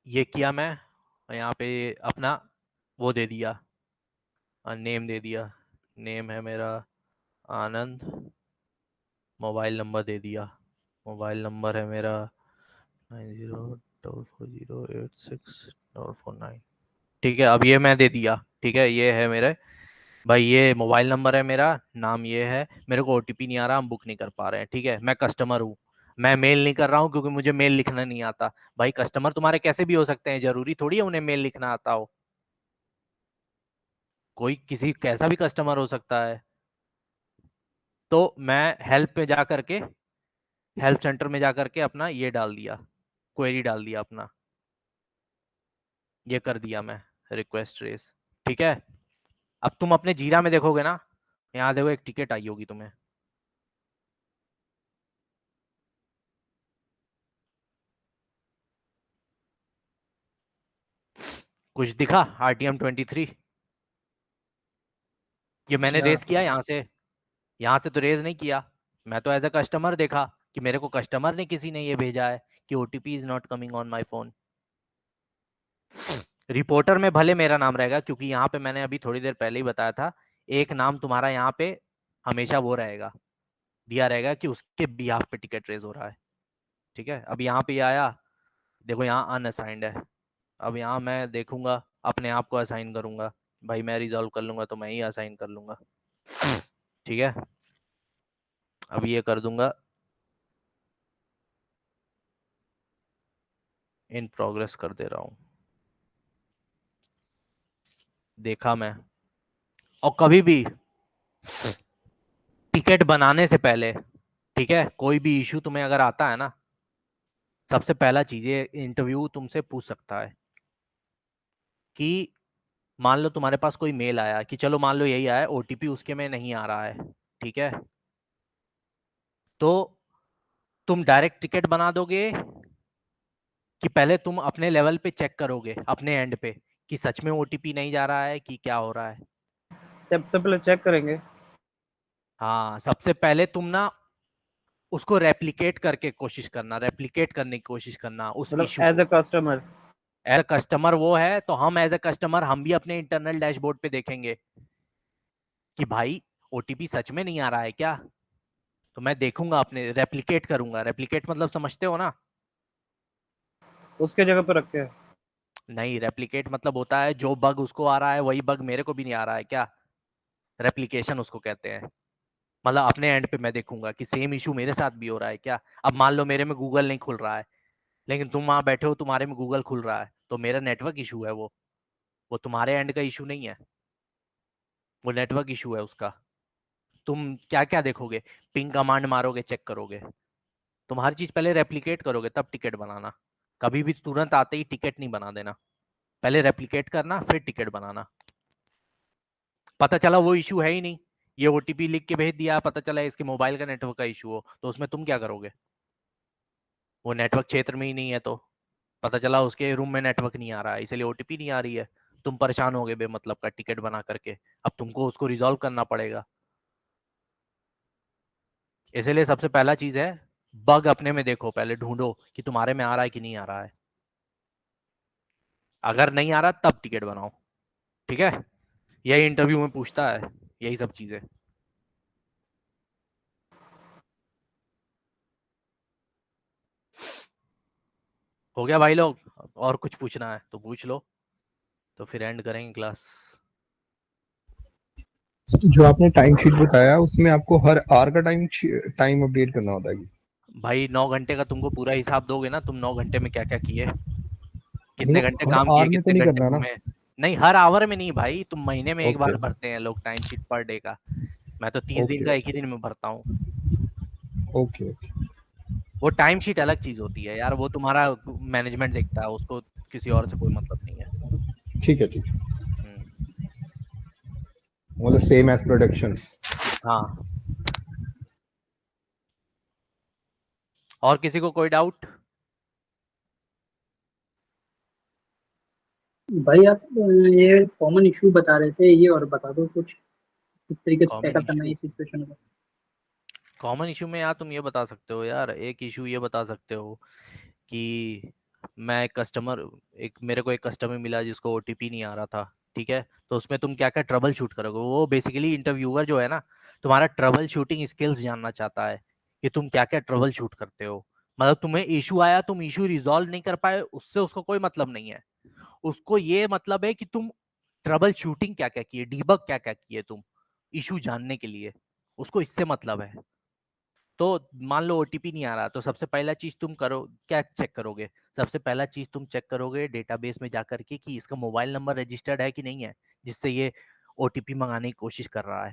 ये किया मैं, यहाँ पे अपना वो दे दिया, नेम दे दिया, नेम है मेरा आनंद, मोबाइल नंबर दे दिया, मोबाइल नंबर है मेरा 9044086449, ठीक है। अब ये मैं दे दिया, ठीक है, ये है मेरे भाई, ये मोबाइल नंबर है मेरा, नाम ये है, मेरे को ओटीपी नहीं आ रहा, हम बुक नहीं कर पा रहे हैं, ठीक है। मैं कस्टमर हूँ, मैं मेल नहीं कर रहा हूँ क्योंकि मुझे मेल लिखना नहीं आता। भाई कस्टमर तुम्हारे कैसे भी हो सकते हैं, जरूरी थोड़ी है उन्हें मेल लिखना आता हो, कोई किसी कैसा भी कस्टमर हो सकता है। तो मैं हेल्प पे जा करके, हेल्प सेंटर में जा करके अपना ये डाल दिया, क्वेरी डाल दिया अपना, ये कर दिया मैं, रिक्वेस्ट रेस, ठीक है। अब तुम अपने जीरा में देखोगे ना, यहाँ देखो एक टिकट आई होगी तुम्हें, कुछ दिखा RTM23, ये मैंने क्या? रेस किया यहाँ से तो रेज नहीं किया, मैं तो एज अ कस्टमर देखा कि मेरे को कस्टमर ने किसी ने ये भेजा है कि OTP is not coming on my phone. Reporter में भले मेरा नाम रहेगा, क्योंकि यहाँ पे मैंने अभी थोड़ी देर पहले ही बताया था, एक नाम तुम्हारा यहाँ पे हमेशा वो रहेगा, दिया रहेगा कि उसके बिहाफ पे टिकट रेज हो रहा है, ठीक है। अब यहाँ पे आया, देखो यहाँ अनअसाइंड है, अब यहाँ मैं देखूंगा, अपने आप को असाइन करूंगा, भाई मैं रिजॉल्व कर लूंगा तो मैं ही असाइन कर लूंगा, ठीक है। अब ये कर दूंगा इन प्रोग्रेस कर दे रहा हूँ, देखा मैं। और कभी भी टिकट बनाने से पहले, ठीक है, कोई भी इशू तुम्हें अगर आता है ना, सबसे पहला चीज ये इंटरव्यू तुमसे पूछ सकता है कि मान लो तुम्हारे पास कोई मेल आया, कि चलो मान लो यही आया, ओटीपी उसके में नहीं आ रहा है, ठीक है, तो तुम डायरेक्ट टिकट बना दोगे कि पहले तुम अपने लेवल पे चेक करोगे अपने एंड पे कि सच में ओटीपी नहीं जा रहा है कि क्या हो रहा है। सबसे पहले चेक करेंगे। हाँ, सबसे पहले तुम ना उसको रेप्लिकेट करके कोशिश करना, रेप्लिकेट करने की कोशिश करना उस मतलब इशू एज को। A customer. एज कस्टमर वो है तो हम एज अ कस्टमर हम भी अपने इंटरनल डैशबोर्ड पे देखेंगे कि भाई ओटीपी सच में नहीं आ रहा है क्या, तो मैं देखूंगा, अपने रेप्लिकेट करूंगा। रेप्लिकेट मतलब समझते हो ना? उसके जगह पे रख के। नहीं, रेप्लिकेट मतलब होता है जो बग उसको आ रहा है वही बग मेरे को भी नहीं आ रहा है क्या, रेप्लिकेशन उसको कहते हैं। मतलब अपने एंड पे मैं देखूंगा कि सेम इशू मेरे साथ भी हो रहा है क्या। अब मान लो मेरे में गूगल नहीं खुल रहा है, लेकिन तुम वहां बैठे हो, तुम्हारे में गूगल खुल रहा है, तो मेरा नेटवर्क इशू है, वो तुम्हारे एंड का इशू नहीं है, वो नेटवर्क इशू है उसका। तुम क्या क्या देखोगे, पिंग कमांड मारोगे, चेक करोगे, तुम हर चीज पहले रेप्लिकेट करोगे तब टिकट बनाना। कभी भी तुरंत आते ही टिकट नहीं बना देना, पहले रेप्लिकेट करना फिर टिकट बनाना। पता चला वो इशू है ही नहीं, ये ओटीपी लिख के भेज दिया, पता चला इसके मोबाइल का नेटवर्क का इशू हो, तो उसमें तुम क्या करोगे? वो नेटवर्क क्षेत्र में ही नहीं है, तो पता चला उसके रूम में नेटवर्क नहीं आ रहा है इसलिए ओटीपी नहीं आ रही है, तुम परेशान हो गए बेमतलब का टिकट बना करके। अब तुमको उसको रिजॉल्व करना पड़ेगा। इसलिए सबसे पहला चीज है, बग अपने में देखो, पहले ढूंढो कि तुम्हारे में आ रहा है कि नहीं आ रहा है। अगर नहीं आ रहा तब टिकट बनाओ, ठीक है? यही इंटरव्यू में पूछता है, यही सब चीजें। हो गया भाई लोग? और कुछ पूछना है तो पूछ लो, तो फिर एंड करेंगे क्लास। जो आपने टाइम शीट बताया उसमें आपको हर आवर का टाइम अपडेट करना होता है कि? भाई 9 घंटे का तुमको पूरा हिसाब दोगे ना, तुम 9 घंटे में क्या क्या किए, कितने मतलब घंटे हर काम किए, आवर में तो कितने नहीं घंटे करना ना? घूमे। नहीं, हर आवर में नहीं भाई, तुम महीने में एक ओके बार भरते हैं लोग टाइम शीट पर डे का। मैं तो 30 दिन ओके का एक ही दिन में भरता हूँ। Okay okay. वो टाइम शीट अलग चीज होती है यार, वो तुम्हारा मैनेजमेंट देखता है, उसको किसी और से कोई मतलब नहीं है। ठीक है ठीक है, हम्म, मतलब सेम एज प्रोडक्शन। हाँ। और किसी को कोई डाउट? भाई आप ये कॉमन इशू बता रहे थे, ये और बता दो कुछ किस तरीके से कॉमन टैकल करना है इशू, इस सिचुएशन को। कॉमन इशू में यार तुम ये बता सकते हो यार, एक इशू ये बता सकते हो कि मैं एक कस्टमर, एक मेरे को एक कस्टमर मिला जिसको ओटीपी नहीं आ रहा था, ठीक है? तो उसमें तुम क्या क्या ट्रबल शूट करोगे, वो बेसिकली इंटरव्यूअर जो है ना, तुम्हारा ट्रबल शूटिंग स्किल्स जानना चाहता है कि तुम क्या क्या ट्रबल शूट करते हो। मतलब तुम्हें इशू आया, तुम इशू रिजॉल्व नहीं कर पाए, उससे उसको कोई मतलब नहीं है। उसको ये मतलब है कि तुम ट्रबल शूटिंग क्या क्या किए, डीबग क्या क्या किए तुम इशू जानने के लिए, उसको इससे मतलब है। तो मान लो ओटीपी नहीं आ रहा, तो सबसे पहला चीज तुम करो क्या चेक करोगे? सबसे पहला चीज तुम चेक करोगे डेटाबेस में जाकर के कि इसका मोबाइल नंबर रजिस्टर्ड है कि नहीं है, जिससे ये ओटीपी मंगाने की कोशिश कर रहा है,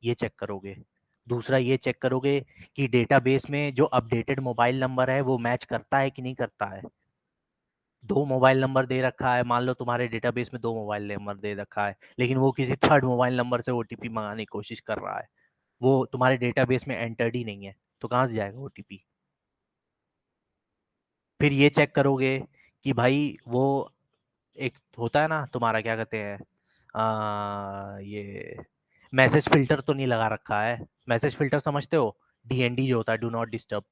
ये चेक करोगे। दूसरा ये चेक करोगे कि डेटाबेस में जो अपडेटेड मोबाइल नंबर है वो मैच करता है कि नहीं करता है। 2 मोबाइल नंबर दे रखा है, मान लो तुम्हारे डेटाबेस में 2 मोबाइल नंबर दे रखा है, लेकिन वो किसी थर्ड मोबाइल नंबर से ओटीपी मंगाने की कोशिश कर रहा है, वो तुम्हारे डेटाबेस में एंटर्ड ही नहीं है, तो कहाँ से जाएगा ओटीपी? फिर ये चेक करोगे कि भाई वो एक होता है ना तुम्हारा, क्या कहते हैं, ये मैसेज फिल्टर तो नहीं लगा रखा है। मैसेज फिल्टर समझते हो? डीएनडी जो होता है, do not disturb,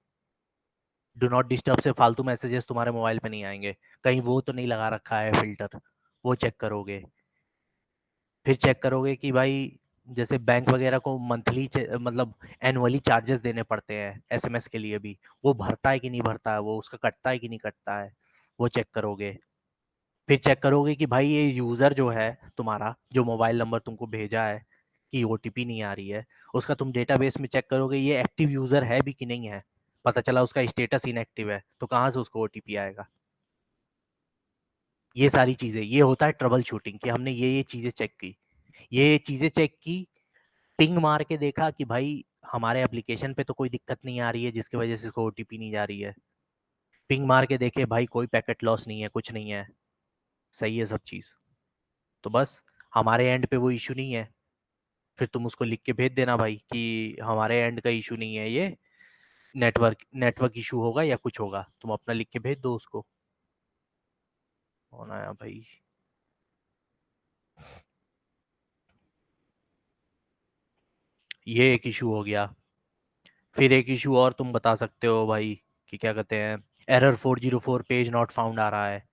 do not disturb से फालतू मैसेजेस तुम्हारे मोबाइल पे नहीं आएंगे, कहीं वो तो नहीं लगा रखा है फिल्टर, वो चेक करोगे। फिर चेक करोगे कि भाई जैसे बैंक वगैरह को मंथली मतलब एनुअली चार्जेस देने पड़ते हैं एसएमएस के लिए भी, वो भरता है कि नहीं भरता है, वो उसका कटता है कि नहीं कटता है, वो चेक करोगे। फिर चेक करोगे कि भाई ये यूज़र जो है तुम्हारा, जो मोबाइल नंबर तुमको भेजा है कि ओटीपी नहीं आ रही है, उसका तुम डेटाबेस में चेक करोगे ये एक्टिव यूज़र है भी कि नहीं है। पता चला उसका स्टेटस इनएक्टिव है, तो कहाँ से उसको ओटीपी आएगा? ये सारी चीज़ें, ये होता है ट्रबल शूटिंग, कि हमने ये चीज़ें चेक की, ये चीज़ें चेक की, पिंग मार के देखा कि भाई हमारे एप्लीकेशन पे तो कोई दिक्कत नहीं आ रही है जिसकी वजह से इसको ओटीपी नहीं जा रही है। पिंग मार के देखे भाई कोई पैकेट लॉस नहीं है, कुछ नहीं है, सही है सब चीज़, तो बस हमारे एंड पे वो इशू नहीं है। फिर तुम उसको लिख के भेज देना भाई कि हमारे एंड का इशू नहीं है, ये नेटवर्क नेटवर्क इशू होगा या कुछ होगा, तुम अपना लिख के भेज दो उसको। कौन आया भाई? ये एक इशू हो गया। फिर एक इशू और तुम बता सकते हो भाई कि क्या कहते हैं, एरर 404 पेज नॉट फाउंड आ रहा है,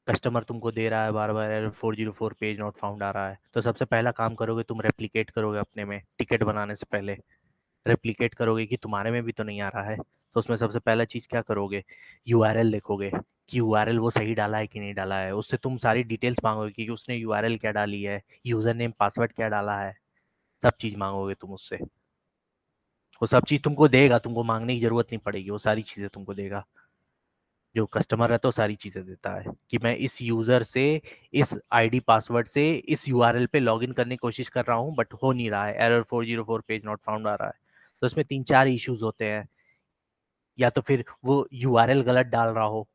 कस्टमर तुमको दे रहा है बार बार एरर 404 पेज नॉट फाउंड आ रहा है। तो सबसे पहला काम करोगे तुम रेप्लिकेट करोगे अपने में, टिकट बनाने से पहले रेप्लिकेट करोगे कि तुम्हारे में भी तो नहीं आ रहा है। तो उसमें सबसे पहला चीज़ क्या करोगे, यूआरएल देखोगे कि यूआरएल वो सही डाला है कि नहीं डाला है, उससे तुम सारी डिटेल्स मांगोगे कि उसने यूआरएल क्या डाली है, यूज़र नेम पासवर्ड क्या डाला है, सब चीज़ मांगोगे तुम उससे। वो सब चीज़ तुमको देगा, तुमको मांगने की जरूरत नहीं पड़ेगी, वो सारी चीज़ें तुमको देगा। जो कस्टमर है तो सारी चीज़ें देता है कि मैं इस यूज़र से, इस आईडी पासवर्ड से इस यूआरएल पे लॉगिन करने की कोशिश कर रहा हूँ बट हो नहीं रहा है, एरर 404 पेज नॉट फाउंड आ रहा है। तो इसमें 3-4 इश्यूज होते हैं या तो फिर वो यूआरएल गलत डाल रहा हो,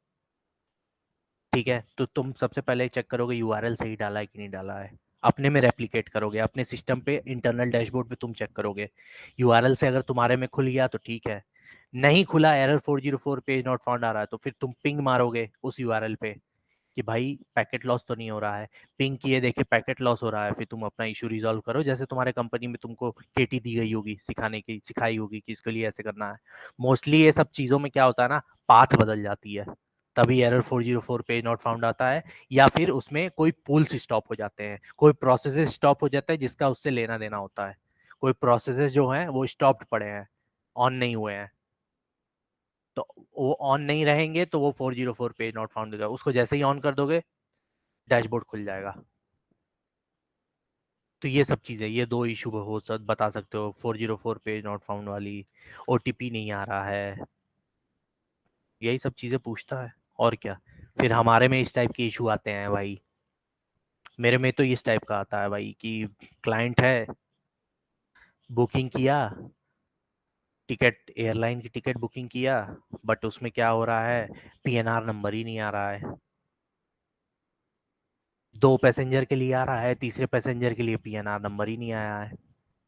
ठीक है, तो तुम सबसे पहले चेक करोगे यूआरएल सही डाला है कि नहीं डाला है, अपने में रेप्लिकेट करोगे, अपने सिस्टम पे इंटरनल डैशबोर्ड पे तुम चेक करोगे, यूआरएल से अगर तुम्हारे में खुल गया तो ठीक है, नहीं खुला, एरर 404 पेज नॉट फाउंड आ रहा है, तो फिर तुम पिंग मारोगे उस यूआरएल पे कि भाई पैकेट लॉस तो नहीं हो रहा है, पिंग किए देखे पैकेट लॉस हो रहा है, फिर तुम अपना इशू रिजॉल्व करो, जैसे तुम्हारे कंपनी में तुमको केटी दी गई होगी सिखाने की, सिखाई होगी कि इसके लिए ऐसे करना है। मोस्टली ये सब चीज़ों में क्या होता है ना, पाथ बदल जाती है, तभी एरर 404 पेज नॉट फाउंड आता है, या फिर उसमें कोई पुल्स स्टॉप हो जाते हैं, कोई प्रोसेसेस स्टॉप हो जाता है जिसका उससे लेना देना होता है, कोई प्रोसेसेस जो हैं वो स्टॉप्ड पड़े हैं, ऑन नहीं हुए हैं, तो वो ऑन नहीं रहेंगे तो वो 404 पेज नॉट फाउंड देगा, उसको जैसे ही ऑन कर दोगे डैशबोर्ड खुल जाएगा। तो ये सब चीज़ें, ये दो इशू हो बता सकते हो, 404 पेज नॉट फाउंड वाली, ओटीपी नहीं आ रहा है, यही सब चीज़ें पूछता है और क्या। फिर हमारे में इस टाइप के इशू आते हैं भाई, मेरे में तो इस टाइप का आता है भाई कि क्लाइंट है, बुकिंग किया, टिकट, एयरलाइन की टिकट बुकिंग किया, बट उसमें क्या हो रहा है, पीएनआर नंबर ही नहीं आ रहा है, 2 पैसेंजर के लिए आ रहा है, तीसरे पैसेंजर के लिए पीएनआर नंबर ही नहीं आया है,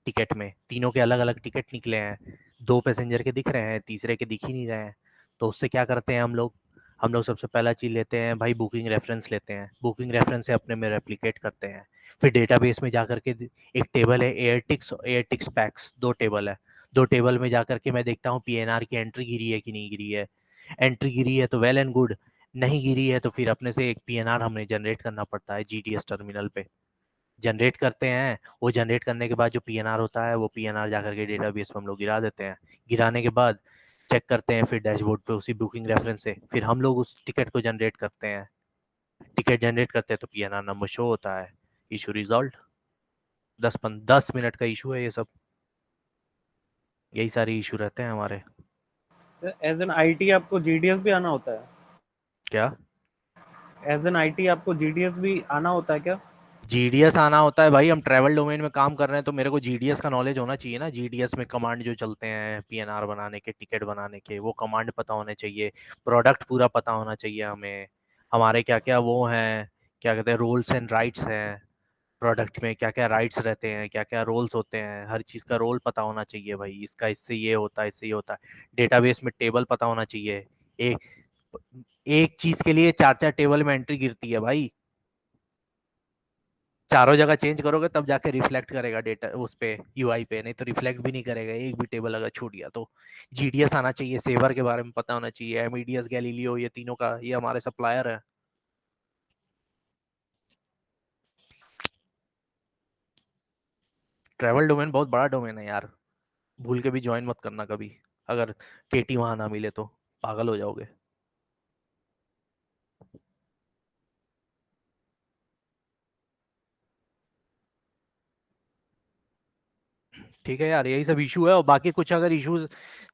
टिकट में तीनों के अलग अलग टिकट निकले हैं, 2 पैसेंजर के दिख रहे हैं, तीसरे के दिख ही नहीं रहे हैं, तो उससे क्या करते हैं हम लोग सबसे पहला चीज लेते हैं भाई, बुकिंग रेफरेंस लेते हैं, बुकिंग रेफरेंस से अपने में रेप्लिकेट करते हैं, फिर डेटाबेस में जाकर के एक टेबल है एयरटिक्स, एयरटिक्स पैक्स, 2 टेबल है, 2 टेबल में जाकर के मैं देखता हूँ पीएनआर की एंट्री गिरी है कि नहीं गिरी है, एंट्री गिरी है तो वेल एंड गुड, नहीं गिरी है तो फिर अपने से एक पीएनआर हमें जनरेट करना पड़ता है जीडीएस टर्मिनल पे, जनरेट करते हैं, वो जनरेट करने के बाद जो पीएनआर होता है वो पीएनआर जाकर के डेटाबेस में हम लोग गिरा देते हैं, गिराने के बाद चेक करते हैं फिर डैशबोर्ड पे उसी बुकिंग रेफरेंस से, फिर हम लोग उस टिकट को जनरेट करते हैं, टिकट जनरेट करते हैं तो पीएनआर नंबर शो होता है, इशू रिजॉल्व। 10 मिनट का इशू है ये सब, यही सारे इशू रहते हैं हमारे। एज एन आईटी आपको जीडीएस भी आना होता है? क्या एज एन आईटी आपको जीडीएस भी आना होता है क्या? जीडीएस आना होता है भाई, हम ट्रैवल डोमेन में काम कर रहे हैं तो मेरे को जीडीएस का नॉलेज होना चाहिए ना, जीडीएस में कमांड जो चलते हैं पीएनआर बनाने के, टिकट बनाने के, वो कमांड पता होने चाहिए, प्रोडक्ट पूरा पता होना चाहिए हमें, हमारे क्या क्या वो हैं, क्या कहते हैं रोल्स एंड राइट्स हैं, प्रोडक्ट में क्या क्या राइट्स रहते हैं, क्या क्या रोल्स होते हैं, हर चीज़ का रोल पता होना चाहिए भाई, इसका इससे ये होता है, इससे ये होता है, डेटाबेस में टेबल पता होना चाहिए, एक एक चीज़ के लिए 4 4 टेबल में एंट्री गिरती है भाई, चारों जगह चेंज करोगे तब जाके रिफ्लेक्ट करेगा डेटा उस पे, यूआई पे, नहीं तो रिफ्लेक्ट भी नहीं करेगा, एक भी टेबल अगर छूट गया तो। जीडीएस आना चाहिए, सेवर के बारे में पता होना चाहिए, एमईडीएस, गैलीलियो, ये तीनों का, ये हमारे सप्लायर है। ट्रैवल डोमेन बहुत बड़ा डोमेन है यार, भूल के भी ज्वाइन मत करना कभी, अगर केटी वहां ना मिले तो पागल हो जाओगे। ठीक है यार, यही सब इशू है, और बाकी कुछ अगर इश्यूज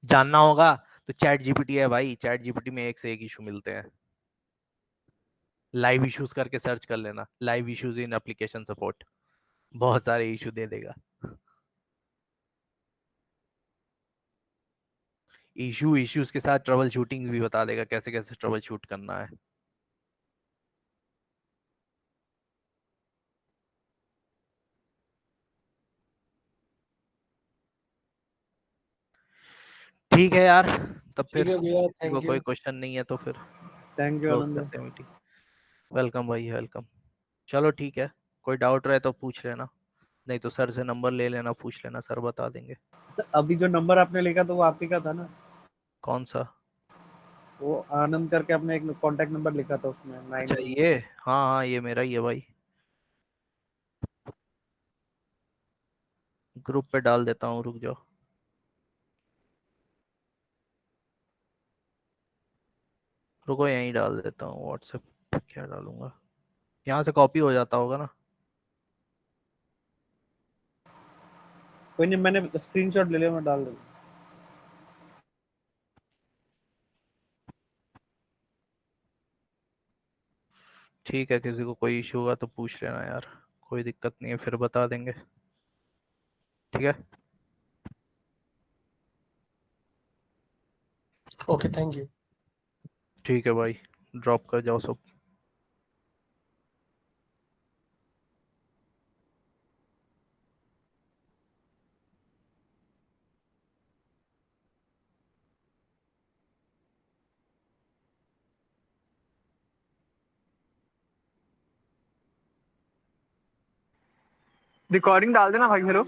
जानना होगा तो चैट जीपीटी है भाई, चैट जीपीटी में एक से एक इशू मिलते हैं, लाइव इश्यूज करके सर्च कर लेना, live issues in application support, बहुत सारे इशू दे देगा, इश्यूज के साथ ट्रबल शूटिंग भी बता देगा, कैसे कैसे ट्रबल शूट करना है। ठीक है यार, तब ठीक फिर है भैया, किसी को थैंक कोई यू। क्वेश्चन नहीं है तो फिर थैंक यू क्लोज आनंद करते हैं मीटिंग। वेलकम भाई, वेलकम। चलो ठीक है, कोई डाउट रहे तो पूछ लेना, नहीं तो सर से नंबर ले लेना, पूछ लेना, सर बता देंगे। अभी जो नंबर आपने लिखा था वो आप ही का था ना? कौन सा? वो आनंद करके आपने एक कांटेक्ट नंबर लिखा था उसमें अच्छा 9। ये, हाँ हाँ ये मेरा ही है भाई, ग्रुप पे डाल देता हूँ, रुक जाओ, रुको यहीं डाल देता हूँ, व्हाट्सएप पे क्या डालूंगा, यहाँ से कॉपी हो जाता होगा ना। कोई नहीं, मैंने स्क्रीनशॉट ले लिया, मैं डाल दूंगा। ठीक है, किसी को कोई इशू होगा तो पूछ लेना यार, कोई दिक्कत नहीं है, फिर बता देंगे, ठीक है। Okay thank you. ठीक है भाई, ड्रॉप कर जाओ सब। रिकॉर्डिंग डाल देना भाई। हेलो